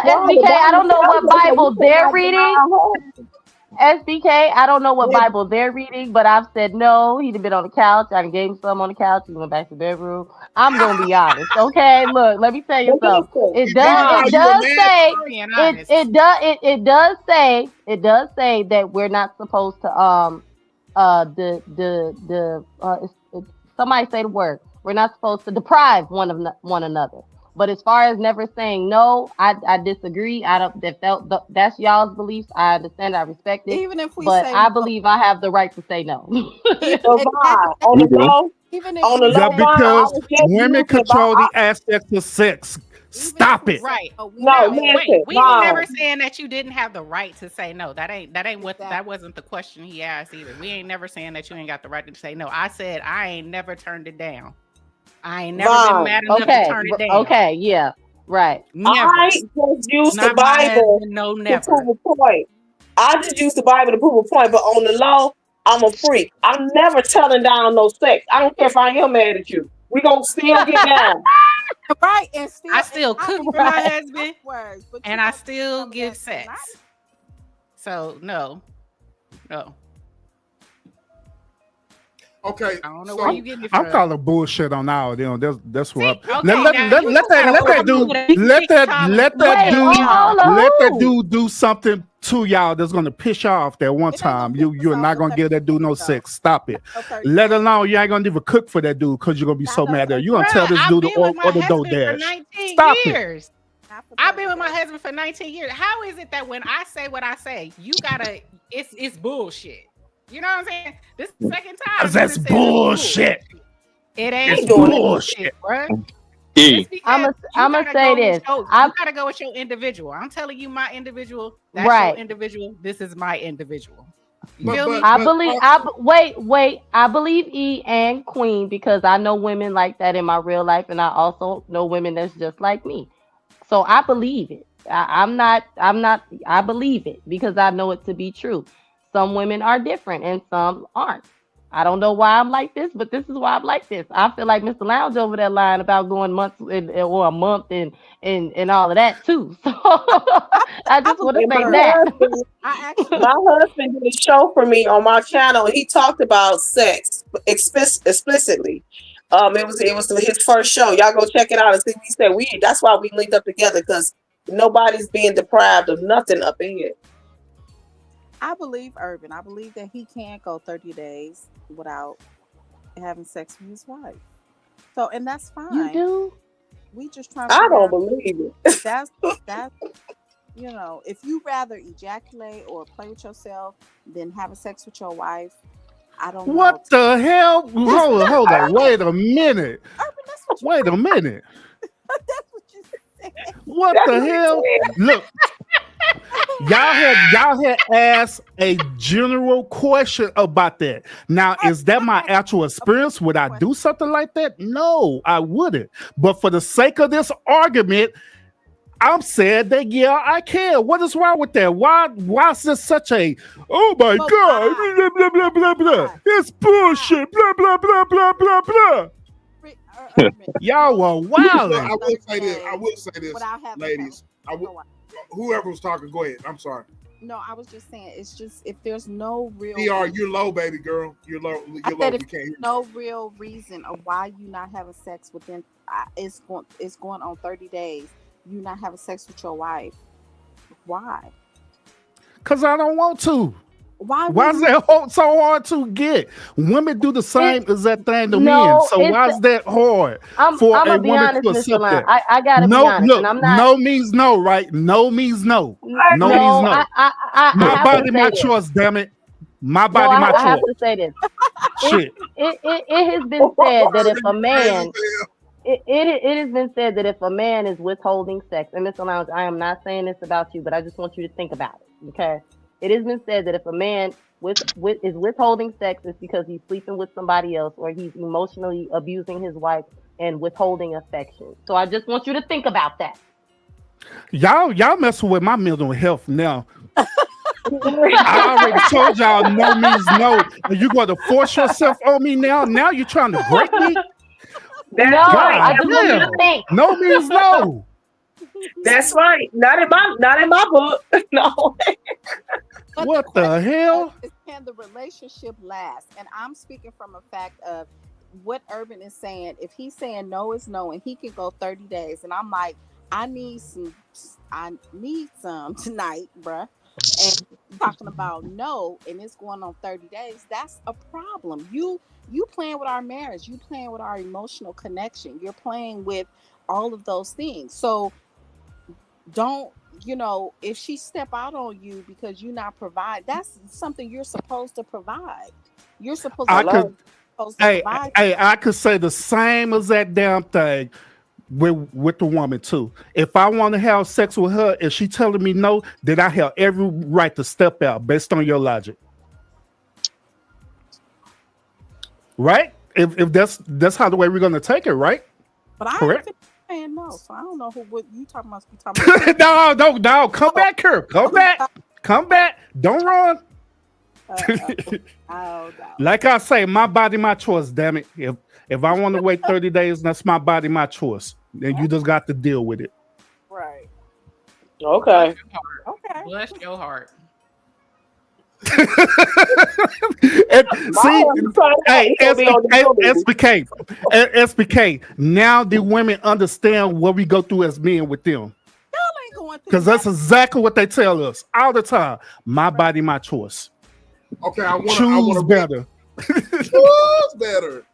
SBK, I don't know what Bible they're reading. SBK, I don't know what Bible they're reading, but I've said no. He'd have been on the couch. I gave him some on the couch. He went back to the bedroom. I'm gonna be honest, okay? Look, let me tell you something. It does say that we're not supposed to somebody say the word. We're not supposed to deprive one another. But as far as never saying no, I disagree. I don't. That's y'all's beliefs. I understand. I respect it. Even if we but say I no. believe I have the right to say no. Because women control the aspects of sex. Stop it. Right. No, we were never saying that you didn't have the right to say no. That wasn't the question he asked either. We ain't never saying that you ain't got the right to say no. I said I ain't never turned it down. I ain't never been mad enough to turn it down. Okay, yeah, right. Never. I just use the Bible to prove a point. I just use the Bible to prove a point, but on the low, I'm a freak. I'm never telling down no sex. I don't care if I am mad at you. We gonna still get down. Right, and I still cook for my husband, and I still give sex. So no. Okay, I don't know where you getting it from. I'm calling bullshit on all of them. That's what. Let that dude do something to y'all that's gonna piss y'all off that one It ain't gonna time. piss You're us not off gonna for give that dude no 30 sex. Stop it. for 30 Let days. alone you ain't gonna even cook for that dude because you're gonna be Not so no mad at 30 you. You're gonna tell this I've dude to been with my order husband for DoorDash. 19 Stop it. years. Not for I've 30 been with my days. husband for 19 years. How is it that when I say what I say, you gotta it's bullshit? You know what I'm saying? This is the second time. Cause you that's done said it's bullshit. It It's ain't doing it. bullshit. bruh. E. Just because I'ma you gotta say go with this. you gotta go with your individual. I'm telling you, my individual. That's your Right. individual. This is my individual. You But- feel me? but- I believe. Wait. I believe E and Queen because I know women like that in my real life, and I also know women that's just like me. So I believe it. I'm not. I believe it because I know it to be true. Some women are different, and some aren't. I don't know why I'm like this, but this is why I'm like this. I feel like Mr. Lounge over there lying about going months or a month and all of that too. So I just want to And say my that. husband, I actually my husband did a show for me on my channel, and he talked about sex explicitly. It was his first show. Y'all go check it out and see what he said. That's why we linked up together because nobody's being deprived of nothing up in here. I believe Urban. I believe that he can go 30 days without having sex with his wife. So, and that's fine. You do? We just trying to I figure don't out believe it. that's you know, if you rather ejaculate or play with yourself than having sex with your wife, I don't know. What the hell? Hold on. Wait a mined. Urban, that's what you Wait a minute. that's what you said. What That's the what he hell? said. Look, y'all had asked a general question about that. Now, is that my actual experience? Would I do something like that? No, I wouldn't. But for the sake of this argument, I'm saying that yeah, I can. What is wrong with that? Why is this such a oh my But god? why? Blah blah blah blah blah. Why? It's bullshit. Blah blah blah blah blah blah. Urban, Y'all were Well, wild. I will say this. I will say this, without having ladies. sex. Whoever was talking, go ahead. I'm sorry. No, I was just saying it's just if there's no real DR, you're low, baby girl. You're low. I You're low. said You if can't hear there's me. no real reason of why you not having sex within it's going on 30 days. You not having sex with your wife. Why? Cause I don't want to. Why Why would is you- that so hard to get? Women do the same as that thing to No, men. So why is that hard I'm for a gonna be woman honest, to Mr. accept Lounge. that? I gotta be No, honest, look, and I'm not. no means no, right? No means no. I No agree. means no. I My have body, to my say this. choice. Damn it, my No, body, my I have choice. to say this. Shit. It has been said that if a man, Crazy as hell. it has been said that if a man is withholding sex, and Mr. Lounge, I am not saying this about you, but I just want you to think about it. Okay, it has been said that if a man is withholding sex, it's because he's sleeping with somebody else or he's emotionally abusing his wife and withholding affection. So I just want you to think about that. Y'all messing with my mental health now. I already told y'all no means no. And you going to force yourself on me now? Now you're trying to break me? That's No, right. I just want you to damn. think. No means no. That's right. Not in my book. No. But What the question hell? is, can the relationship last? And I'm speaking from a fact of what Urban is saying. If he's saying no is no, and he can go 30 days, and I'm like, I need some tonight, bruh. And talking about no, and it's going on 30 days. That's a problem. You playing with our marriage. You playing with our emotional connection. You're playing with all of those things. So don't. If she step out on you because you not provide, that's something you're supposed to provide. You're supposed I to, could- Hey, provide. I could say the same as that damn thing with the woman too. If I want to have sex with her and she telling me no, then I have every right to step out based on your logic. Right? If that's how the way we're gonna take it, right? But I correct. ain't saying no, so I don't know what you talking about. You talking about No, come back here. Come back. Don't run. oh, no. Like I say, my body, my choice, damn it. If I want to wait 30 days, that's my body, my choice. Then you just got to deal with it. Right. Okay. Okay. Bless your heart. And see, hey, SBK. Now the women understand what we go through as men with them. Y'all ain't going one thing Because that's exactly what they tell us all the time. My body, my choice. Okay, I want Choose to better. choose better.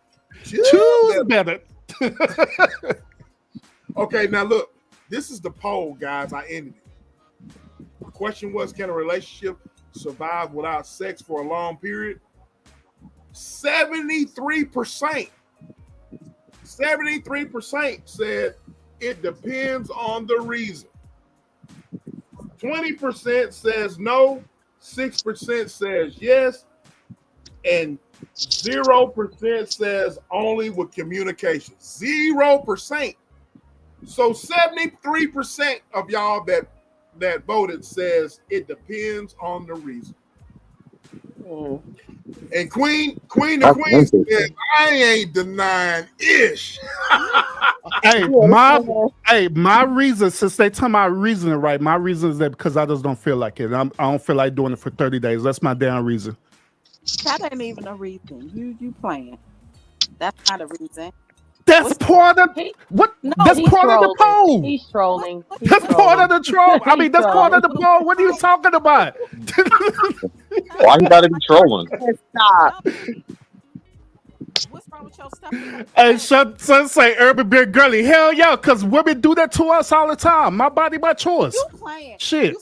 Choose better. Okay, now look, this is the poll, guys. I ended it. The question was, can a relationship survive without sex for a long period? 73%. 73% said it depends on the reason. 20% says no, 6% says yes, and 0% says only with communication. 0%. So 73% of y'all that voted says it depends on the reason. And Queen said, I ain't denying ish. My reason, since they tell my reason, right? My reason is that because I just don't feel like it. I don't feel like doing it for 30 days. That's my damn reason. That ain't even a reason. You playing. That's not a reason. That's part of what? No, that's part of the poll. He's trolling. That's part of the troll. I mean, that's part of the poll. What are you talking about? Why you gotta be trolling? Stop. What's wrong with your stuff? And some say Urban Beer Girly. Hell yeah, because women do that to us all the time. My body, my choice. You playing. Shit.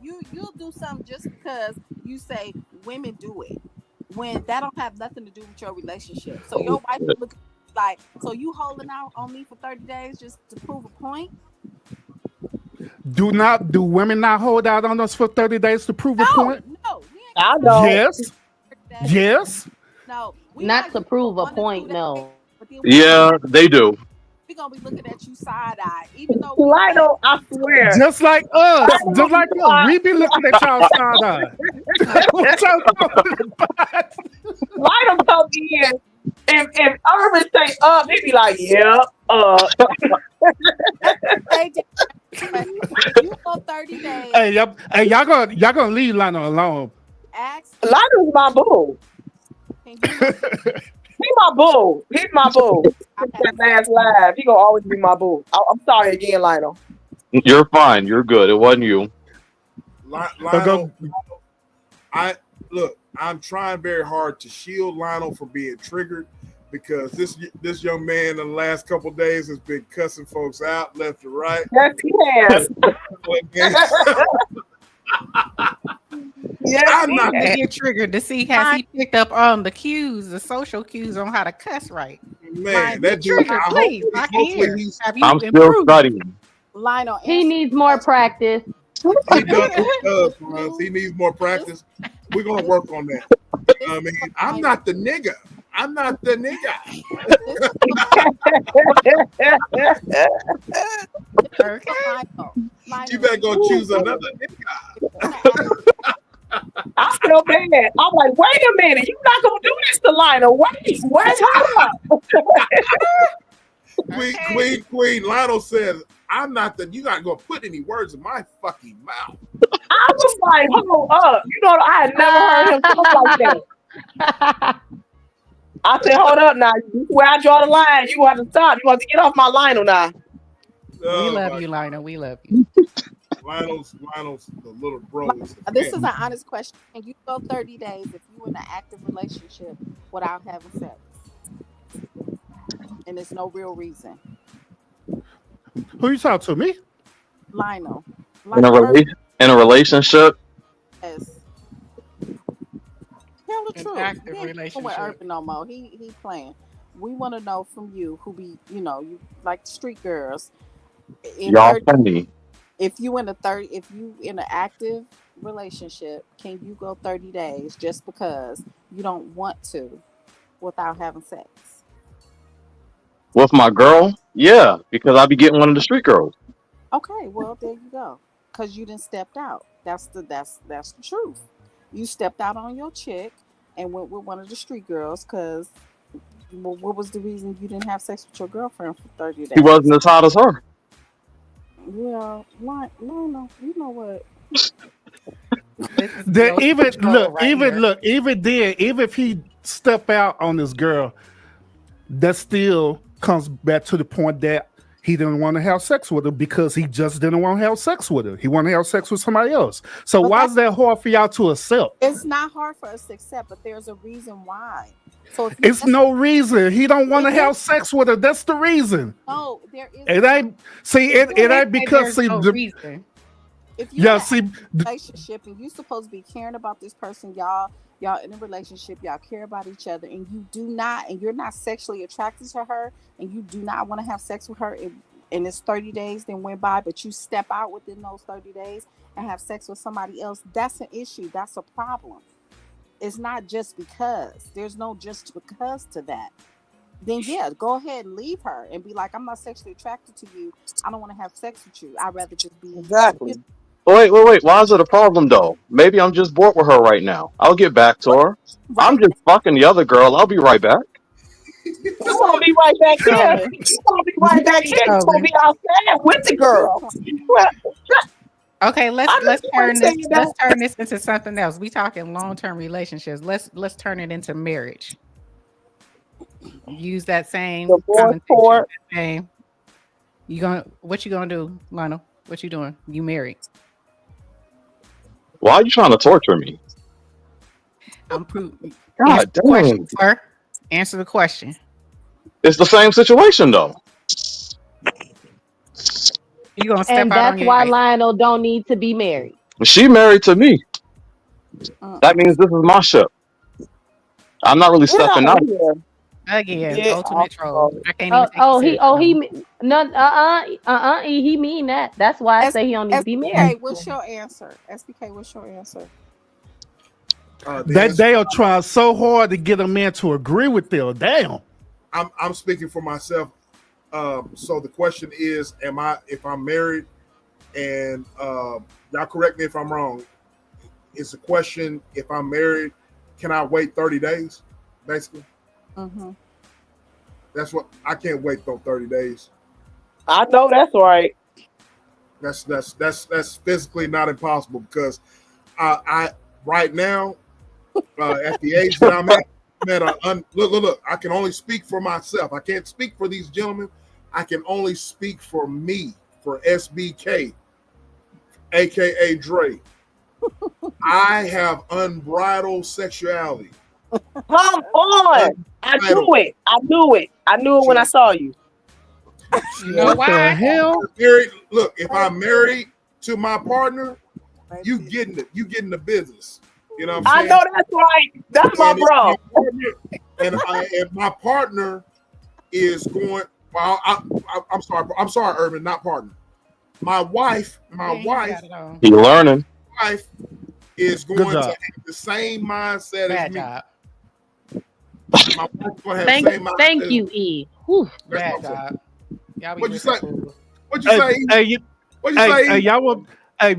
You'll do something just because you say women do it. When that don't have nothing to do with your relationship. So your wife look like, so you holding out on me for 30 days just to prove a point? Do women not hold out on us for 30 days to prove a point? No. I don't. Yes. Yes. No. Not to prove a point, no. Yeah, they do. We're gonna be looking at you side eye, even though Lionel, I swear. Just like us. Just like us. We be looking at y'all side eye. What y'all talking about? Lionel come in. If Urban say up, he be like, yeah, you go 30 days. Hey, y'all gonna leave Lionel alone. Lionel's my boo. He's my boo. He's my boo. That last live. He gonna always be my boo. I'm sorry again, Lionel. You're fine. You're good. It wasn't you. Lionel, I'm trying very hard to shield Lionel from being triggered because this young man in the last couple of days has been cussing folks out left and right. Yes, he has. Yes, I'm not get triggered to see has he picked up on the cues, the social cues on how to cuss right. Man, that dude. Please, I can hear. Have you I'm still studying. Lionel, he needs more practice. He does, he needs more practice. We're gonna work on that. I mean, I'm not the nigga. I'm not the nigga. You better go choose another nigga. I feel bad. I'm like, wait a minute, you're not gonna do this to Lionel. Wait, hold up. Queen, Lionel says, I'm not the, you're not gonna put any words in my fucking mouth. I was like, hold up. You know, I had never heard him talk like that. I said, hold up now. Where I draw the line, you have to stop. You have to get off my Lionel now. We love you, Lionel. We love you. Lionel's the little bro. This is an honest question. Can you go 30 days if you're in an active relationship without having sex? And there's no real reason. Who you talking to? Me? Lionel. In a relationship? Yes. Tell the truth. Active relationship. Urban no more. He playing. We want to know from you who be, you like street girls. Y'all funny. If you in an active relationship, can you go 30 days just because you don't want to without having sex? With my girl? Yeah, because I be getting one of the street girls. Okay, well there you go. Cause you didn't stepped out. That's the truth. You stepped out on your chick and went with one of the street girls because what was the reason you didn't have sex with your girlfriend for 30 days? He wasn't as hot as her. Yeah, no, you know what? Even if he step out on this girl, that still comes back to the point that he didn't want to have sex with her because he just didn't want to have sex with her. He wanted to have sex with somebody else. So But why is that hard for y'all to accept? it's not hard for us to accept, but there's a reason why. So if you It's no reason. He don't want to have sex with her. That's the reason. no, there is It ain't it ain't because see, if you're yeah, in see, a relationship and you're supposed to be caring about this person, y'all in a relationship, y'all care about each other, and you're not sexually attracted to her, and you do not want to have sex with her, and it's 30 days then went by, but you step out within those 30 days and have sex with somebody else, that's an issue. That's a problem. It's not just because. There's no just because to that. Then yeah, go ahead and leave her and be like, I'm not sexually attracted to you. I don't want to have sex with you. I'd rather just be Exactly. Wait. Why is it a problem though? Maybe I'm just bored with her right now. I'll get back to her. I'm just fucking the other girl. I'll be right back. You won't be right back here. You won't be right back here. You won't be outside with the girl. Well, Okay, let's I'm just turn saying this that- let's turn this into something else. We talking long-term relationships. Let's turn it into marriage. Use that same Divorce connotation, court. that same. What you gonna do, Lionel? What you doing? You married. Why are you trying to torture me? I'm proving. God damn. Question, sir. Answer the question. It's the same situation though. You gonna step And out on that's your why Lionel don't need to be married. She married to me. That means this is my ship. I'm not really stepping out. again. Yeah, Ultimate troll. I can't even. He mean that. That's why I say he don't need to be married. SBK, what's your answer? SBK, what's your answer? That they are trying so hard to get a man to agree with them. Damn. I'm speaking for myself. So the question is, if I'm married, and y'all correct me if I'm wrong. It's a question: if I'm married, can I wait 30 days? Basically, that's what I can't wait those 30 days. I know that's right. That's physically not impossible because I right now at the age that I'm at, look. I can only speak for myself. I can't speak for these gentlemen. I can only speak for me, for SBK, aka Dre. I have unbridled sexuality. Come on. I knew it. I knew it when I saw you. You know What the why? hell? Look, if I'm married to my partner, you getting it. You getting the business. You know what I'm I saying? know that's right. That's my bro. And my partner is going. Well, I'm sorry. I'm sorry, Urban, not partner. My wife. He learning. Wife is going to have the same mindset Bad as me. job. My wife's gonna have the same mindset. Thank you, E. Whew. Bad job. Y'all be What'd you say? listening. What'd you say? What'd you say? Y'all want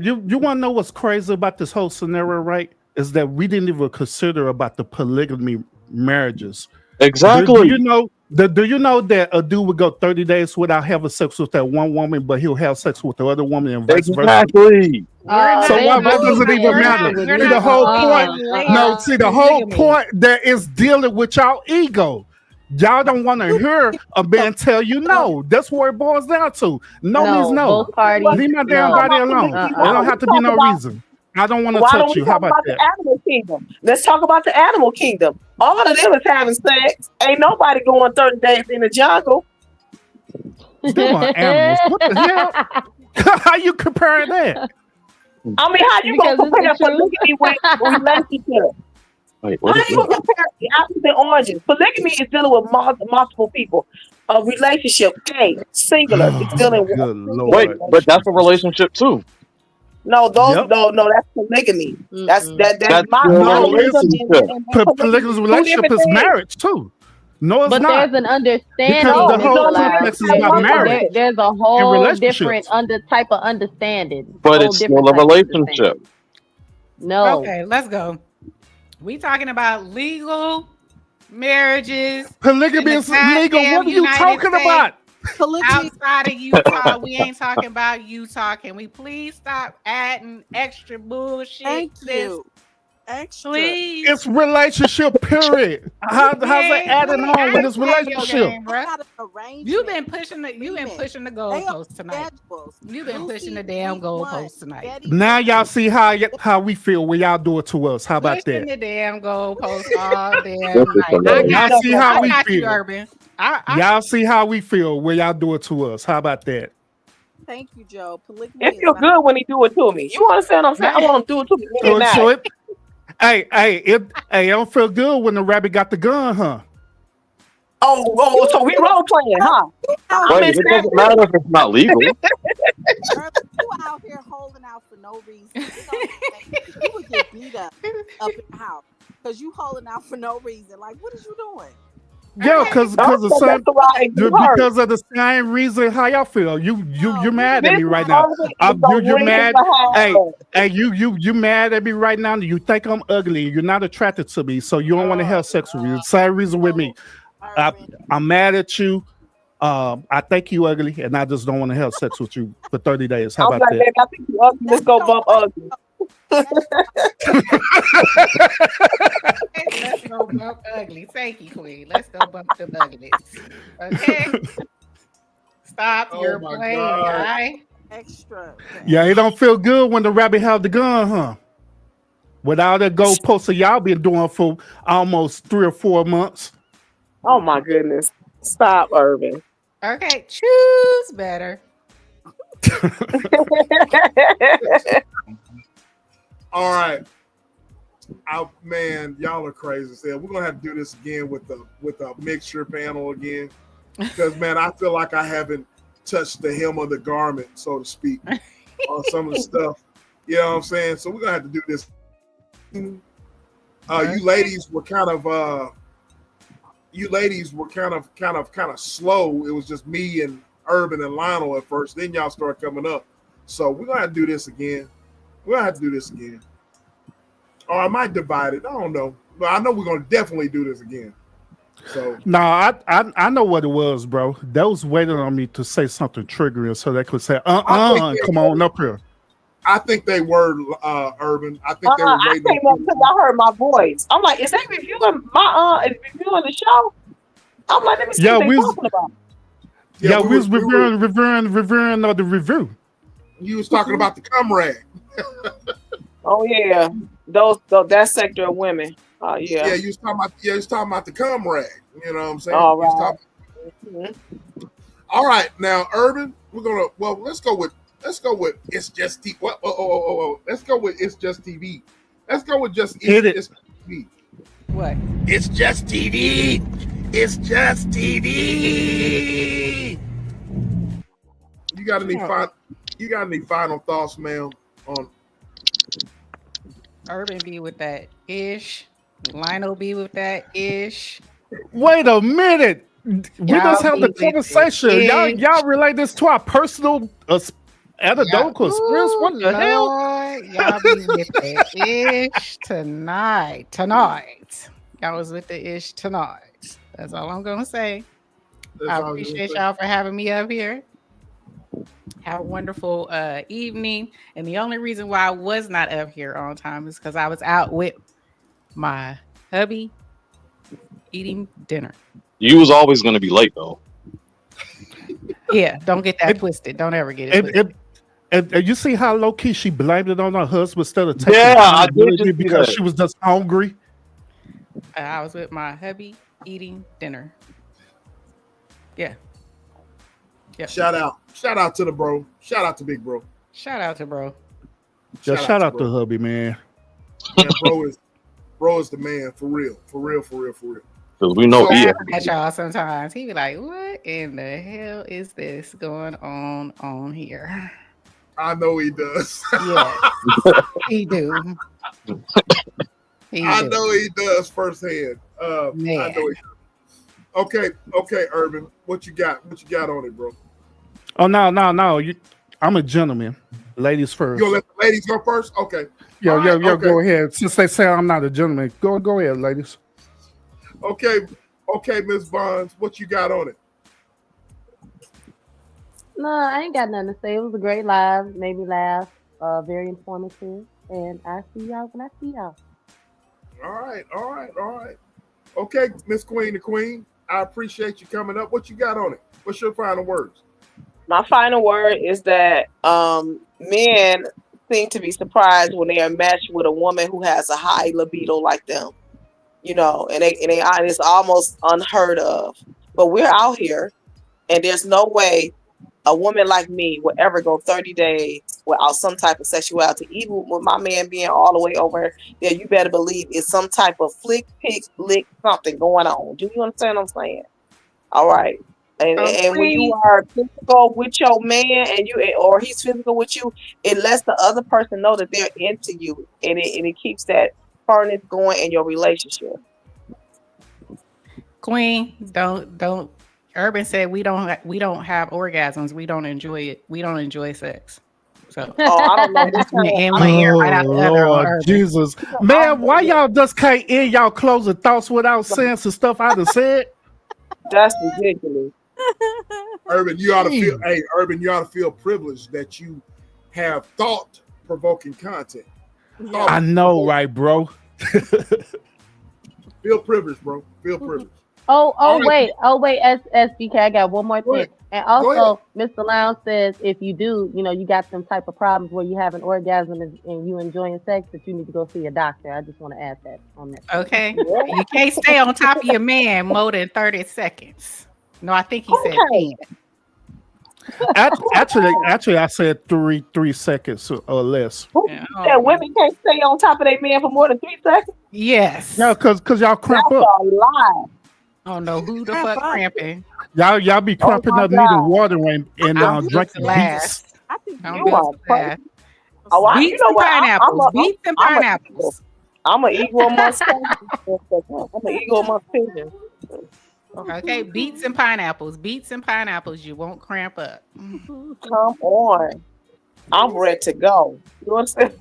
you want to know what's crazy about this whole scenario, right? Is that we didn't even consider about the polygamy marriages. Exactly. Do you know that a dude would go 30 days without having sex with that one woman, but he'll have sex with the other woman and vice versa? Exactly. So why does it even matter? See, the whole point. See, the whole point that is dealing with y'all ego. Y'all don't want to hear a man tell you no. That's what it boils down to. No means no. Both parties. Leave my damn body alone. There don't have to be no reason. I don't want to Why don't touch we you. How talk about about that? the animal kingdom? Let's talk about the animal kingdom. All of them is having sex. Ain't nobody going 30 days in the jungle. Them are animals. What the hell? How you comparing that? I mean, how you gonna compare polygamy with relationship? Wait, How you gonna compare the apples and oranges? Polygamy is dealing with multiple people. A relationship, singular, is dealing with. Good Lord. Wait, but that's a relationship too. No, no, that's polygamy. That's That's my still a polygamy. relationship. Polygamy relationship is marriage too. No, it's But not. there's an understanding. Because the Mr. whole Loud. complex is about marriage. There's a and whole relationships. different type of understanding. But Whole it's different still a type of relationship. understanding. No. Okay, let's go. We talking about legal marriages. Polygamy in is the legal. goddamn What are you United talking States. about? Outside of Utah, we ain't talking about Utah. Can we please stop adding extra bullshit? Thank sis? you. Extra. Please. It's relationship, period. How's it adding on with this relationship? You've been pushing the goalpost tonight. You've been pushing the damn goalpost tonight. Now y'all see how we feel when y'all do it to us. How about Pushing that? the damn goalpost all damn night. Y'all see how we you, feel. Urban. Y'all see how we feel when y'all do it to us. How about that? Thank you, Joe. Polygamy It is feels not good when he do it to me. You understand what I'm saying? I want him to do it to me. Really nice. So it don't feel good when the rabbit got the gun, huh? Oh, so we role playing, huh? Wait, it doesn't matter if it's not legal. You out here holding out for no reason. You would get beat up in the house because you holding out for no reason. Like, what is you doing? Yeah, because of the same reason how y'all feel. You're mad at me right now. You're mad. Hey, you mad at me right now. You think I'm ugly. You're not attracted to me, so you don't want to have sex with me. The same reason with me. I'm mad at you. I think you ugly, and I just don't want to have sex with you for 30 days. How about that? Baby, I think you ugly. Let's go bump ugly. Let's go bump ugly. Thank you, Queen. Let's go bump the uglies. Okay. Stop your playing, guy. Extra. Yeah, it don't feel good when the rabbit have the gun, huh? Without that goalpost y'all been doing for almost 3 or 4 months. Oh my goodness. Stop, Urban. Okay, choose better. All right. Man, y'all are crazy. So we're gonna have to do this again with a mixture panel again. Because man, I feel like I haven't touched the hem of the garment, so to speak, on some of the stuff. You know what I'm saying? So we're gonna have to do this. You ladies were kind of slow. It was just me and Urban and Lionel at first. Then y'all start coming up. So we're gonna have to do this again. Or I might divide it. I don't know. But I know we're gonna definitely do this again. So no, I know what it was, bro. They was waiting on me to say something triggering so they could say, come on up here. I think they were Urban. I think they were waiting. I came up because I heard my voice. I'm like, is they reviewing reviewing the show? I'm like, let me see what they're talking about. Yeah, we was reviewing the review. You was talking about the cum rag. Oh yeah, that sector of women. Oh yeah. Yeah, you was talking about the cum rag. You know what I'm saying? All right. All right, now Urban, let's go with It's Just TV. Let's go with It's Just TV. Let's go with It's Just TV. What? It's Just TV. It's Just TV. You got any final thoughts, ma'am, on Urban be with that ish. Lionel be with that ish. Wait a minute. We just have the conversation. Y'all relate this to our personal anecdotal experience. What the hell? Y'all be with the ish tonight. Y'all was with the ish tonight. That's all I'm gonna say. I appreciate y'all for having me up here. Have a wonderful evening. And the only reason why I was not up here on time is because I was out with my hubby eating dinner. You was always going to be late, though. Yeah, don't get that twisted. Don't ever get it twisted. And you see how low key she blamed it on her husband instead of taking I did because she was just hungry. I was with my hubby eating dinner. Yeah. Shout out to the bro. Shout out to Big Bro. Shout out to bro. Shout out to hubby, man. Yeah, bro is the man for real. Because we know at y'all sometimes. He be like, what in the hell is this going on here? I know he does. Yeah, he do. I know he does firsthand. I know he does. Okay, Urban. What you got on it, bro? Oh no. I'm a gentleman. Ladies first. You gonna let the ladies go first? Okay. Yo, go ahead. Since they say I'm not a gentleman, go ahead, ladies. Okay, Miss Bonds, what you got on it? No, I ain't got nothing to say. It was a great live, made me laugh, very informative, and I see y'all when I see y'all. All right. Okay, Miss Queen the Queen. I appreciate you coming up. What you got on it? What's your final words? My final word is that men seem to be surprised when they are matched with a woman who has a high libido like them. And it's almost unheard of. But we're out here, and there's no way a woman like me would ever go 30 days without some type of sexuality. Even with my man being all the way over there, you better believe it's some type of flick, pick, lick, something going on. Do you understand what I'm saying? All right. And when you are physical with your man or he's physical with you, it lets the other person know that they're into you, and it keeps that furnace going in your relationship. Queen, don't. Urban said we don't have orgasms. We don't enjoy it. We don't enjoy sex. So I don't know. Lord Jesus, man, why y'all just can't end y'all closing thoughts without saying some stuff I done said? That's ridiculous. Urban, you ought to feel privileged that you have thought-provoking content. I know, right, bro? Feel privileged, bro. Feel privileged. Wait, SBK, I got one more thing. And also, Mr. Lounge says if you do, you got some type of problems where you have an orgasm and you enjoying sex, that you need to go see a doctor. I just want to add that on that. Okay. You can't stay on top of your man more than 30 seconds. No, I think he said 10. Actually, I said three seconds or less. Yeah, women can't stay on top of their man for more than 3 seconds? Yes. No, because y'all cramp That's up. a lie. I don't know who the fuck cramping. Y'all be cramping up, needing water and drinking beets. I think You are crazy. Beets and pineapples. Beets and pineapples. I'm an eagle amongst pigeons. Okay, beets and pineapples. Beets and pineapples. You won't cramp up. Come on. I'm ready to go. You understand?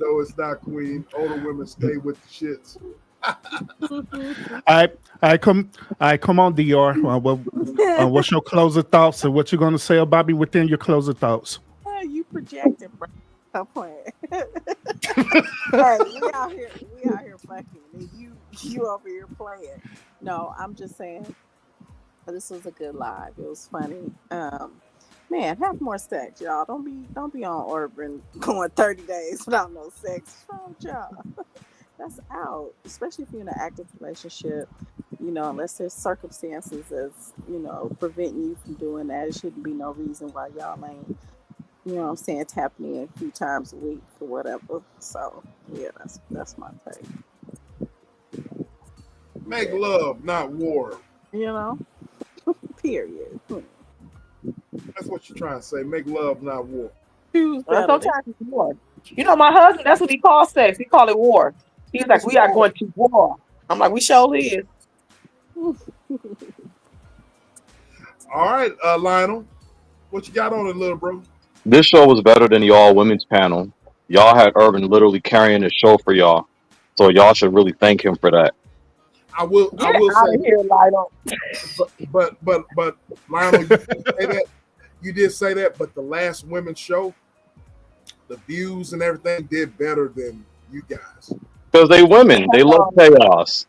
No, it's not, Queen. Older women stay with the shits. I come on, Dior. What's your closing thoughts, and what you gonna say about me within your closing thoughts? You projecting, bro. I'm playing. Hey, we out here fucking, and you over here playing. No, I'm just saying. This was a good live. It was funny. Man, have more sex, y'all. Don't be on Urban going 30 days without no sex. What's wrong with y'all? That's out. Especially if you're in an active relationship. Unless there's circumstances that's, preventing you from doing that. It shouldn't be no reason why y'all ain't, tapping in a few times a week or whatever. So yeah, that's my take. Make love, not war. Period. That's what you're trying to say. Make love, not war. Sometimes it's war. My husband, that's what he calls sex. He call it war. He's like, we are going to war. I'm like, we surely is. All right, Lionel. What you got on it, little bro? This show was better than the all women's panel. Y'all had Urban literally carrying the show for y'all. So y'all should really thank him for that. I will say here, Lionel. But Lionel, you did say that, but the last women's show, the views and everything did better than you guys. Because they women. They love chaos.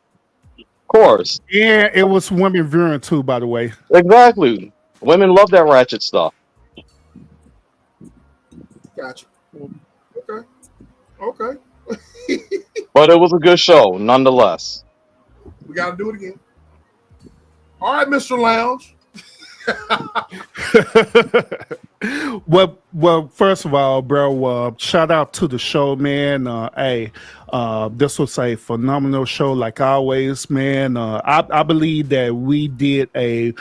Of course. Yeah, it was women viewing too, by the way. Exactly. Women love that ratchet stuff. Gotcha. Okay. But it was a good show, nonetheless. We got to do it again. All right, Mr. Lounge. Well, first of all, bro, shout out to the show, man. This was a phenomenal show, like always, man. I believe that we did a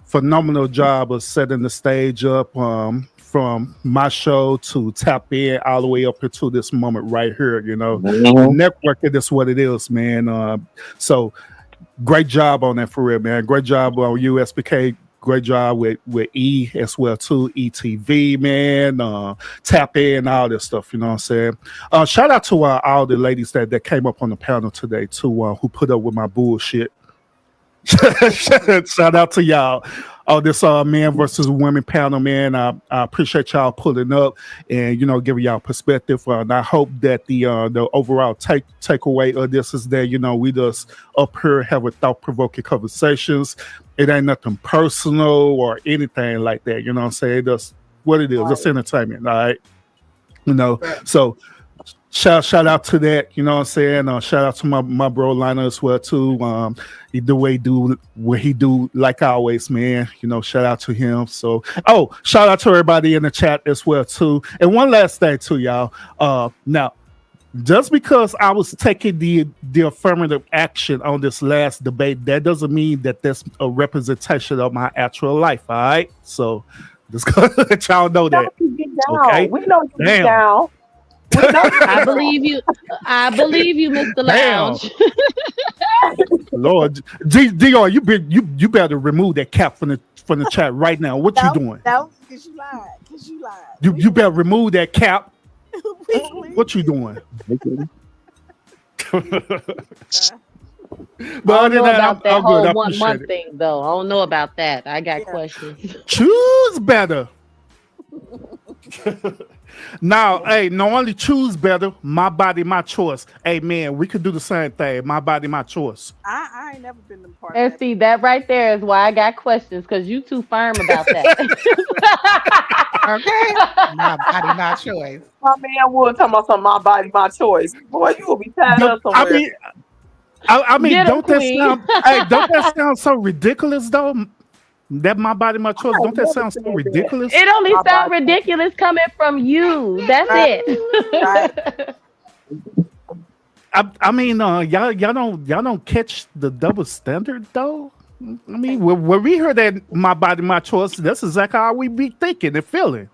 phenomenal job of setting the stage up from my show to tap in all the way up into this moment right here. Networking is what it is, man. So great job on that for real, man. Great job on USBK. Great job with E as well too. ETV, man. Tap in, all this stuff. You know what I'm saying? Shout out to all the ladies that came up on the panel today too, who put up with my bullshit. Shout out to y'all on this man versus women panel, man. I appreciate y'all pulling up and giving y'all perspective. And I hope that the overall takeaway of this is that we just up here having thought-provoking conversations. It ain't nothing personal or anything like that. You know what I'm saying? That's what it is. Right. It's entertainment, all right? So shout out to that, you know what I'm saying? Shout out to my bro Liner as well too. The way he do like always, man. Shout out to him. So shout out to everybody in the chat as well too. And one last thing too, y'all. Now, just because I was taking the affirmative action on this last debate, that doesn't mean that that's a representation of my actual life. All right. So just let y'all know that. Okay. We know you get down. I believe you, Mr. Lounge. Lord, Dior, you better remove that cap from the chat right now. What you doing? No, because you lied. You better remove that cap. What you doing? But I don't know about that whole 1 month thing, though. I don't know about that. I got questions. Choose better. Now, hey, not only choose better, my body, my choice. Hey, man, we could do the same thing. My body, my choice. I ain't never been in part. And see, that right there is why I got questions, because you too firm about that. Okay, my body, my choice. My man would talking about something. My body, my choice. Boy, you will be tied up somewhere. I mean, don't that sound so ridiculous though? That my body, my choice. Don't that sound so ridiculous? It only sounds ridiculous coming from you. That's it. I mean, y'all don't catch the double standard though. I mean, when we heard that my body, my choice, that's exactly how we be thinking and feeling.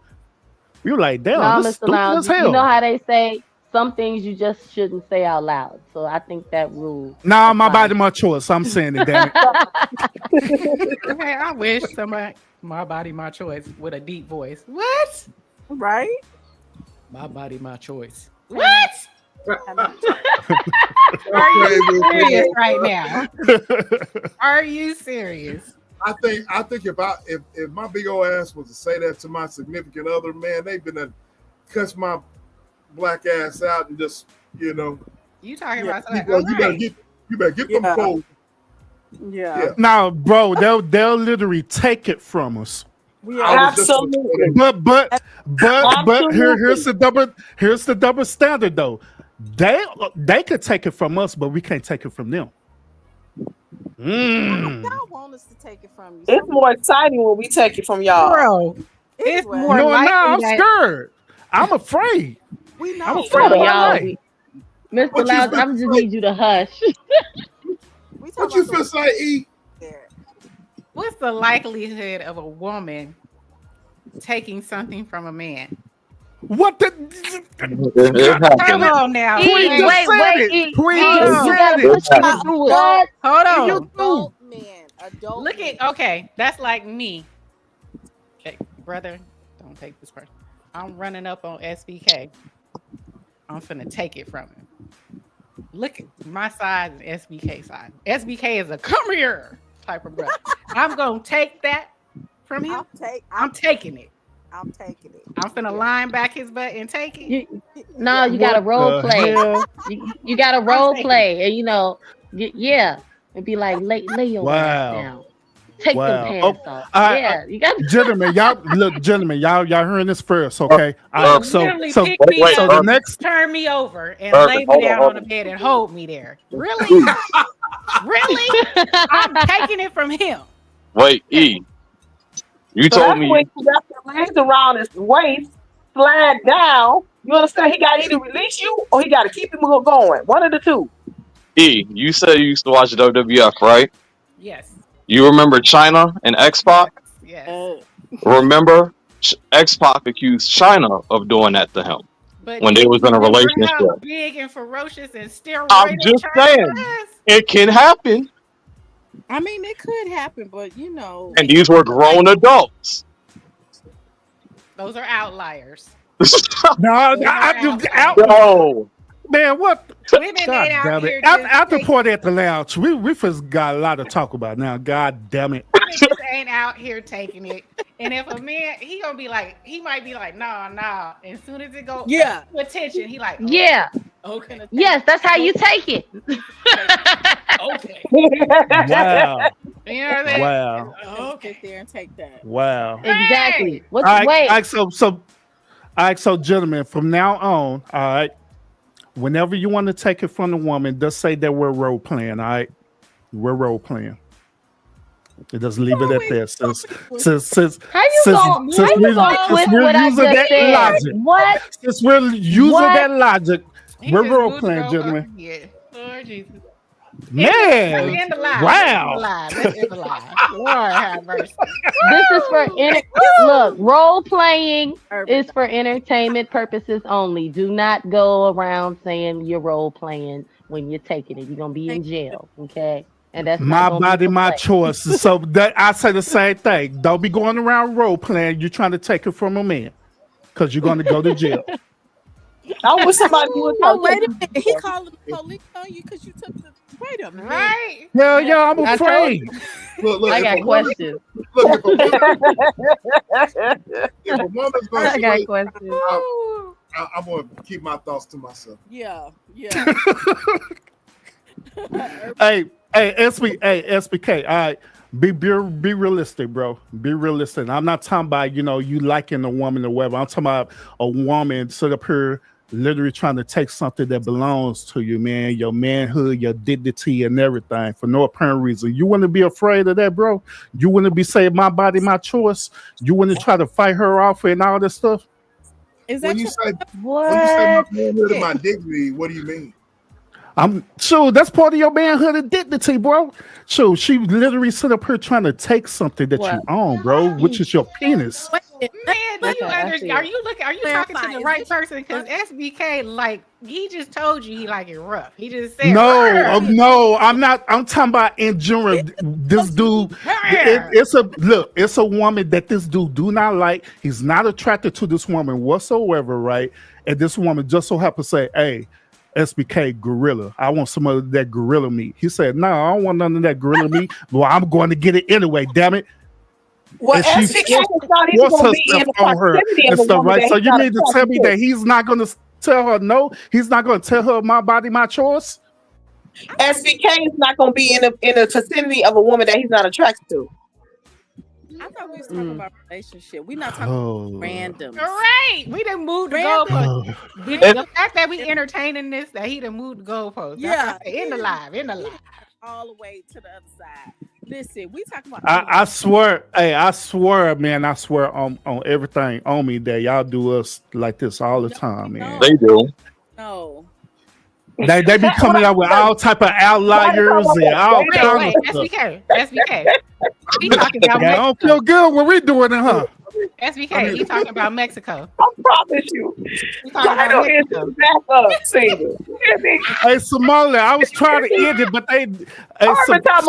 We were like, damn, this Mr. stupid Lounge, as hell. you know how they say some things you just shouldn't say out loud. So I think that rule. Nah, my body, my choice. I'm saying it, damn it. Okay, I wish somebody, my body, my choice, with a deep voice. What? Right? My body, my choice. What? Are you serious right now? Are you serious? I think if my big old ass was to say that to my significant other, man, they've been to cuss my black ass out and just You talking about you better get them clothes. Yeah. Now, bro, they'll literally take it from us. Absolutely. But here's the double standard though. They could take it from us, but we can't take it from them. Y'all want us to take it from you. It's more exciting when we take it from y'all. Bro, it's more I'm scared. I'm afraid. We know. I'm afraid of my life. Mr. Lounge, I just need you to hush. What you feel say, E? What's the likelihood of a woman taking something from a man? What the? Come on now. Wait. Hold on. Adult men. Adult Look at, okay, that's like me. Okay, brother, don't take this person. I'm running up on SBK. I'm finna take it from him. Look at my side and SBK side. SBK is a come here type of brother. I'm gonna take that from him. I'm taking it. I'm taking it. I'm finna line back his butt and take it. You gotta role play. You gotta role play, and and be like, lay your ass down. Take them pants off. You got gentlemen, y'all hearing this first, okay? So the next, turn me over and lay me down on the bed and hold me there. Really? Really? I'm taking it from him. Wait, E. You told me. When you got your legs around his waist, slide down. You understand? He got to either release you or he got to keep him going. One of the two. E, you said you used to watch WWF, right? Yes. You remember China and X-Pac? Yes. Remember X-Pac accused China of doing that to him when they was in a relationship. How big and ferocious and steroid. I'm just saying, it can happen. I mean, it could happen, but And these were grown adults. Those are outliers. No, Man, what? Women God ain't out damn here it. just After taking- Party at the Lounge, we first got a lot to talk about now. God damn it. women just ain't out here taking it. And if a man, he might be like, nah. And as soon as it go Yeah. to attention, he like, Yeah. okay. Yes, that's how you take it. Okay. Wow. You know what I'm saying? Wow. Sit there and take that. Wow. Exactly. What's All right, wait? all right, so gentlemen, from now on, all right, whenever you want to take it from the woman, just say that we're role playing, all right? We're role playing. It doesn't leave it at that. Since How you gonna twist what I just said? logic. What? Since we're using What? that logic, He we're just role moved playing, over. gentlemen. Yeah. Lord Jesus. Man, End the lie. wow. Let's end the lie. Lord have mercy. This is for look, role playing is for entertainment purposes only. Do not go around saying you're role playing when you're taking it. You're gonna be in jail, okay? And that's My not gonna body, be my play. choice. So that I say the same thing. Don't be going around role playing. You're trying to take it from a man because you're going to go to jail. I wish somebody would. Oh, wait a minute. He calling the police on you because you took the. Wait a minute. Right? Hell yeah, I'm I told afraid. you. Look, I if got a woman- questions. Look, if a woman's going I got questions. I'm going to keep my thoughts to myself. Yeah. Hey, SBK. All right, be realistic, bro. Be realistic. I'm not talking about you liking a woman or whatever. I'm talking about a woman sit up here literally trying to take something that belongs to you, man. Your manhood, your dignity, and everything for no apparent reason. You wouldn't be afraid of that, bro. You wouldn't be saying my body, my choice. You wouldn't try to fight her off and all this stuff. Is that When you say What? my manhood and my dignity, what do you mean? I'm sure that's part of your manhood and dignity, bro. So she literally sit up here trying to take something that you own, bro, which is your penis. Man, do you Okay, I understand? see Are it. you talking to Clarify, the is right this- person? Because SBK, like, he just told you he like it rough. He just said No, I'm not. I'm talking about in general. This dude, it's a woman that this dude do not like. He's not attracted to this woman whatsoever, right? And this woman just so happens to say, "Hey, SBK gorilla, I want some of that gorilla meat." He said, "No, I don't want none of that gorilla meat." Well, I'm going to get it anyway. Damn it! Well, And she SBK is not even forced going to be in herself the on her proximity of and a stuff, woman right? that So he's you not mean to tell me attracted that he's not going to tell her no? He's not going to tell her my body, my choice. to. SBK is not going to be in the vicinity of a woman that he's not attracted to. I thought we was talking about relationship. We're not talking about random. Right. We done moved the Random. goalpost. The fact that we entertaining this, that he done moved the goalpost. Yeah. In the live. All the way to the other side. Listen, we talking about. I swear, man, I swear on everything on me that y'all do us like this all the time, man. They do. No. They be coming out with all type of outliers and all kinds of stuff. SBK. He talking about Yeah, I don't feel good when we doing it, huh? SBK. He talking about Mexico. I promise you. He talking I about don't hit Mexico. the back up, singer. Hey, Samola, I was trying to end it, but they. Hey, Every time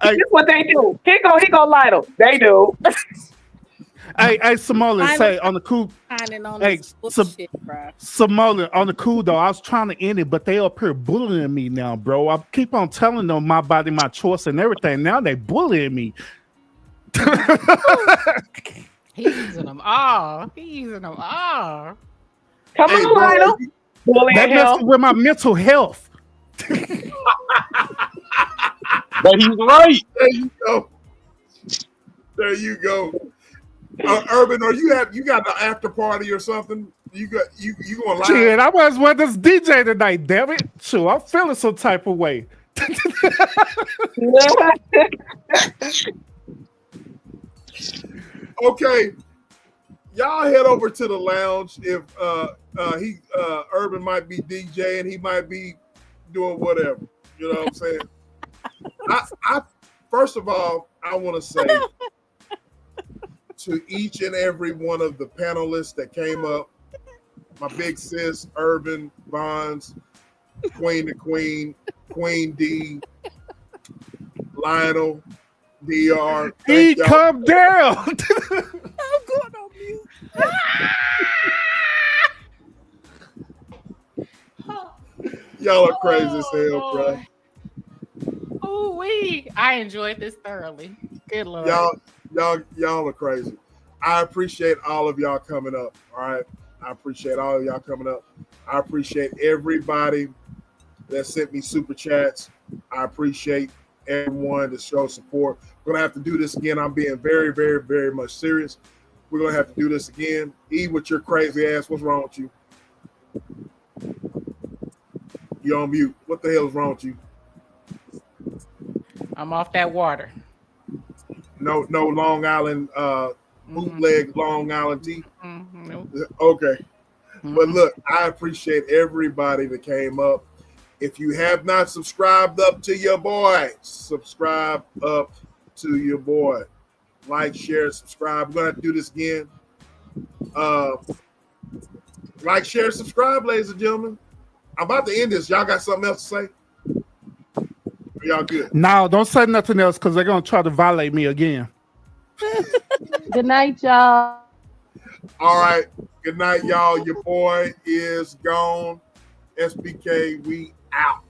this is what they do. He go light them. They do. Hey, Samola, say on the cool. Finding on Hey, this bullshit, bro. Samola, on the cool though, I was trying to end it, but they up here bullying me now, bro. I keep on telling them my body, my choice, and everything. Now they bullying me. He's using them all. Come on, Lionel. That messing with my mental health. But he's right. There you go. There you go. Urban, or you got the after party or something? You going live? Shit, I was with this DJ tonight, damn it. Sure, I'm feeling some type of way. Okay, y'all head over to the lounge. If Urban might be DJing, he might be doing whatever. You know what I'm saying? I first of all, I want to say to each and every one of the panelists that came up, my big sis, Urban, Bonds, Queen to Queen, Queen D, Lionel, DR. He come down. I'm going on mute. Y'all are crazy as hell, bro. Oh, I enjoyed this thoroughly. Good Lord. Y'all are crazy. I appreciate all of y'all coming up. All right. I appreciate all of y'all coming up. I appreciate everybody that sent me super chats. I appreciate everyone that showed support. We're gonna have to do this again. I'm being very, very, very much serious. We're gonna have to do this again. E, with your crazy ass, what's wrong with you? You're on mute. What the hell is wrong with you? I'm off that water. No Long Island bootleg Long Island tea. Nope. Okay. But look, I appreciate everybody that came up. If you have not subscribed up to your boy, subscribe up to your boy. Like, share, subscribe. We're gonna have to do this again. Like, share, subscribe, ladies and gentlemen. I'm about to end this. Y'all got something else to say? Are y'all good? No, don't say nothing else because they're gonna try to violate me again. Good night, y'all. All right. Good night, y'all. Your boy is gone. SBK, we out.